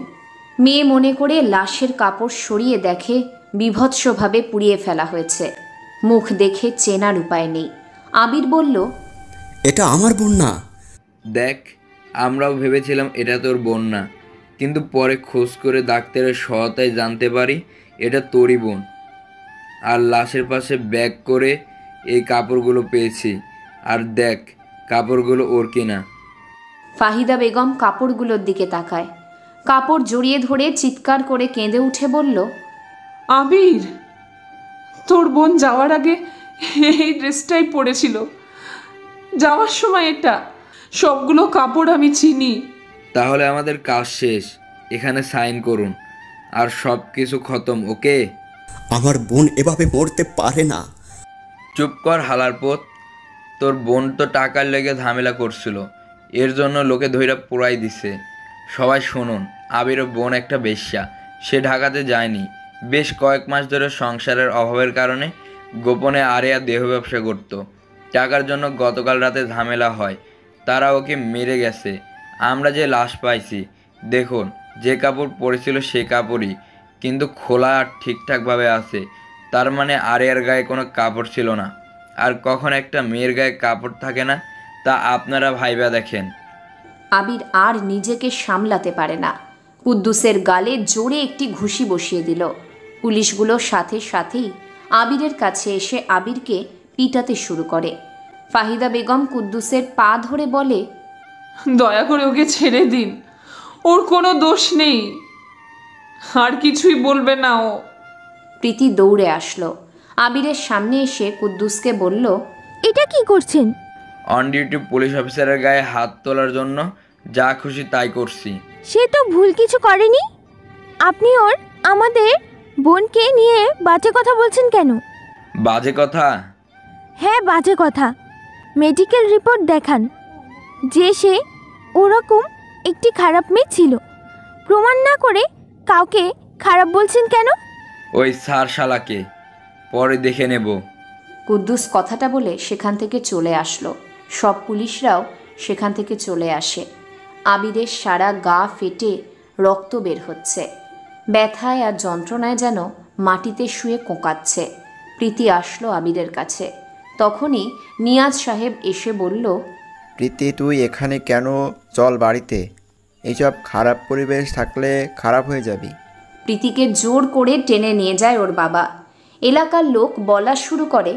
মেয়ে মনে করে লাশের কাপড় সরিয়ে দেখে বীভৎসভাবে পুড়িয়ে ফেলা হয়েছে। মুখ দেখে চেনার উপায় নেই। আবির বলল, এটা আমার বোন না। দেখ, আমরাও ভেবেছিলাম এটা তোর বোন না, কিন্তু পরে খোঁজ করে ডাক্তারের সহায়তায় জানতে পারি এটা তোরই বোন। আর লাশের পাশে ব্যাগ করে এই কাপড়গুলো পেয়েছি, আর দেখ কাপড়গুলো ওর কিনা। ফাহিদা বেগম কাপড়গুলোর দিকে তাকায়। কাপড় জড়িয়ে ধরে চিৎকার করে কেঁদে উঠে বলল, আবির, তোর বোন যাওয়ার আগে এই ড্রেসটাই পরেছিল। যাওয়ার সময় এটা। সবগুলো কাপড় আমি চিনি। তাহলে আমাদের কাজ শেষ, এখানে সাইন করুন আর সব কিছু খতম, ওকে? আমার বোন এভাবে মরতে পারে না। চুপ কর হালারপোত, তোর বোন তো টাকার লেগে ঝামেলা করছিল, এর জন্য লোকে ধইরা পোড়াই দিছে। সবাই শুনুন, আবিরের বোন একটা বেশ্যা, সে ঢাকাতে যায়নি। বেশ কয়েক মাস ধরে সংসারের অভাবের কারণে গোপনে আরিয়া দেহ ব্যবসা করত। টাকার জন্য গতকাল রাতে ঝামেলা হয়, তারা ওকে মেরে গেছে। আমরা যে লাশ পাইছি, দেখুন যে কাপড় পরেছিল সে কাপড়ই, কিন্তু খোলা আর ঠিকঠাকভাবে আছে। তার মানে আরিয়ার গায়ে কোনো কাপড় ছিল না। আর কখন একটা মেয়ের গায়ে কাপড় থাকে না তা আপনারা ভাইবা দেখেন। আবির আর নিজেকে সামলাতে পারে না, কুদ্দুসের গালে জোরে একটি ঘুষি বসিয়ে দিল। পুলিশগুলো সাথে সাথেই আবিরের কাছে এসে আবিরকে পিটাতে শুরু করে। ফাহিদা বেগম কুদ্দুসের পা ধরে বলে, দয়া করে ওকে ছেড়ে দিন, ওর কোনো দোষ নেই, আর কিছুই বলবে না ও। প্রীতি দৌড়ে আসলো, আবিরের সামনে এসে কুদ্দুসকে বলল, এটা কি করছেন? অন ডিউটি পুলিশ অফিসারের গায়ে হাত তোলার জন্য যা খুশি তাই করছি। সে তো ভুল কিছু করেনি। আপনি আমাদের বোনকে নিয়ে বাজে কথা বলছেন কেন? বাজে কথা? হ্যাঁ, বাজে কথা। মেডিকেল রিপোর্ট দেখান যে সে ওরকম একটি খারাপ মেয়ে ছিল। প্রমাণ না করে কাউকে খারাপ বলছেন কেন? ওই সার শালাকে পরে দেখে নেব। কুদ্দুস কথাটা বলে সেখান থেকে চলে আসলো। সব পুলিশরাও সেখান থেকে চলে আসে। আবিরের সারা গা ফেটে রক্ত বের হচ্ছে, ব্যথায় আর যন্ত্রণায় যেন মাটিতে শুয়ে কোঁকাচ্ছে। প্রীতি আসলো আবিরের কাছে। তখনই নিয়াজ সাহেব এসে বলল, প্রীতি তুই এখানে কেন? চল বাড়িতে, এইসব খারাপ পরিবেশ থাকলে খারাপ হয়ে যাবি। প্রীতিকে জোর করে টেনে নিয়ে যায় ওর বাবা। এলাকার লোক বলা শুরু করে,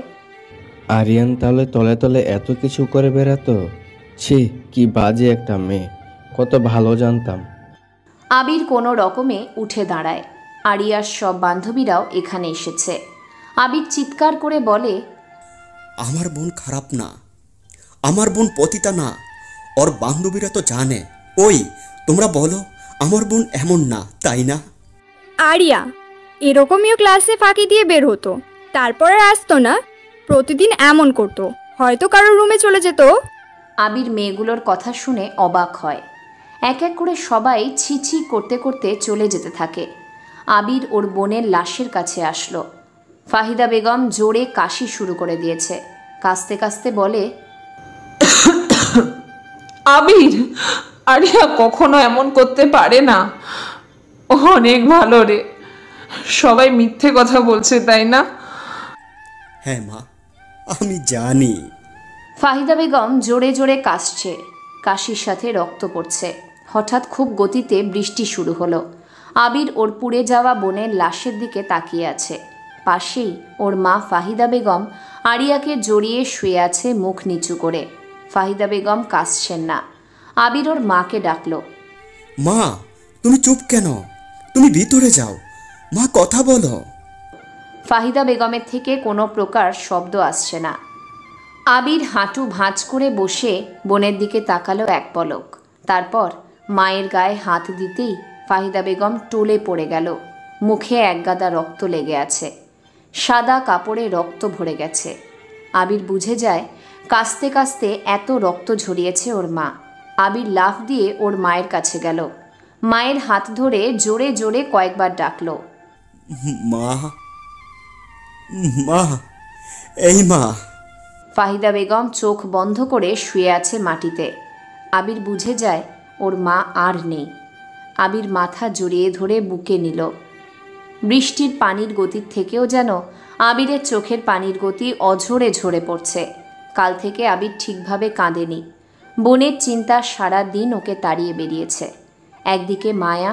আরিয়ান তাহলে তলে তলে এত কিছু করে বেড়াতো? ছি, কি বাজে একটা মেয়ে, কত ভালো জানতাম। আবির কোনো রকমে উঠে দাঁড়ায়। আরিয়ার সব বান্ধবীরাও এখানে এসেছে। আবির চিৎকার করে বলে, আমার বোন খারাপ না, আমার বোন পতিতা না, ওর বান্ধবীরা তো জানে। ওই তোমরা বলো, আমার বোন এমন না, তাই না? আরিয়া এরকমইও ক্লাসে ফাঁকি দিয়ে বের হতো, তারপরে আসতো না, প্রতিদিন এমন করতো, হয়তো কারোর রুমে চলে যেত। আবির মেয়েগুলোর কথা শুনে অবাক হয়। এক এক করে সবাই ছি ছি করতে করতে চলে যেতে থাকে। আবির ওর বোনের লাশের কাছে আসলো। ফাহিদা বেগম জোরে কাশি শুরু করে দিয়েছে। কাশতে কাশতে বলে, আবির, আরিয়া কখনো এমন করতে পারে না, অনেক ভালো রে। সবাই মিথ্যে কথা বলছে, তাই না? হ্যাঁ মা, আমি জানি। ফাহিদা বেগম জোরে জোরে কাশছে, কাশির সাথে রক্ত পড়ছে। হঠাৎ খুব গতিতে বৃষ্টি শুরু হলো। আবির ওর পুড়ে যাওয়া বোনের লাশের দিকে তাকিয়ে আছে। পাশেই ওর মা ফাহিদা বেগম আরিয়াকে জড়িয়ে শুয়ে আছে মুখ নিচু করে। ফাহিদা বেগম কাশছেন না। আবির ওর মাকে ডাকলো, মা তুমি চুপ কেন? তুমি ভিতরে যাও, মা কথা বলো। ফাহিদা বেগমের থেকে কোনো প্রকার শব্দ আসছে না। আবির হাঁটু ভাঁজ করে বসে বোনের দিকে তাকালো এক পলক। তারপর মায়ের গায়ে হাত দিতেই ফাহিদা বেগম টলে পড়ে গেল। মুখে একগাদা রক্ত লেগে আছে, সাদা কাপড়ে রক্ত ভরে গেছে। আবির বুঝে যায় কাস্তে কাস্তে এত রক্ত ঝরিয়েছে ওর মা। আবির লাফ দিয়ে ওর মায়ের কাছে গেল। মায়ের হাত ধরে জোরে জোরে কয়েকবার ডাকলো, মা, মা, এই মা। ফাহিদা বেগম চোখ বন্ধ করে শুয়ে আছে মাটিতে। আবির বুঝে যায় ওর মা আর নেই। আবির মাথা জড়িয়ে ধরে বুকে নিল। বৃষ্টির পানির গতির থেকেও যেন আবিরের চোখের পানির গতি অঝরে ঝরে পড়ছে। কাল থেকে আবির ঠিকভাবে কাঁদেনি। বোনের চিন্তা সারা দিন ওকে তাড়িয়ে বেরিয়েছে। একদিকে মায়া,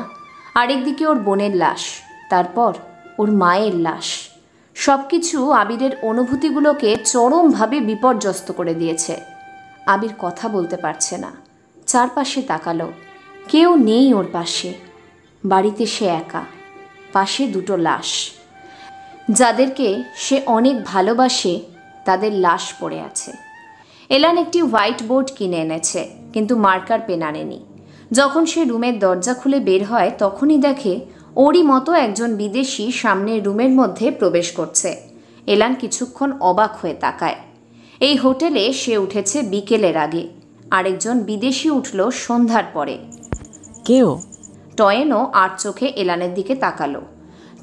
আরেকদিকে ওর বোনের লাশ, তারপর ওর মায়ের লাশ। সব কিছু আবিরের অনুভূতিগুলোকে চরমভাবে বিপর্যস্ত করে দিয়েছে। আবির কথা বলতে পারছে না। চারপাশে তাকালো, কেউ নেই ওর পাশে। বাড়িতে সে একা, পাশে দুটো লাশ। যাদেরকে সে অনেক ভালোবাসে তাদের লাশ পড়ে আছে। এলান একটি হোয়াইট বোর্ড কিনে এনেছে, কিন্তু মার্কার পেন আনেনি। যখন সে রুমের দরজা খুলে বের হয় তখনই দেখে ওরই মতো একজন বিদেশি সামনের রুমের মধ্যে প্রবেশ করছে। এলান কিছুক্ষণ অবাক হয়ে তাকায়। এই হোটেলে সে উঠেছে বিকেলের আগে, আরেকজন বিদেশি উঠল সন্ধ্যার পরে। কেউ? টয়েনও আর চোখে এলানের দিকে তাকালো।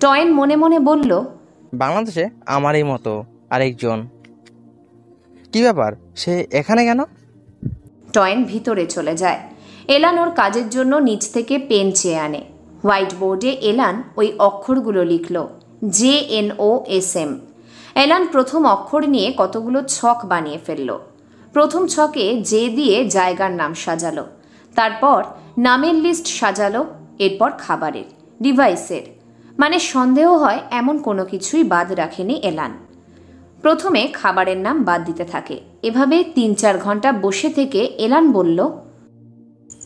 টয়েন মনে মনে বলল, বাংলাদেশে আমারই মতো আরেকজন। কি ব্যাপার, সে এখানে কেন? টয়েন ভিতরে চলে যায়। এলান ওর কাজের জন্য নিচ থেকে পেন চেয়ে আনে। হোয়াইট বোর্ডে এলান ওই অক্ষরগুলো লিখল, JNOSM। এলান প্রথম অক্ষর নিয়ে কতগুলো ছক বানিয়ে ফেলল। প্রথম ছকে জে দিয়ে জায়গার নাম সাজালো, তারপর নামের লিস্ট সাজালো, এরপর খাবারের, ডিভাইসের, মানে সন্দেহ হয় এমন কোনো কিছুই বাদ রাখেনি এলান। প্রথমে খাবারের নাম বাদ দিতে থাকে। এভাবে 3-4 ঘন্টা বসে থেকে এলান বলল,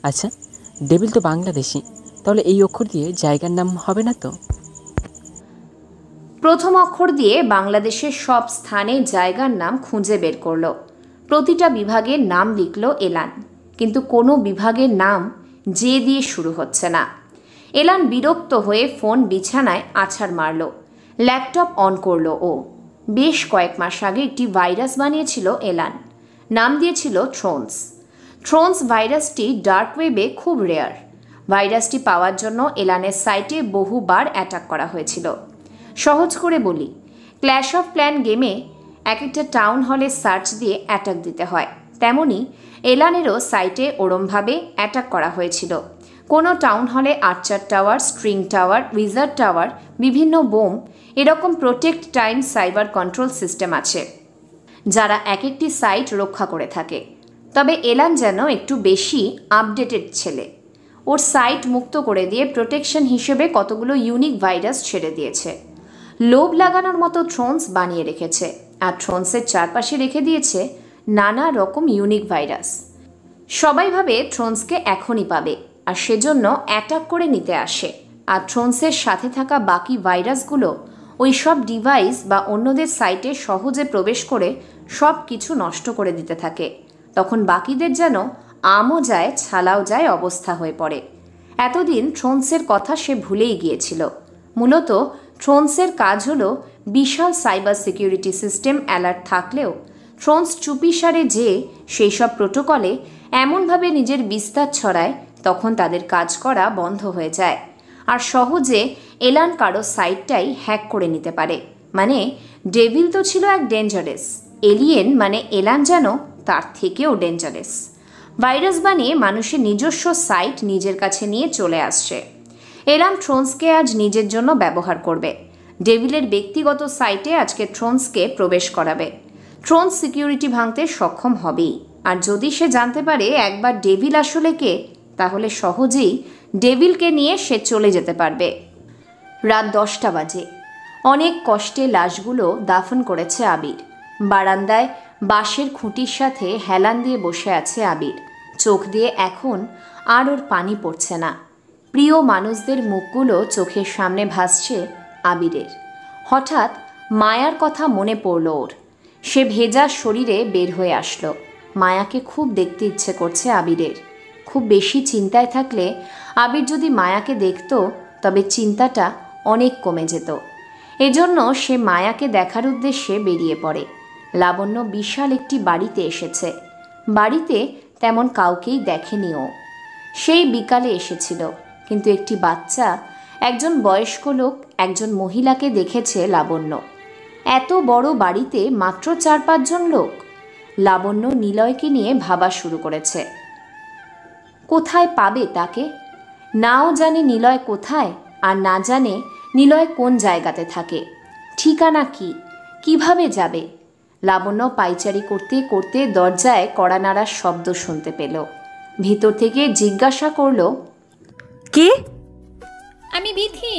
আচ্ছা, ডেভিল তো বাংলাদেশি, তাহলে এই অক্ষর দিয়ে জায়গার নাম হবে না তো? প্রথম অক্ষর দিয়ে বাংলাদেশের সব স্থানে জায়গার নাম খুঁজে বের করল। প্রতিটা বিভাগের নাম লিখল এলান, কিন্তু কোনো বিভাগের নাম জে দিয়ে শুরু হচ্ছে না। এলান বিরক্ত হয়ে ফোন বিছানায় আছাড় মারল। ল্যাপটপ অন করল ও। বেশ কয়েক মাস আগে একটি ভাইরাস বানিয়েছিল এলান, নাম দিয়েছিল থ্রোনস। থ্রোনস ভাইরাসটি ডার্ক ওয়েবে খুব রেয়ার। ভাইরাসটি পাওয়ার জন্য এলানের সাইটে বহুবার অ্যাটাক করা হয়েছিল। সহজ করে বলি, ক্ল্যাশ অফ ক্ল্যান গেমে এক একটা টাউন হলে সার্চ দিয়ে অ্যাটাক দিতে হয়, তেমনি এলানেরও সাইটে ওরমভাবে অ্যাটাক করা হয়েছিল। কোনো টাউন হলে archer tower, string tower, wizard tower, বিভিন্ন বোম, এরকম protect time cyber control system আছে যারা এক একটি সাইট রক্ষা করে থাকে। তবে এলান যেন একটু বেশি আপডেটেড ছেলে। ওর সাইট মুক্ত করে দিয়ে প্রোটেকশন হিসেবে কতগুলো ইউনিক ভাইরাস ছেড়ে দিয়েছে। লোভ লাগানোর মতো থ্রোনস বানিয়ে রেখেছে, আর থ্রোনসের চারপাশে রেখে দিয়েছে নানা রকম ইউনিক ভাইরাস। সবাই ভাবে থ্রোনসকে এখনই পাবে, আর সেজন্য অ্যাটাক করে নিতে আসে। আর থ্রোনসের সাথে থাকা বাকি ভাইরাসগুলো ওই সব ডিভাইস বা অন্যদের সাইটে সহজে প্রবেশ করে সব কিছু নষ্ট করে দিতে থাকে। তখন বাকিদের যেন আমও যায় ছালাও যায় অবস্থা হয়ে পড়ে। এতদিন থ্রোনসের কথা সে ভুলেই গিয়েছিল। মূলত থ্রোনসের কাজ হলো বিশাল সাইবার সিকিউরিটি সিস্টেম অ্যালার্ট থাকলেও থ্রোনস চুপিসারে যে সেই সব প্রোটোকলে এমনভাবে নিজের বিস্তার ছড়ায় তখন তাদের কাজ করা বন্ধ হয়ে যায়, আর সহজে এলান কারো সাইটটাই হ্যাক করে নিতে পারে। মানে ডেভিল তো ছিল এক ডেঞ্জারাস, এলিয়েন মানে এলান যেন তার থেকেও ডেঞ্জারাস। ভাইরাস বানিয়ে মানুষের নিজস্ব সাইট নিজের কাছে নিয়ে চলে আসছে। এলান থ্রোনসকে আজ নিজের জন্য ব্যবহার করবে। ডেভিলের ব্যক্তিগত সাইটে আজকে থ্রোনসকে প্রবেশ করাবে। থ্রোনস সিকিউরিটি ভাঙতে সক্ষম হবেই, আর যদি সে জানতে পারে একবার ডেভিল আসলে কে, তাহলে সহজেই ডেভিলকে নিয়ে সে চলে যেতে পারবে। রাত 10টা বাজে। অনেক কষ্টে লাশগুলো দাফন করেছে আবির। বারান্দায় বাঁশের খুঁটির সাথে হেলান দিয়ে বসে আছে আবির। চোখ দিয়ে এখন আর ওর পানি পড়ছে না। প্রিয় মানুষদের মুখগুলো চোখের সামনে ভাসছে আবিরের। হঠাৎ মায়ার কথা মনে পড়ল ওর। সে ভেজা শরীরে বের হয়ে আসলো। মায়াকে খুব দেখতে ইচ্ছে করছে আবিরের। খুব বেশি চিন্তায় থাকলে আবির যদি মায়াকে দেখত তবে চিন্তাটা অনেক কমে যেত। এজন্য সে মায়াকে দেখার উদ্দেশ্যে বেরিয়ে পড়ে। লাবণ্য বিশাল একটি বাড়িতে এসেছে। বাড়িতে তেমন কাউকেই দেখেনি ও। সেই বিকালে এসেছিল, কিন্তু একটি বাচ্চা, একজন বয়স্ক লোক, একজন মহিলাকে দেখেছে লাবণ্য। এত বড় বাড়িতে মাত্র 4-5 জন লোক। লাবণ্য নিলয়কে নিয়ে ভাবা শুরু করেছে। কোথায় পাবে তাকে? নাও জানে নিলয় কোথায়, আর না জানে নিলয় কোন জায়গাতে থাকে। ঠিকানা কি, কিভাবে যাবে? লাবণ্য পাইচারি করতে করতে দরজায় কড়া নাড়ার শব্দ শুনতে পেল। ভিতর থেকে জিজ্ঞাসা করল, কে? আমি বিথি,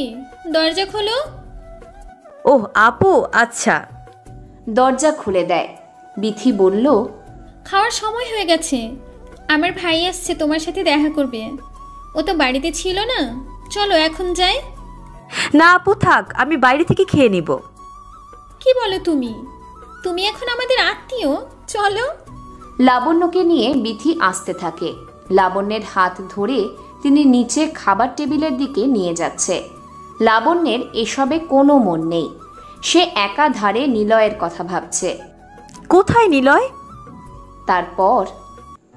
দরজা খোলো। ওহ আপু, আচ্ছা। দরজা খুলে দেয়। বিথি বলল, খাওয়ার সময় হয়ে গেছে, আমার ভাই আসছে তোমার সাথে দেখা করবে। ও তো বাড়িতে ছিল না, চলো এখন যাই। না আপু থাক, আমি বাইরে থেকে খেয়ে নিব। কি বলো তুমি? তুমি এখন আমাদের আত্মীয়, চলো। লাবণ্যকে নিয়ে বিথি আসতে থাকে। লাবণ্যের হাত ধরে তিনি নিচে খাবার টেবিলের দিকে নিয়ে যাচ্ছে। লাবণ্যের এসবে কোনো মন নেই। সে একাধারে নিলয়ের কথা ভাবছে। কোথায় নিলয়? তারপর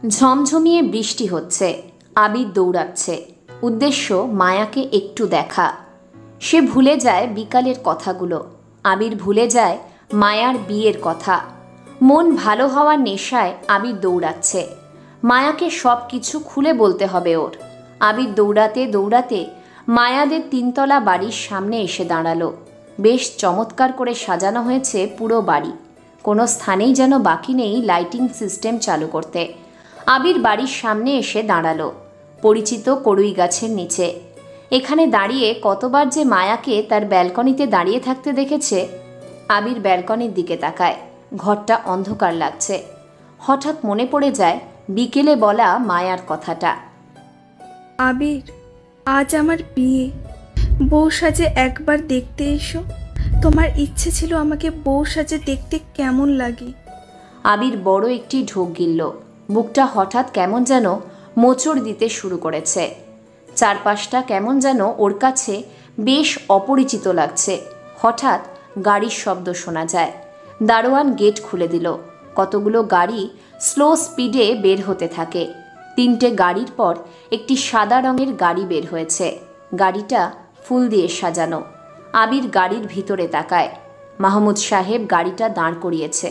ঝমঝমিয়ে বৃষ্টি হচ্ছে। আবির দৌড়াচ্ছে, উদ্দেশ্য মায়াকে একটু দেখা। সে ভুলে যায় বিকালের কথাগুলো। আবির ভুলে যায় মায়ার বিয়ের কথা। মন ভালো হওয়ার নেশায় আবির দৌড়াচ্ছে। মায়াকে সব কিছু খুলে বলতে হবে ওর। আবির দৌড়াতে দৌড়াতে মায়াদের 3 তলা বাড়ির সামনে এসে দাঁড়ালো। বেশ চমৎকার করে সাজানো হয়েছে পুরো বাড়ি। কোনো স্থানেই যেন বাকি নেই লাইটিং সিস্টেম চালু করতে। আবির বাড়ির সামনে এসে দাঁড়ালো, পরিচিত কড়ুই গাছের নিচে। এখানে দাঁড়িয়ে কতবার যে মায়াকে তার ব্যালকনিতে দাঁড়িয়ে থাকতে দেখেছে। আবির ব্যালকনির দিকে তাকায়। ঘরটা অন্ধকার লাগছে। হঠাৎ মনে পড়ে যায় বিকেলে বলা মায়ার কথাটা। আবির, আজ আমার বিয়ে। বউ সাজে একবার দেখতে এসো। তোমার ইচ্ছে ছিল আমাকে বউ সাজে দেখতে কেমন লাগে। আবির বড় একটি ঢোক গিলল। বুকটা হঠাৎ কেমন যেন মোচড় দিতে শুরু করেছে। চারপাশটা কেমন যেন ওর কাছে বেশ অপরিচিত লাগছে। হঠাৎ গাড়ির শব্দ শোনা যায়। দারোয়ান গেট খুলে দিল। কতগুলো গাড়ি স্লো স্পিডে বের হতে থাকে। 3টে গাড়ির পর একটি সাদা রঙের গাড়ি বের হয়েছে। গাড়িটা ফুল দিয়ে সাজানো। আবির গাড়ির ভিতরে তাকায়। মাহমুদ সাহেব গাড়িটা দাঁড় করিয়েছে।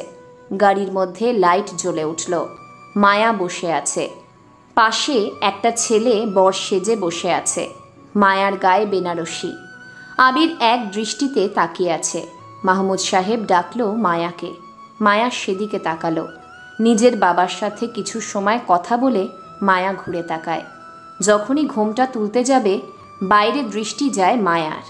গাড়ির মধ্যে লাইট জ্বলে উঠল। মায়া বসে আছে। পাশে একটা ছেলে বর সেজে বসে আছে। মায়ার গায়ে বেনারসি। আবির এক দৃষ্টিতে তাকিয়ে আছে। মাহমুদ সাহেব ডাকলো মায়াকে। মায়া সেদিকে তাকালো। নিজের বাবার সাথে কিছু সময় কথা বলে মায়া ঘুরে তাকায়। যখনই ঘোমটা তুলতে যাবে বাইরে দৃষ্টি যায় মায়ার।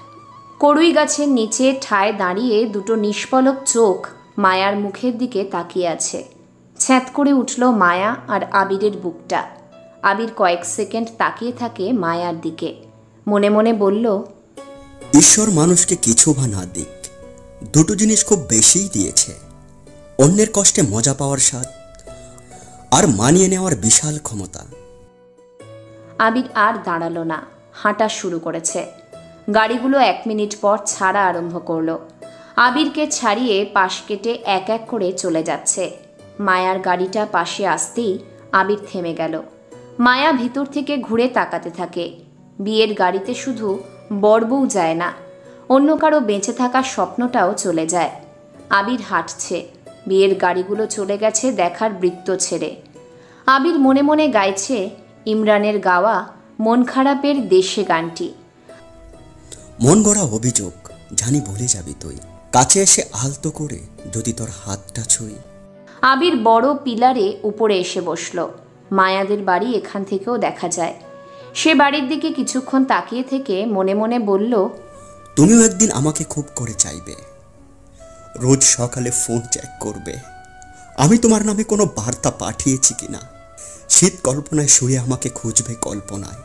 কড়ুই গাছের নিচে ঠায় দাঁড়িয়ে দুটো নিষ্পলক চোখ মায়ার মুখের দিকে তাকিয়ে আছে। ছ্যাঁত করে উঠল মায়া আর আবিরের বুকটা। আবির কয়েক সেকেন্ড তাকিয়ে থাকে মায়ার দিকে। মনে মনে বলল, ঈশ্বর মানুষকে কিছু বা না দিক, দুটো জিনিস খুব বেশিই দিয়েছে। অন্যের কষ্টে মজা পাওয়ার স্বাদ আর মানিয়ে নেওয়ার বিশাল ক্ষমতা। আবির আর দাঁড়ালো না, হাঁটা শুরু করেছে। গাড়িগুলো 1 মিনিট পর ছাড়া আরম্ভ করলো। আবিরকে ছাড়িয়ে পাশ কেটে এক এক করে চলে যাচ্ছে। মায়ার গাড়িটা পাশে আসতেই আবির থেমে গেল। মায়া ভিতর থেকে ঘুরে তাকাতে থাকে। বিয়ের গাড়িতে শুধু বরবউ যায় না, অন্য কারো বেঁচে থাকার স্বপ্নটাও চলে যায়। আবির হাঁটছে। বিয়ের গাড়িগুলো চলে গেছে দেখার বৃত্ত ছেড়ে। আবির মনে মনে গাইছে ইমরানের গাওয়া মন খারাপের দেশে গানটি। মন গড়া অভিযোগ জানি ভুলে যাবি তুই, কাছে এসে আলতো করে যদি তোর হাতটা ছুঁই। আবির বড় পিলারে উপরে এসে বসল। মায়াদের বাড়ি এখান থেকেও দেখা যায়। সে বাড়ির দিকে কিছুক্ষণ তাকিয়ে থেকে মনে মনে বলল, তুমিও একদিন আমাকে খুব করে চাইবে। রোজ সকালে ফোন চেক করবে আমি তোমার নামে কোনো বার্তা পাঠিয়েছি কিনা। শীত কল্পনায় শুয়ে আমাকে খুঁজবে কল্পনায়।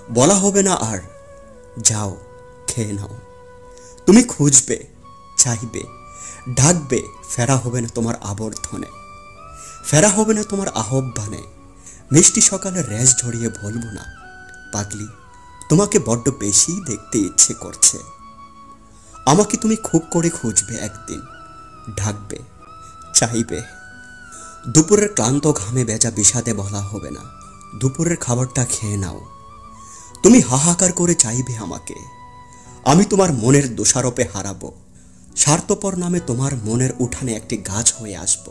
বলা হবে না আর যাও খেয়ে নাও। তুমি খুঁজবে, চাইবে, ডাকবে। ফেরা হবে না তোমার আবর্ধনে, ফেরা হবে না তোমার আহ্বানে। মিষ্টি সকালে রেস ঝরিয়ে বলবো না, পাগলি তোমাকে বড্ড বেশি দেখতে ইচ্ছে করছে। আমাকে তুমি খুব করে খুঁজবে একদিন, ডাকবে, চাইবে। দুপুরের ক্লান্ত ঘামে ভেজা বিষাদে বলা হবে না, দুপুরের খাবারটা খেয়ে নাও। তুমি হাহাকার করে চাইবে আমাকে, আমি তোমার মনের দোষারোপে হারাবো। স্বার্থপর নামে তোমার মনের উঠানে একটি গাছ হয়ে আসব।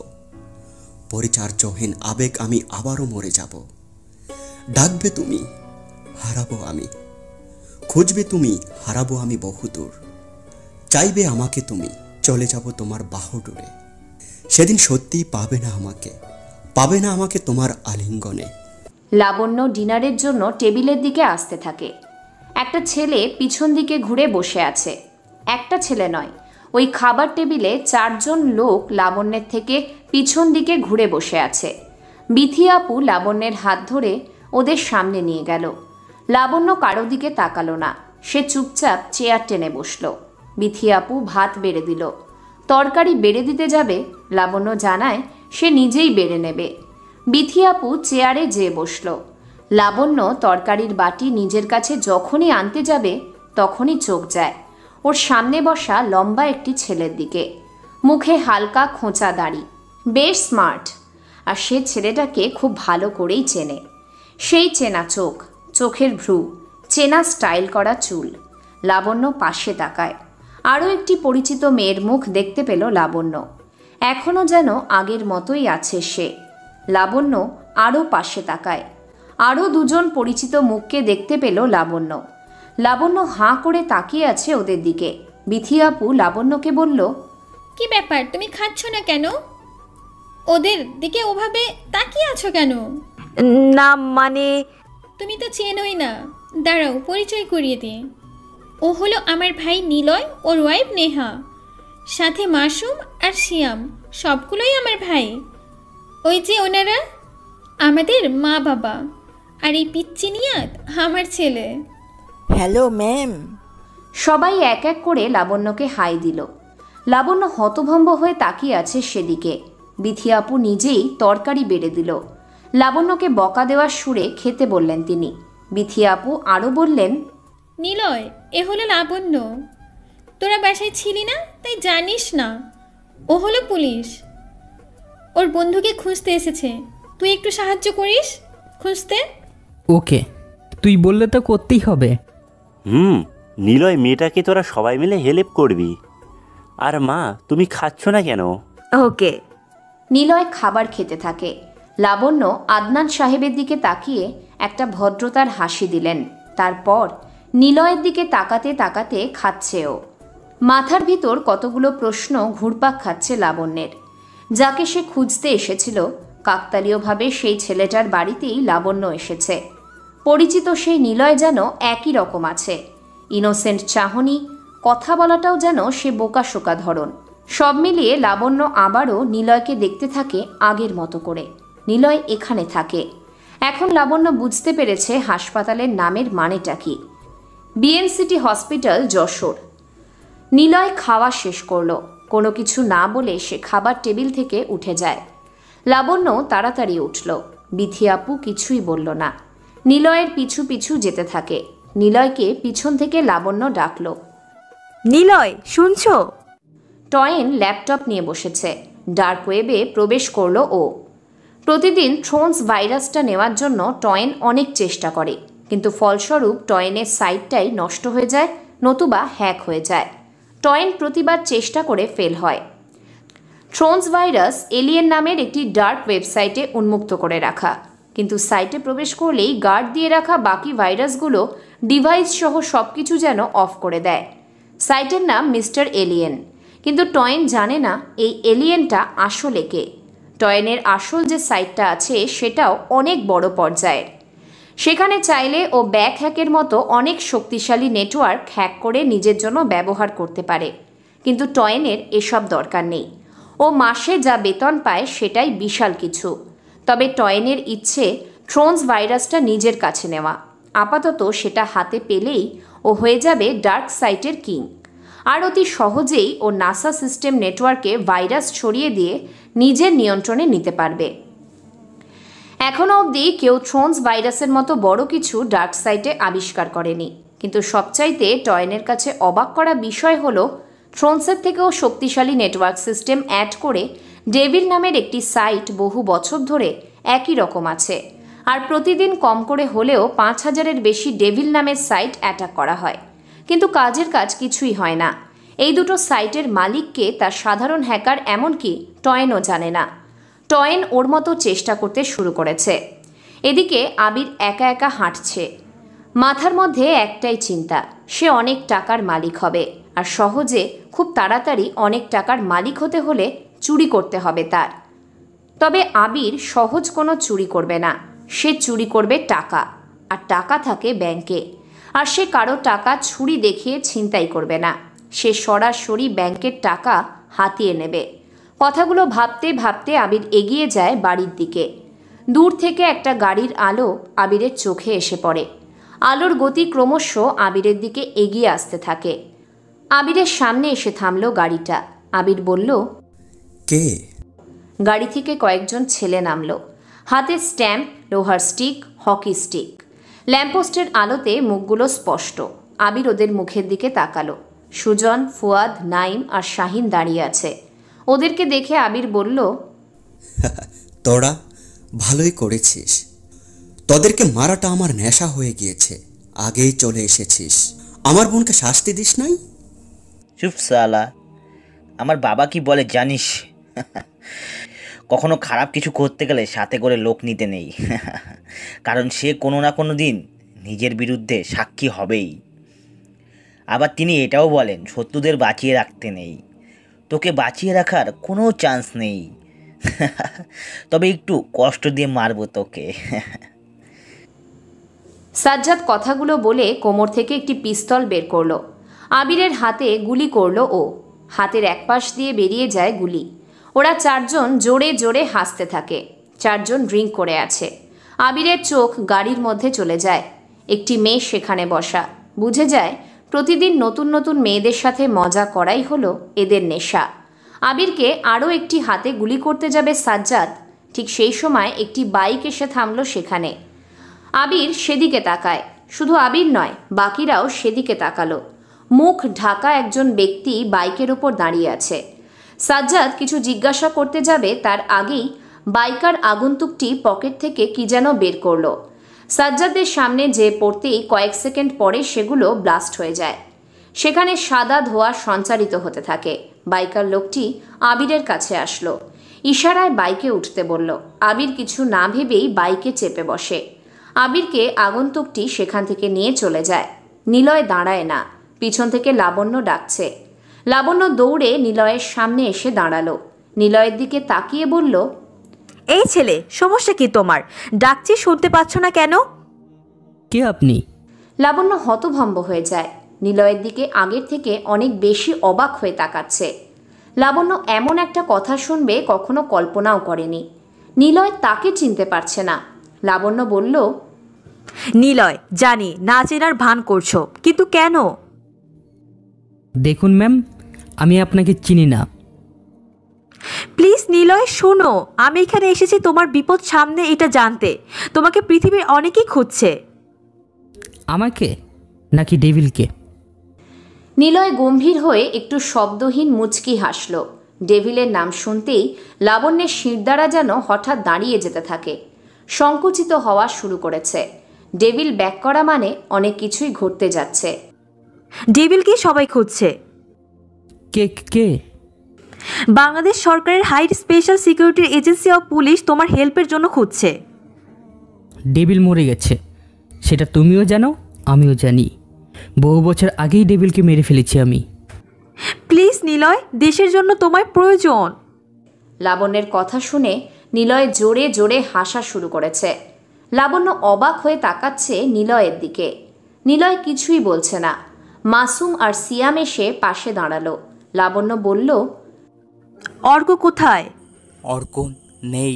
পরিচর্যাহীন আবেগ আমি আবারও মরে যাব। ডাকবে তুমি, হারাবো আমি। খুঁজবে তুমি, হারাবো আমি বহুদূর। চাইবে আমাকে তুমি, চলে যাব তোমার বাহুডোরে। সেদিন সত্যিই পাবে না আমাকে, পাবে না আমাকে তোমার আলিঙ্গনে। লাবণ্য ডিনারের জন্য টেবিলের দিকে আসতে থাকে। একটা ছেলে পিছন দিকে ঘুরে বসে আছে। একটা ছেলে নয়, ওই খাবার টেবিলে 4 জন লোক লাবণ্যের থেকে পিছন দিকে ঘুরে বসে আছে। বিথি আপু লাবণ্যের হাত ধরে ওদের সামনে নিয়ে গেল। লাবণ্য কারো দিকে তাকালো না, সে চুপচাপ চেয়ার টেনে বসল। বিথি আপু ভাত বেড়ে দিল। তরকারি বেড়ে দিতে যাবে, লাবণ্য জানায় সে নিজেই বেড়ে নেবে। বিথি আপু চেয়ারে যেয়ে বসল। লাবণ্য তরকারির বাটি নিজের কাছে যখনই আনতে যাবে তখনই চোখ যায় ওর সামনে বসা লম্বা একটি ছেলের দিকে। মুখে হালকা খোঁচা দাড়ি, বেশ স্মার্ট, আর সে ছেলেটাকে খুব ভালো করেই চেনে। সেই চেনা চোখ, চোখের ভ্রু, চেনা স্টাইল করা চুল। লাবণ্য পাশে তাকায়। আরও একটি পরিচিত মেয়ের মুখ দেখতে পেল লাবণ্য। এখনও যেন আগের মতোই আছে সে। লাবণ্য আরও পাশে তাকায়। আরও দুজন পরিচিত মুখকে দেখতে পেল লাবণ্য। লাবণ্য হাঁ করে তাকিয়ে আছে ওদের দিকে। বিথি আপু লাবণ্যকে বলল, কি ব্যাপার, তুমি খাচ্ছ না কেন? ওদের দিকে ওভাবে তাকিয়ে আছো কেন? না মানে, তুমি তো চেনোই না। দাঁড়াও, পরিচয় করিয়ে দিই। ও হলো আমার ভাই নিলয়, ওর ওয়াইফ নেহা, সাথে মাসুম আর শিয়াম, সবগুলোই আমার ভাই। ওই যে ওনারা আমাদের মা বাবা, আর এই পিচ্চি নিয়াত আমার ছেলে। Hello ma'am. সবাই এক এক করে লাবণ্যকে হাই দিল। লাবণ্য হতভম্ব হয়ে তাকিয়ে আছে সেদিকে। বিথি আপু নিজেই তরকারি বেড়ে দিল। লাবণ্যকে বকা দেওয়ার সুরে খেতে বললেন তিনি। বিথি আপু আরও বললেন, নিলয়, এ হলো লাবণ্য। তোরা বাসায় ছিলি না, তাই জানিস না। ও হলো পুলিশ, ওর বন্ধুকে খুঁজতে এসেছে। তুই একটু সাহায্য করিস খুঁজতে। ওকে, তুই বললে তো করতেই হবে। নিলয়, মেয়েটাকে তোরা সবাই মিলে হেল্প করবি। আর মা, তুমি খাচ্ছ না কেন? ওকে। নিলয় খাবার খেতে থাকে। লাবণ্য আদনান সাহেবের দিকে তাকিয়ে একটা ভদ্রতার হাসি দিলেন। তারপর নিলয়ের দিকে তাকাতে তাকাতে খাচ্ছেও। মাথার ভিতর কতগুলো প্রশ্ন ঘুরপাক খাচ্ছে লাবণ্যের। যাকে সে খুঁজতে এসেছিল, কাকতালীয়ভাবে সেই ছেলেটার বাড়িতেই লাবণ্য এসেছে। পরিচিত সেই নিলয় যেন একই রকম আছে। ইনোসেন্ট চাহনি, কথা বলাটাও যেন সে বোকাশোকা ধরন। সব মিলিয়ে লাবণ্য আবারও নিলয়কে দেখতে থাকে আগের মতো করে। নিলয় এখানে থাকে। এখন লাবণ্য বুঝতে পেরেছে হাসপাতালের নামের মানেটা কি। বিএনসিটি হসপিটাল, যশোর। নিলয় খাওয়া শেষ করল। কোনো কিছু না বলে সে খাবার টেবিল থেকে উঠে যায়। লাবণ্য তাড়াতাড়ি উঠল। বিথি আপু কিছুই বলল না। নিলয়ের পিছু পিছু যেতে থাকে। নিলয়কে পিছন থেকে লাবণ্য ডাকল, নিলয় শুনছো? টয়েন ল্যাপটপ নিয়ে বসেছে। ডার্ক ওয়েবে প্রবেশ করল ও। প্রতিদিন থ্রোনস ভাইরাসটা নেওয়ার জন্য টয়েন অনেক চেষ্টা করে, কিন্তু ফলস্বরূপ টয়েনের সাইটটাই নষ্ট হয়ে যায়, নতুবা হ্যাক হয়ে যায়। টয়েন প্রতিবার চেষ্টা করে ফেল হয়। থ্রোনস ভাইরাস এলিয়েন নামের একটি ডার্ক ওয়েবসাইটে উন্মুক্ত করে রাখা, কিন্তু সাইটে প্রবেশ করলেই গার্ড দিয়ে রাখা বাকি ভাইরাসগুলো ডিভাইস সহ সব কিছু যেন অফ করে দেয়। সাইটের নাম মিস্টার এলিয়েন, কিন্তু টয়েন জানে না এই এলিয়েনটা আসলে কে। টয়েনের আসল যে সাইটটা আছে সেটাও অনেক বড় পর্যায়ের। সেখানে চাইলে ও ব্যাক হ্যাকের মতো অনেক শক্তিশালী নেটওয়ার্ক হ্যাক করে নিজের জন্য ব্যবহার করতে পারে, কিন্তু টয়েনের এসব দরকার নেই। ও মাসে যা বেতন পায় সেটাই বিশাল কিছু। তবে টয়েনের ইচ্ছে থ্রোনস ভাইরাসটা নিজের কাছে নেওয়া। আপাতত সেটা হাতে পেলেই ও হয়ে যাবে ডার্ক সাইটের কিং। আর অতি সহজেই ও নাসা সিস্টেম নেটওয়ার্কে ভাইরাস ছড়িয়ে দিয়ে নিজের নিয়ন্ত্রণে নিতে পারবে। এখনও অবধি কেউ থ্রোনস ভাইরাসের মতো বড় কিছু ডার্ক সাইটে আবিষ্কার করেনি, কিন্তু সবচাইতে টয়েনের কাছে অবাক করা বিষয় হলো থ্রোনসের থেকেও শক্তিশালী নেটওয়ার্ক সিস্টেম অ্যাড করে ডেভিল নামের একটি সাইট বহু বছর ধরে একই রকম আছে। আর প্রতিদিন কম করে হলেও 5000-এর বেশি ডেভিল নামের সাইট অ্যাটাক করা হয়, কিন্তু কাজের কাজ কিছুই হয় না। এই দুটো সাইটের মালিককে তার সাধারণ হ্যাকার এমনকি টয়েনও জানে না। টয়েন ওর মতো চেষ্টা করতে শুরু করেছে। এদিকে আবির একা একা হাঁটছে। মাথার মধ্যে একটাই চিন্তা, সে অনেক টাকার মালিক হবে, আর সহজে খুব তাড়াতাড়ি অনেক টাকার মালিক হতে হলে চুরি করতে হবে তার। তবে আবির সহজ কোনো চুরি করবে না। সে চুরি করবে টাকা, আর টাকা থাকে ব্যাংকে। আর সে কারো টাকা ছুরি দেখিয়ে ছিনতাই করবে না, সে সরাসরি ব্যাংকের টাকা হাতিয়ে নেবে। কথাগুলো ভাবতে ভাবতে আবির এগিয়ে যায় বাড়ির দিকে। দূর থেকে একটা গাড়ির আলো আবিরের চোখে এসে পড়ে। আলোর গতি ক্রমশ আবিরের দিকে এগিয়ে আসতে থাকে। আবিরের সামনে এসে থামলো গাড়িটা। আবির বলল, কে? গাড়ি থেকে কয়েকজন ছেলে নামলো। হাতে স্ট্যাম্প, লোহার স্টিক, হকি স্টিক। ল্যাম্পপোস্টের আলোতে মুখগুলো স্পষ্ট। আবির ওদের মুখের দিকে তাকালো। সুজন, ফুয়াদ, নাইম আর শাহিন দাঁড়িয়ে আছে। ওদেরকে দেখে আবির বলল, তোরা ভালোই করেছিস। তোদেরকে মারাটা আমার নেশা হয়ে গিয়েছে। আগেই চলে এসেছিস। আমার বোনকে শাস্তি দিস নাই? চুপ সালা, আমার বাবা কি বলে জানিস? কখনো খারাপ কিছু করতে গেলে সাথে করে লোক নিতে নেই, কারণ সে কোনো না কোনো দিন নিজের বিরুদ্ধে সাক্ষী হবেই। আবার তিনি এটাও বলেন শত্রুদের বাঁচিয়ে রাখতে নেই। তোকে বাঁচিয়ে রাখার কোনো চান্স নেই, তবে একটু কষ্ট দিয়ে মারবো তোকে। সাজ্জাদ কথাগুলো বলে কোমর থেকে একটি পিস্তল বের করলো। আবিরের হাতে গুলি করলো ও। হাতের একপাশ দিয়ে বেরিয়ে যায় গুলি। ওরা চারজন জোরে জোরে হাসতে থাকে। চারজন ড্রিঙ্ক করে আছে। আবিরের চোখ গাড়ির মধ্যে চলে যায়। একটি মেয়ে সেখানে বসা। বুঝে যায় প্রতিদিন নতুন নতুন মেয়েদের সাথে মজা করাই হলো এদের নেশা। আবিরকে আরও একটি হাতে গুলি করতে যাবে সাজ্জাদ। ঠিক সেই সময় একটি বাইক এসে থামলো সেখানে। আবির সেদিকে তাকায়। শুধু আবির নয়, বাকিরাও সেদিকে তাকালো। মুখ ঢাকা একজন ব্যক্তি বাইকের ওপর দাঁড়িয়ে আছে। সাজ্জাদ কিছু জিজ্ঞাসা করতে যাবে তার আগেই বাইকার আগন্তুকটি পকেট থেকে কি যেন বের করলো। সাজ্জাদের সামনে যে পড়তেই কয়েক সেকেন্ড পরে সেগুলো ব্লাস্ট হয়ে যায়। সেখানে সাদা ধোঁয়া সঞ্চারিত হতে থাকে। বাইকার লোকটি আবিরের কাছে আসলো। ইশারায় বাইকে উঠতে বলল। আবির কিছু না ভেবেই বাইকে চেপে বসে। আবিরকে আগন্তুকটি সেখান থেকে নিয়ে চলে যায়। নিলয় দাঁড়ায় না। পিছন থেকে লাবণ্য ডাকছে। লাবণ্য দৌড়ে নিলয়ের সামনে এসে দাঁড়ালো। নিলয়ের দিকে তাকিয়ে বলল, এই ছেলে, সমস্যা কি তোমার? ডাকছি শুনতে পাচ্ছ না কেন? কে আপনি? লাবণ্য হতভম্ব হয়ে যায়। নিলয়ের দিকে আগের থেকে অনেক বেশি অবাক হয়ে তাকাচ্ছে। লাবণ্য এমন একটা কথা শুনবে কখনো কল্পনাও করেনি। নিলয় তাকে চিনতে পারছে না। লাবণ্য বলল, নিলয়, জানি না চেনার ভান করছো, কিন্তু কেন? দেখুন ম্যাম, আমি আপনাকে চিনি না। প্লিজ নিলয় শোনো, আমি এখানে এসেছি তোমার বিপদ সামনে এটা জানতে। তোমাকে পৃথিবীর অনেকেই খুঁজছে। আমাকে নাকি ডেভিলকে? নিলয় গম্ভীর হয়ে একটু শব্দহীন মুচকি হাসল। ডেভিলের নাম শুনতেই লাবণ্যের শিরদাঁড়া যেন হঠাৎ দাঁড়িয়ে যেতে থাকে। সংকুচিত হওয়া শুরু করেছে। ডেভিল ব্যাক করা মানে অনেক কিছুই ঘটতে যাচ্ছে। ডেভিলকে সবাই খুঁজছে। কে কে? বাংলাদেশ সরকারের high special security agency of police তোমার হেল্পের জন্য খুঁজছে। ডেভিল মরে গেছে, সেটা তুমিও জানো, আমিও জানি। বহু বছর আগেই ডেভিলকে মেরে ফেলেছি আমি। প্লিজ নিলয়, দেশের জন্য তোমায় প্রয়োজন। লাবণ্যের কথা শুনে নিলয় জোরে জোরে হাসা শুরু করেছে। লাবণ্য অবাক হয়ে তাকাচ্ছে নিলয়ের দিকে। নিলয় কিছুই বলছে না। মাসুম আর সিয়াম এসে পাশে দাঁড়ালো। লাবণ্য বলল, অর্ক কোথায়? অর্ক নেই।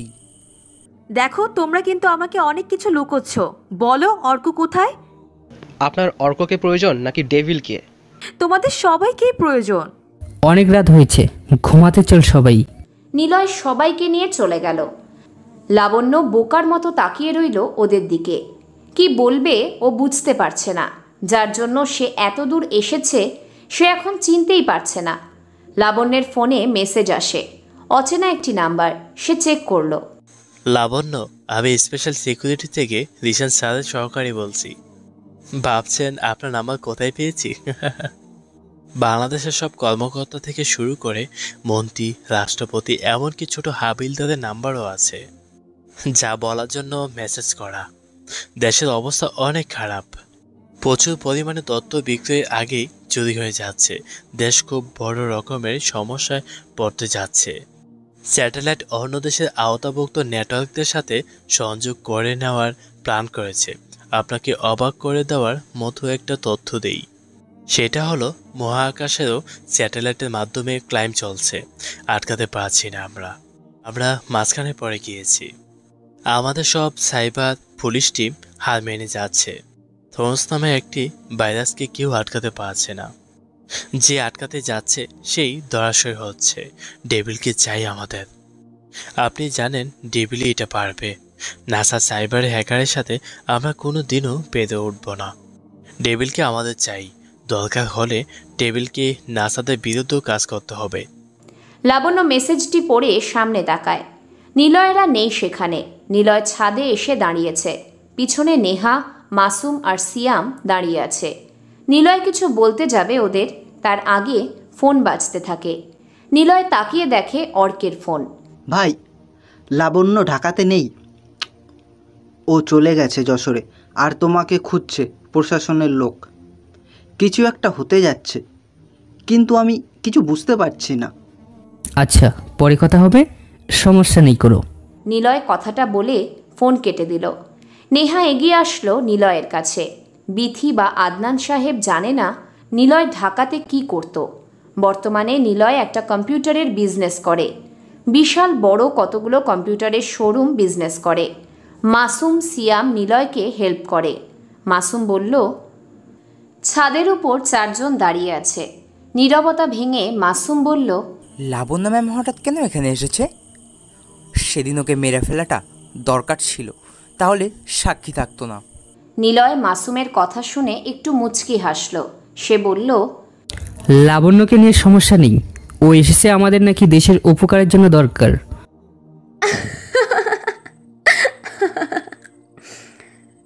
দেখো, তোমরা কিন্তু আমাকে অনেক কিছু লুকোচ্ছ। বলো, অর্ক কোথায়? আপনার অর্ককে প্রয়োজন নাকি ডেভিলকে? তোমাদের সবাইকেই প্রয়োজন। অনেক রাত হয়েছে, ঘুমাতে চল সবাই। নিলয় সবাইকে নিয়ে চলে গেল। লাবণ্য বোকার মতো তাকিয়ে রইল ওদের দিকে। কি বলবে ও বুঝতে পারছে না। যার জন্য সে এত দূর এসেছে সে এখন চিনতেই পারছে না। লাবণ্যের ফোনে মেসেজ আসে। অচেনা একটি নাম্বার। সে চেক করল। লাবণ্য, আমি স্পেশাল সিকিউরিটি থেকে রিশান স্যারের সহকারী বলছি। ভাবছেন আপনার নাম্বার কোথায় পেয়েছি? বাংলাদেশের সব কর্মকর্তা থেকে শুরু করে মন্ত্রী, রাষ্ট্রপতি, এমনকি ছোট হাবিলদারের নাম্বারও আছে। যা বলার জন্য মেসেজ করা। দেশের অবস্থা অনেক খারাপ। প্রচুর পরিমাণে তথ্য বিক্রয়ের আগেই চুরি হয়ে যাচ্ছে। দেশ খুব বড় রকমের সমস্যায় পড়তে যাচ্ছে। স্যাটেলাইট অন্য দেশের আওতাভুক্ত নেটওয়ার্কদের সাথে সংযোগ করে নেওয়ার প্ল্যান করেছে। আপনাকে অবাক করে দেওয়ার মতো একটা তথ্য দেই। সেটা হলো মহাকাশেরও স্যাটেলাইটের মাধ্যমে ক্লাইম চলছে। আটকাতে পারছি না আমরা মাঝখানে পড়ে গিয়েছি। আমাদের সব সাইবার পুলিশ টিম হার মেনে যাচ্ছে। থ্রোনস নামে একটি ভাইরাসকে কেউ আটকাতে পারছে না। যে আটকাতে যাচ্ছে সেই ধরাশয় হচ্ছে। ডেভিলকে চাই আমাদের। আপনি জানেন ডেভিলই এটা পারবে। নাসা সাইবার হ্যাকারের সাথে আমরা কোনো দিনও পেরে উঠব না। ডেভিলকে আমাদের চাই, দরকার হলে ডেভিলকে নাসাদের বিরুদ্ধেও কাজ করতে হবে। লাবণ্য মেসেজটি পড়ে সামনে তাকায়। নিলয়েরা নেই সেখানে। নিলয় ছাদে এসে দাঁড়িয়েছে। পিছনে নেহা, মাসুম আর সিয়াম দাঁড়িয়ে আছে। নিলয় কিছু বলতে যাবে ওদের, তার আগে ফোন বাজতে থাকে। নিলয় তাকিয়ে দেখে অর্কের ফোন। ভাই, লাবণ্য ঢাকাতে নেই, ও চলে গেছে যশোরে, আর তোমাকে খুঁজছে প্রশাসনের লোক। কিছু একটা হতে যাচ্ছে, কিন্তু আমি কিছু বুঝতে পারছি না। আচ্ছা, পরে কথা হবে, সমস্যা নেই করো। নিলয় কথাটা বলে ফোন কেটে দিল। নেহা এগিয়ে আসলো নিলয়ের কাছে। বিথি বা আদনান সাহেব জানে না নিলয় ঢাকাতে কি করত। বর্তমানে নিলয় একটা কম্পিউটারের বিজনেস করে, বিশাল বড় কতগুলো কম্পিউটারের শোরুম বিজনেস করে। মাসুম, সিয়াম নিলয়কে হেল্প করে। মাসুম বলল, ছাদের উপর 4 জন দাঁড়িয়ে আছে। নীরবতা ভেঙে মাসুম বলল, লাবণ্য ম্যাম হঠাৎ কেন এখানে এসেছে? সেদিন ওকে মেরে ফেলাটা দরকার ছিল, তাহলে সাক্ষী থাকতো না। নিলয় মাসুমের কথা শুনে একটু মুচকি হাসল। সে বলল, লাবণ্যকে নিয়ে সমস্যা নেই, ও এসেছে আমাদের নাকি দেশের উপকারের জন্য দরকার।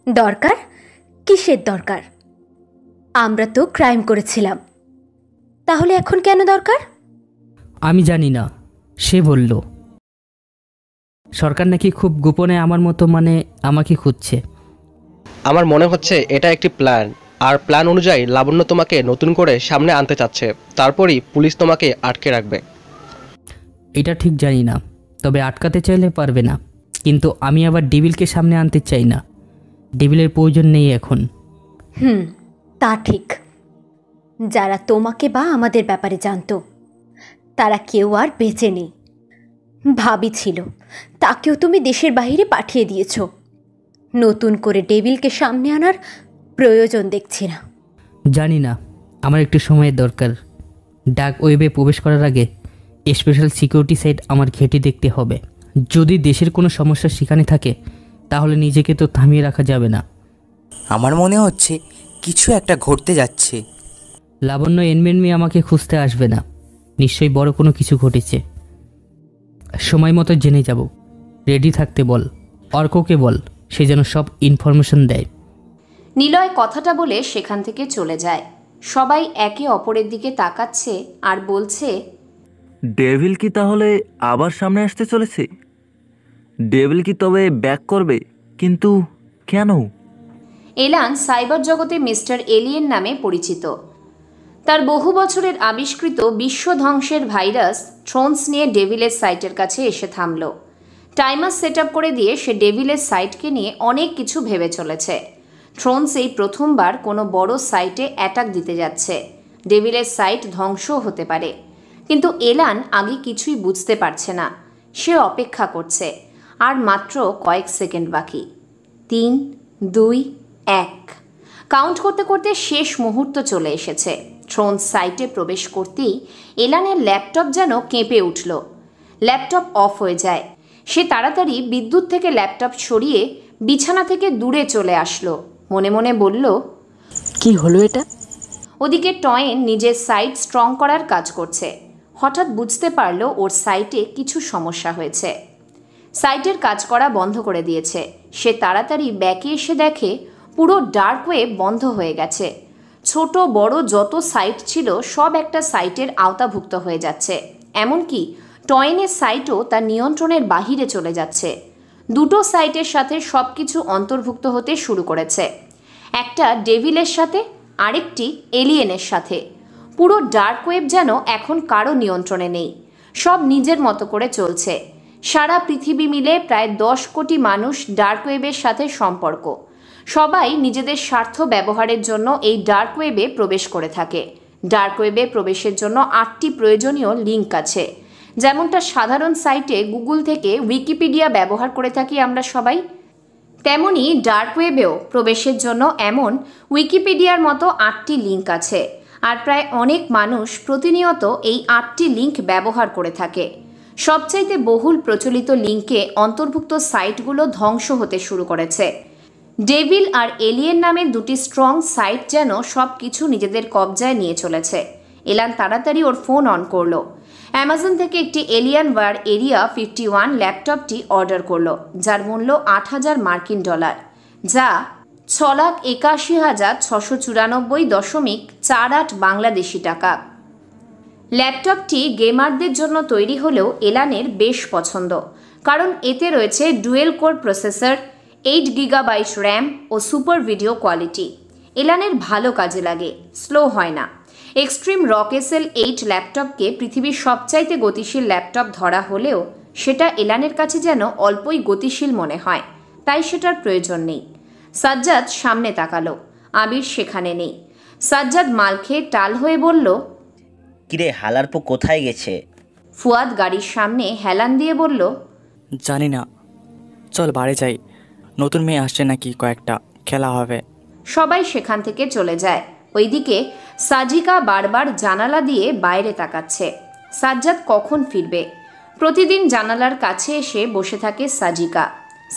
দরকার? কিসের দরকার? আমরা তো ক্রাইম করেছিলাম, তাহলে এখন কেন দরকার? আমি জানি না, সে বলল। সরকার নাকি খুব গোপনে আমার মতো আমাকে খুঁজছে। আমার মনে হচ্ছে এটা একটি প্ল্যান, আর প্ল্যান অনুযায়ী লাবণ্য তোমাকে নতুন করে সামনে আনতে চাচ্ছে, তারপরই পুলিশ তোমাকে আটকে রাখবে। এটা ঠিক জানি না, তবে আটকাতে চাইলে পারবে না। কিন্তু আমি আবার ডেভিলকে সামনে আনতে চাই না। ডেভিলের প্রয়োজন নেই এখন। তা ঠিক। যারা তোমাকে বা আমাদের ব্যাপারে জানতো তারা কেউ আর বেঁচে নেই। ভাবি ছিল, তাকেও তুমি দেশের বাইরে পাঠিয়ে দিয়েছ। নতুন করে ডেভিলকে সামনে আনার প্রয়োজন দেখছি না। জানি না, আমার একটু সময়ের দরকার। ডার্ক ওয়েবে প্রবেশ করার আগে স্পেশাল সিকিউরিটি সাইট আমার ঘেঁটে দেখতে হবে। যদি দেশের কোনো সমস্যা সেখানে থাকে তাহলে নিজেকে তো থামিয়ে রাখা যাবে না। আমার মনে হচ্ছে কিছু একটা ঘটতে যাচ্ছে। লাবণ্য এনমেনমি আমাকে খুঁজতে আসবে না, নিশ্চয়ই বড় কোনো কিছু ঘটেছে। সময় মতো জেনে যাব। রেডি থাকতে বল, অর্ককে বল, সে যেন সব ইনফরমেশন দেয়। নিলয় কথাটা বলে সেখান থেকে চলে যায়। সবাই একে অপরের দিকে তাকাচ্ছে আর বলছে, ডেভিল কি তাহলে আবার সামনে আসতে চলেছে? ডেভিল কি তবে ব্যাক করবে? কিন্তু কেন? এলান সাইবার জগতে মিস্টার এলিয়েন নামে পরিচিত। তার বহু বছরের আবিষ্কৃত বিশ্ব ধ্বংসের ভাইরাস থ্রোনস নিয়ে ডেভিলের সাইটের কাছে এসে থামল। টাইমার সেট আপ করে দিয়ে সে ডেভিলের সাইটকে নিয়ে অনেক কিছু ভেবে চলেছে। থ্রোনস এই প্রথমবার কোনো বড় সাইটে অ্যাটাক দিতে যাচ্ছে। ডেভিলের সাইট ধ্বংসও হতে পারে। কিন্তু এলান আগে কিছুই বুঝতে পারছে না। সে অপেক্ষা করছে, আর মাত্র কয়েক সেকেন্ড বাকি। 3, 2, 1। কাউন্ট করতে করতে শেষ মুহূর্ত চলে এসেছে। থ্রোনস সাইটে প্রবেশ করতেই এলানের ল্যাপটপ যেন কেঁপে উঠল। ল্যাপটপ অফ হয়ে যায়। সে তাড়াতাড়ি বিদ্যুৎ থেকে ল্যাপটপ সরিয়ে বিছানা থেকে দূরে চলে আসলো। মনে মনে বলল, কি হলো এটা? ওদিকে টয়েন নিজের সাইট স্ট্রং করার কাজ করছে। হঠাৎ বুঝতে পারল ওর সাইটে কিছু সমস্যা হয়েছে। সাইটের কাজ করা বন্ধ করে দিয়েছে। সে তাড়াতাড়ি ব্যাকে এসে দেখে পুরো ডার্ক ওয়েব বন্ধ হয়ে গেছে। ছোট বড় যত সাইট ছিল সব একটা সাইটের আওতাভুক্ত হয়ে যাচ্ছে। এমনকি টয়েনের সাইটও তার নিয়ন্ত্রণের বাহিরে চলে যাচ্ছে। দুটো সাইটের সাথে সব কিছু অন্তর্ভুক্ত হতে শুরু করেছে। একটা ডেভিলের সাথে, আরেকটি এলিয়েনের সাথে। পুরো ডার্ক ওয়েব যেন এখন কারো নিয়ন্ত্রণে নেই। সব নিজের মতো করে চলছে। সারা পৃথিবী মিলে প্রায় 10 কোটি মানুষ ডার্ক ওয়েবের সাথে সম্পর্ক। সবাই নিজেদের স্বার্থ ব্যবহারের জন্য এই ডার্ক ওয়েবে প্রবেশ করে থাকে। ডার্ক ওয়েবে প্রবেশের জন্য 8টি প্রয়োজনীয় লিঙ্ক আছে। যেমনটা সাধারণ সাইটে গুগল থেকে উইকিপিডিয়া ব্যবহার করে থাকি আমরা সবাই, তেমনি ডার্ক ওয়েবেও প্রবেশের জন্য এমন উইকিপিডিয়ার মতো 8টি লিঙ্ক আছে। আর প্রায় অনেক মানুষ প্রতিনিয়ত এই 8টি লিঙ্ক ব্যবহার করে থাকে। সবচাইতে বহুল প্রচলিত লিঙ্কে অন্তর্ভুক্ত সাইটগুলো ধ্বংস হতে শুরু করেছে। ডেভিল আর এলিয়েন নামের দুটি স্ট্রং সাইট যেন সব কিছু নিজেদের কবজায় নিয়ে চলেছে। এলান তাড়াতাড়ি ওর ফোন অন করলো। অ্যামাজন থেকে একটি এলিয়ান ওয়্যার এরিয়া 51 ল্যাপটপটি অর্ডার করলো, যার মূল্য $8,000, যা 6,81,694.48 বাংলাদেশি টাকা। ল্যাপটপটি গেমারদের জন্য তৈরি হলেও এলানের বেশ পছন্দ, কারণ এতে রয়েছে dual core processor, 8 GB RAM ও সুপার ভিডিও কোয়ালিটি। এলানের ভালো কাজে লাগে, স্লো হয় না। এক্সট্রিম রক এসএল 8 ল্যাপটপকে পৃথিবীর সবচাইতে গতিশীল ল্যাপটপ ধরা হলেও সেটা এলানের কাছে যেন অল্পই গতিশীল মনে হয়, তাই সেটার প্রয়োজন নেই। সাজ্জাদ সামনে তাকালো, আবির সেখানে নেই। সাজ্জাদ মাল খেয়ে টাল হয়ে বলল, কিরে হালারপো কোথায় গেছে? ফুয়াদ গাড়ির সামনে হেলান দিয়ে বলল, জানি না, চল বাড়ি যাই, নতুন মেয়ে আসছে নাকি, কয়েকটা খেলা হবে। সবাই সেখান থেকে চলে যায়। ওইদিকে সাজিকা বারবার জানালা দিয়ে বাইরে তাকাচ্ছে। সাজ্জাদ কখন ফিরবে? প্রতিদিন জানালার কাছে এসে বসে থাকে সাজিকা।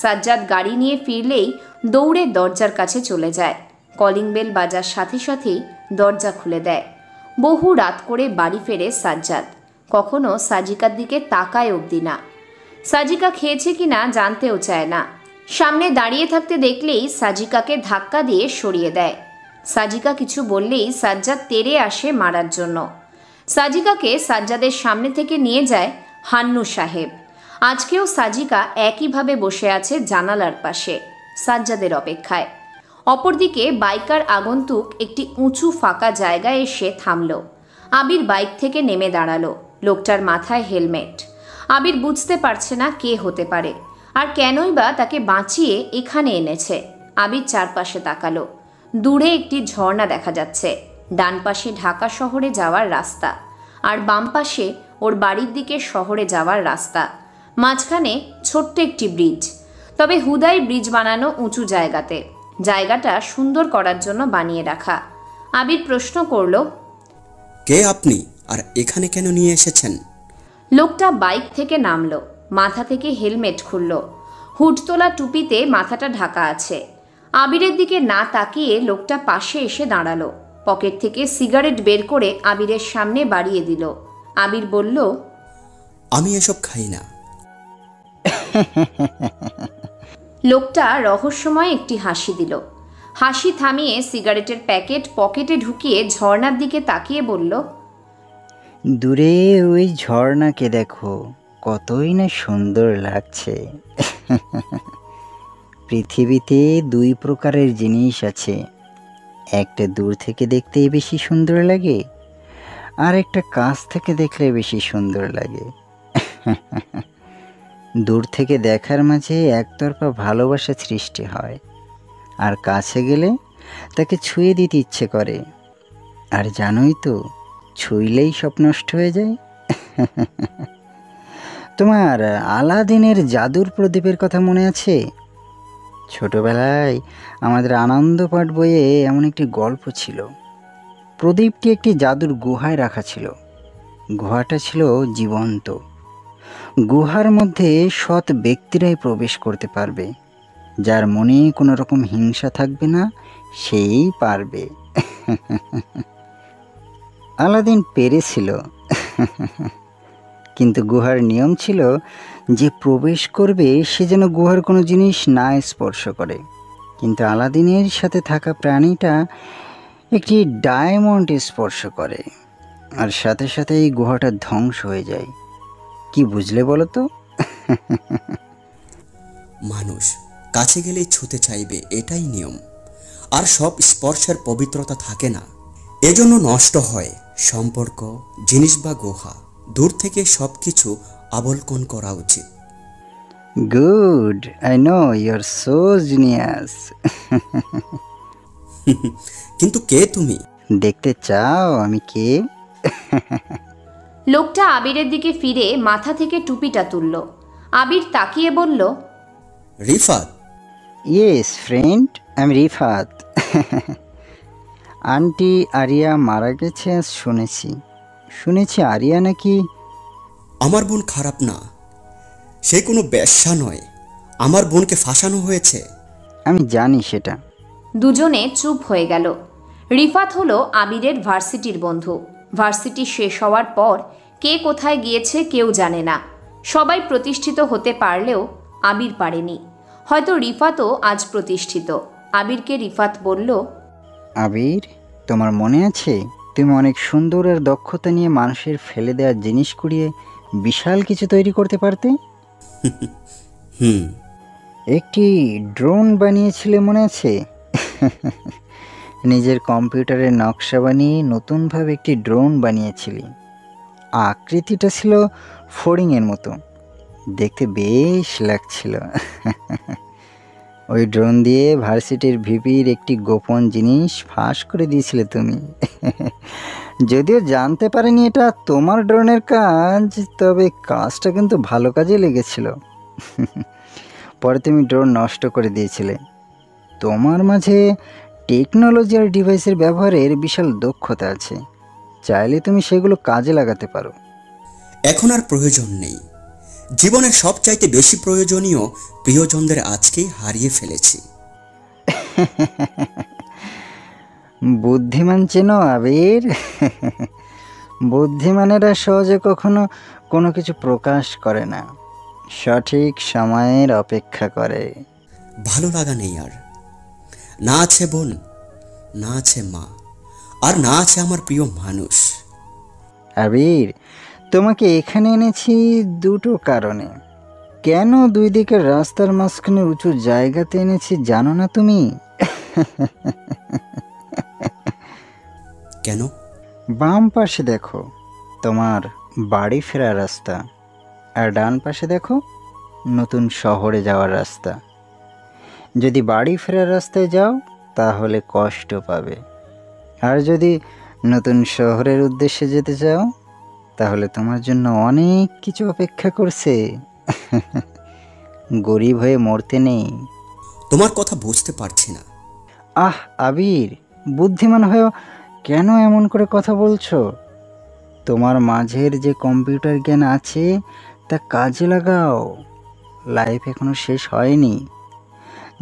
সাজ্জাদ গাড়ি নিয়ে ফিরলেই দৌড়ে দরজার কাছে চলে যায়। কলিং বেল বাজার সাথে সাথেই দরজা খুলে দেয়। বহু রাত করে বাড়ি ফেরে সাজ্জাদ, কখনো সাজিকার দিকে তাকায় অবধি না। সাজিকা খেয়েছে কিনা জানতেও চায় না। সামনে দাঁড়িয়ে থাকতে দেখলেই সাজিকাকে ধাক্কা দিয়ে সরিয়ে দেয়। সাজিকা কিছু বললেই সাজ্জাদ তেড়ে আসে মারার জন্য। সাজিকাকে সাজ্জাদের সামনে থেকে নিয়ে যায় হান্নু সাহেব। আজকেও সাজিকা একইভাবে বসে আছে জানালার পাশে, সাজ্জাদের অপেক্ষায়। অপরদিকে বাইকার আগন্তুক একটি উঁচু ফাঁকা জায়গায় এসে থামল। আবির বাইক থেকে নেমে দাঁড়ালো। লোকটার মাথায় হেলমেট। আবির বুঝতে পারছে না কে হতে পারে, আর কেনই বা তাকে বাঁচিয়ে এখানে এনেছে। আবির চারপাশে তাকালো। দূরে একটি ঝর্ণা দেখা যাচ্ছে। ডান পাশে ঢাকা শহরে যাওয়ার রাস্তা, আর বাম পাশে ওর বাড়ির দিকে শহরে যাওয়ার রাস্তা। মাঝখানে ছোট্ট একটি ব্রিজ, তবে হুদাই ব্রিজ বানানো উঁচু জায়গাতে। জায়গাটা সুন্দর করার জন্য বানিয়ে রাখা। আবির প্রশ্ন করল, কে আপনি আর এখানে কেন নিয়ে এসেছেন? লোকটা বাইক থেকে নামলো, মাথা থেকে হেলমেট খুলল। হুড তোলা টুপিতে মাথাটা ঢাকা আছে। আবিরের দিকে না তাকিয়ে লোকটা পাশে এসে দাঁড়ালো। পকেট থেকে সিগারেট বের করে আবিরের সামনে বাড়িয়ে দিল। আবির বলল, আমি এসব খাই না। লোকটা রহস্যময় একটি হাসি দিল। হাসি থামিয়ে সিগারেটের প্যাকেট পকেটে ঢুকিয়ে ঝর্ণার দিকে তাকিয়ে বলল, দূরে ওই ঝর্ণাকে দেখো, কতই না সুন্দর লাগছে। পৃথিবীতে দুই প্রকারের জিনিস আছে, একটা দূর থেকে দেখতে বেশি সুন্দর লাগে, আর একটা কাছ থেকে দেখলে বেশি সুন্দর লাগে। দূর থেকে দেখার মাঝে একতরফা ভালোবাসা সৃষ্টি হয়, আর কাছে গেলে তাকে ছুঁয়ে দিতে ইচ্ছে করে। আর জানোই তো, ছুঁইলেই সব নষ্ট হয়ে যায়। তোমার আলাদিনের জাদুর প্রদীপের কথা মনে আছে? ছোটবেলায় আমাদের আনন্দ পাঠ বইয়ে এমন একটি গল্প ছিল। প্রদীপটি একটি জাদুর গুহায় রাখা ছিল। গুহাটা ছিল জীবন্ত। গুহার মধ্যে সৎ ব্যক্তিরাই প্রবেশ করতে পারবে। যার মনে কোনো রকম হিংসা থাকবে না, সেই পারবে। আলাদিন পেরেছিল, কিন্তু গুহার নিয়ম ছিল যে প্রবেশ করবে সে যেন গুহার কোনো জিনিস না স্পর্শ করে। কিন্তু আলাদিনের সাথে থাকা প্রাণীটা একটি ডায়মন্ড স্পর্শ করে, আর সাথে সাথে এই গুহাটা ধ্বংস হয়ে যায়। কি বুঝলে বলো তো? মানুষ কাছে গেলেই ছুঁতে চাইবে, এটাই নিয়ম। আর সব স্পর্শের পবিত্রতা থাকে না, এজন্য নষ্ট হয় সম্পর্ক, জিনিস বা গুহা। দূর থেকে সব কিছু অবলোকন করা উচিত। Good, I know you are so genius. কিন্তু কে তুমি? দেখতে চাও আমি কে? লোকটা আবিরের দিকে ফিরে মাথা থেকে টুপিটা তুলল। আবির তাকিয়ে বলল, রিফাত। ইয়েস ফ্রেন্ড, আমি রিফাত। আন্টি আরিয়া মারা গেছে আজ শুনেছি। আরিয়া নাকি আমার বোন খারাপ না, সে কোনো বেশ্যা নয়। আমার বোনকে ফাঁসানো হয়েছে। আমি জানি সেটা। দুজনে চুপ হয়ে গেল। রিফাত হলো আবিরের ভার্সিটির বন্ধু। ভার্সিটি শেষ হওয়ার পর কে কোথায় গিয়েছে কেউ জানে না। সবাই প্রতিষ্ঠিত হতে পারলেও আবির পারেনি। হয়তো রিফাতও আজ প্রতিষ্ঠিত। আবিরকে রিফাত বলল, আবির, তোমার মনে আছে তুমি অনেক সুন্দর আর দক্ষতা নিয়ে মানুষের ফেলে দেওয়া জিনিস কুড়িয়ে বিশাল কিছু তৈরি করতে পারতে? একটি ড্রোন বানিয়েছিলে মনে আছে? নিজের কম্পিউটারের নকশা বানিয়ে নতুনভাবে একটি ড্রোন বানিয়েছিলি। আকৃতিটা ছিল ফড়িংয়ের মতো, দেখতে বেশ লাগছিল। ওই ড্রোন দিয়ে ভার্সিটির ভিপির একটি গোপন জিনিস ফাঁস করে দিয়েছিলে তুমি। যদিও জানতে পারিনি এটা তোমার ড্রোনের কাজ, তবে কাজটা কিন্তু ভালো কাজে লেগেছিল। পরে তুমি ড্রোন নষ্ট করে দিয়েছিলে। তোমার মাঝে টেকনোলজি আর ডিভাইসের ব্যবহারের বিশাল দক্ষতা আছে, চাইলে তুমি সেগুলো কাজে লাগাতে পারো। এখন আর প্রয়োজন নেই। জীবনের সবচাইতে বেশি প্রয়োজনীয় প্রিয়জনদের আজকেই হারিয়ে ফেলেছি। বুদ্ধিমান চেনো আবির? বুদ্ধিমানেরা সহজে কখনো কোনো কিছু প্রকাশ করে না, সঠিক সময়ের অপেক্ষা করে। ভালো লাগা নেই আর। না আছে বোন, না আছে মা, আর না আছে আমার প্রিয় মানুষ। আবির, তোমাকে এখানে এনেছি দুটো কারণে। কেন দুই দিকের রাস্তার মাঝখানে উঁচু জায়গাতে এনেছি জানো না তুমি? কেন? বাম পাশে দেখো তোমার বাড়ি ফেরার রাস্তা, আর ডান পাশে দেখো নতুন শহরে যাওয়ার রাস্তা। যদি বাড়ি ফেরার রাস্তায় যাও তাহলে কষ্ট পাবে, আর যদি নতুন শহরের উদ্দেশ্যে যেতে চাও তাহলে তোমার জন্য অনেক কিছু অপেক্ষা করছে। গরিব হয়ে মরতে নেই। তোমার কথা বুঝতে পারছি না। আহ আবির, বুদ্ধিমান হয়েও কেন এমন করে কথা বলছো? তোমার মাঝের যে কম্পিউটার জ্ঞান আছে তা কাজে লাগাও। লাইফ এখনো শেষ হয়নি,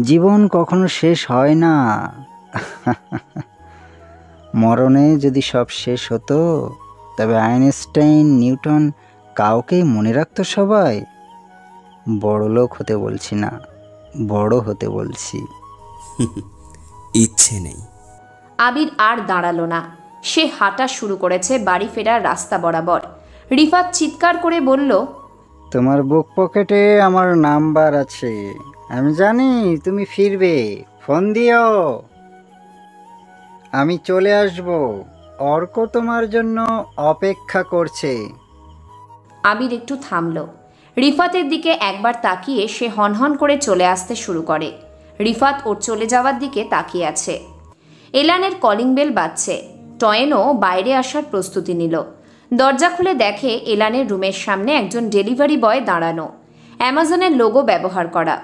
জীবন কখনো শেষ হয় না। মরণে যদি সব শেষ হতো তবে আইনস্টাইন, নিউটন কাউকেই মনে রাখতো সবাই। বড় লোক হতে বলছি না, বড় হতে বলছি। ইচ্ছে নেই। আবির আর দাঁড়ালো না। সে হাঁটা শুরু করেছে বাড়ি ফেরার রাস্তা বরাবর। রিফাত চিৎকার করে বলল, তোমার বুক পকেটে আমার নাম্বার আছে, আমি জানি তুমি ফিরবে। ফোন দিও, আমি চলে আসব। অর্ক তোমার জন্য অপেক্ষা করছে। আবির একটু থামল। রিফাতের দিকে একবার তাকিয়ে সে হনহন করে চলে আসতে শুরু করে। রিফাত ওর চলে যাওয়ার দিকে তাকিয়ে আছে। এলানের কলিং বেল বাজছে। টয়েনও বাইরে আসার প্রস্তুতি নিল। দরজা খুলে দেখে এলানের রুমের সামনে একজন ডেলিভারি বয় দাঁড়ানো, অ্যামাজনের লোগো ব্যবহার করা।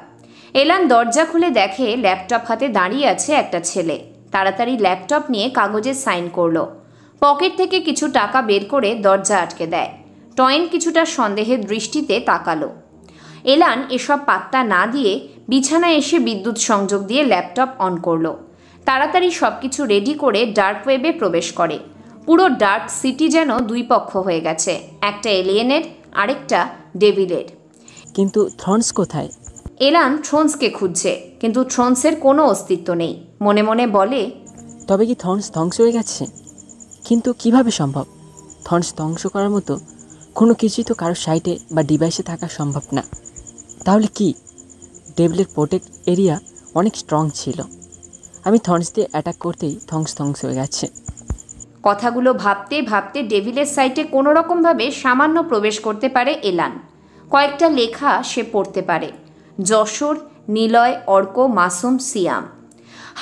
এলান দরজা খুলে দেখে ল্যাপটপ হাতে দাঁড়িয়ে আছে একটা ছেলে। তাড়াতাড়ি ল্যাপটপ নিয়ে কাগজে সাইন করলো। পকেট থেকে কিছু টাকা বের করে দরজা আটকে দেয়। টয়েন কিছুটা সন্দেহের দৃষ্টিতে তাকালো। এলান এসব পাত্তা না দিয়ে বিছানায় এসে বিদ্যুৎ সংযোগ দিয়ে ল্যাপটপ অন করলো। তাড়াতাড়ি সব কিছু রেডি করে ডার্ক ওয়েবে প্রবেশ করে। পুরো ডার্ক সিটি যেন দুই পক্ষ হয়ে গেছে, একটা এলিয়েনের, আরেকটা ডেভিলের। কিন্তু থ্রন্স কোথায়? এলান থ্রোনসকে খুঁজছে, কিন্তু থ্রোনসের কোনো অস্তিত্ব নেই। মনে মনে বলে, তবে কি থ্রন্স ধ্বংস হয়ে গেছে? কিন্তু কিভাবে সম্ভব? থ্রন্স ধ্বংস করার মতো কোনো কিছুই তো কারোর সাইটে বা ডিভাইসে থাকা সম্ভব না। তাহলে কি ডেভিলের প্রোটেক্ট এরিয়া অনেক স্ট্রং ছিল? আমি থ্রন্স দিয়ে অ্যাটাক করতেই ধ্বংস হয়ে গেছে। কথাগুলো ভাবতে ভাবতে ডেভিলের সাইটে কোনো রকমভাবে সামান্য প্রবেশ করতে পারে এলান। কয়েকটা লেখা সে পড়তে পারে। যশোর, নিলয়, অর্ক, মাসুম, সিয়াম,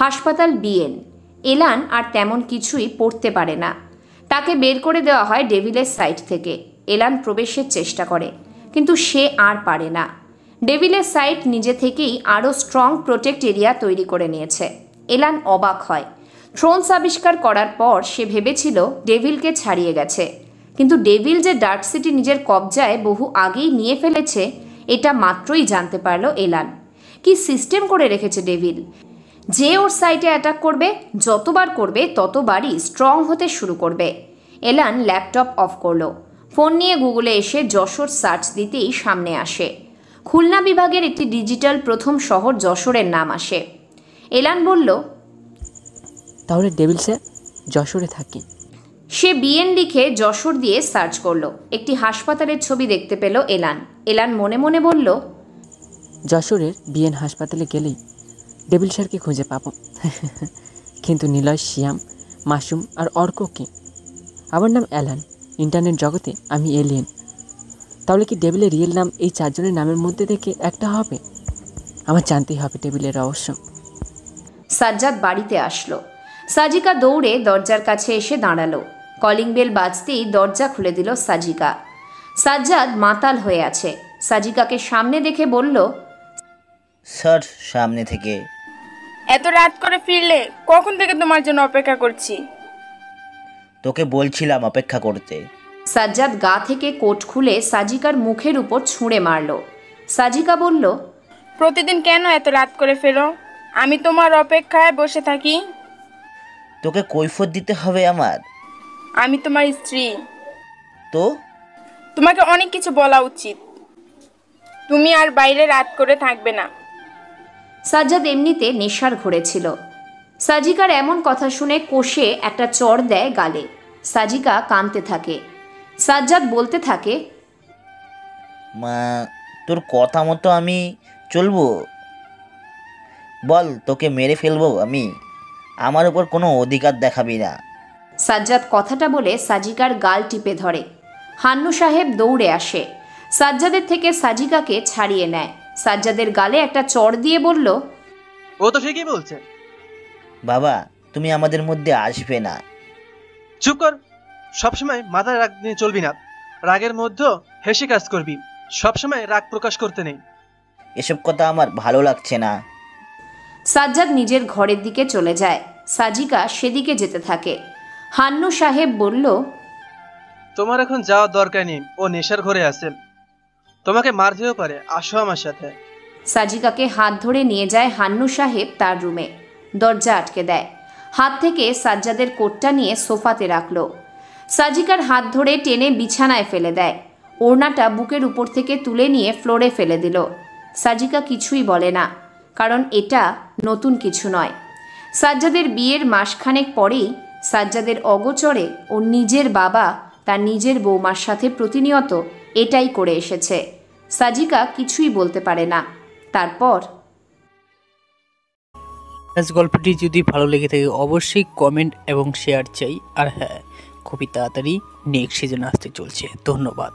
হাসপাতাল, বিএন। এলান আর তেমন কিছুই পড়তে পারে না। তাকে বের করে দেওয়া হয় ডেভিলের সাইট থেকে। এলান প্রবেশের চেষ্টা করে, কিন্তু সে আর পারে না। ডেভিলের সাইট নিজে থেকেই আরও স্ট্রং প্রোটেক্ট এরিয়া তৈরি করে নিয়েছে। এলান অবাক হয়। থ্রোনস আবিষ্কার করার পর সে ভেবেছিল ডেভিলকে ছাড়িয়ে গেছে, কিন্তু ডেভিল যে ডার্ক সিটি নিজের কবজায় বহু আগেই নিয়ে ফেলেছে এটা মাত্রই জানতে পারল এলান। কি সিস্টেম করে রেখেছে ডেভিল! যে ওর সাইটে অ্যাটাক করবে, যতবার করবে ততবারই স্ট্রং হতে শুরু করবে। এলান ল্যাপটপ অফ করলো। ফোন নিয়ে গুগলে এসে যশোর সার্চ দিতেই সামনে আসে খুলনা বিভাগের একটি ডিজিটাল প্রথম শহর যশোরের নাম আসে। এলান বলল, তাহলে ডেভিল স্যার যশোরে থাকি। সে বিএন লিখে যশোর দিয়ে সার্চ করলো। একটি হাসপাতালের ছবি দেখতে পেল এলান। এলান মনে মনে বলল, যশোরের বিএন হাসপাতালে গেলেই ডেভিল স্যারকে খুঁজে পাবো। কিন্তু নিলয়, শিয়াম, মাসুম আর অর্ক কি? আমার নাম অ্যালান, ইন্টারনেট জগতে আমি এলিয়েন। তাহলে কি ডেভিলের রিয়েল নাম এই 4 জনের নামের মধ্যে থেকে একটা হবে? আমার জানতেই হবে ডেভিলের রহস্য। সাজ্জাদ বাড়িতে আসলো। সাজিকা দৌড়ে দরজার কাছে এসে দাঁড়ালো। কলিং বেল বাজতেই দরজা খুলে দিল সাজিকা। সাজ্জাদ মাতাল হয়ে আছে। সাজিকাকে সামনে দেখে বলল, স্যার সামনে থেকে। এত রাত করে ফিরলে? কখন থেকে তোমার জন্য অপেক্ষা করছি। তোকে বলছিলাম অপেক্ষা করতে। সাজ্জাদ গা থেকে কোট খুলে সাজিকার মুখের উপর ছুঁড়ে মারল। সাজিকা বলল, প্রতিদিন কেন এত রাত করে ফেরো? আমি তোমার অপেক্ষায় বসে থাকি। তোকে কৈফিয়ত দিতে হবে আমার? আমি তোমার স্ত্রী। তো তোমাকে অনেক কিছু বলা উচিত। তুমি আর বাইরে রাত করে থাকবে না। সাজ্জাদ এমনিতে নেশার ঘরে ছিল। সাজিকার এমন কথা শুনে কষে একটা চড় দেয় গালে। সাজিকা কাঁদতে থাকে। সাজ্জাদ বলতে থাকে, মা, তোর কথা মতো আমি চলবো? বল, তোকে মেরে ফেলবো আমি? আমার উপর কোনো অধিকার দেখাবি না। সাজ্জাদ কথাটা বলে সাজিকার গাল টিপে ধরে। হান্নু সাহেব দৌড়ে আসে। সাজ্জাদের থেকে সাজিকাকে ছাড়িয়ে নেয়। সাজ্জাদের গালে একটা চড় দিয়ে বলল, ও তো ঠিকই বলছে। বাবা, তুমি আমাদের মধ্যে আসবে না। চুপ কর। সবসময় মাথায় রাগ নিয়ে চলবি না। রাগের মধ্যেও হেসে কাজ করবি। সবসময় রাগ প্রকাশ করতে নেই। এসব কথা আমার ভালো লাগছে না। সাজ্জাদ নিজের ঘরের দিকে চলে যায়। সাজিকা সেদিকে যেতে থাকে। হান্নু সাহেব বলল, তোমার এখন যাওয়ার দরকার নেই। ও নেশার ঘরে আছে, তোমাকে মারতেও পারে। আসো আমার সাথে। সাজিকাকে হাত ধরে নিয়ে যায় হান্নু সাহেব তার রুমে। দরজা আটকে দেয়। হাত থেকে সাজ্জাদের কোটটা নিয়ে সোফাতে রাখলো। সাজিকার হাত ধরে টেনে বিছানায় ফেলে দেয়। ওড়নাটা বুকের উপর থেকে তুলে নিয়ে ফ্লোরে ফেলে দিল। সাজিকা কিছুই বলে না, কারণ এটা নতুন কিছু নয়। সাজ্জাদের বিয়ের মাসখানেক পরেই সাজ্জাদের অগোচরে ওর নিজের বাবা তার নিজের বৌমার সাথে প্রতিনিয়ত এটাই করে এসেছে। সাজিকা কিছুই বলতে পারে না। তারপর গল্পটি যদি ভালো লেগে থাকে অবশ্যই কমেন্ট এবং শেয়ার চাই। আর হ্যাঁ, খুবই তাড়াতাড়ি নেক্সট সিজন আসতে চলছে। ধন্যবাদ।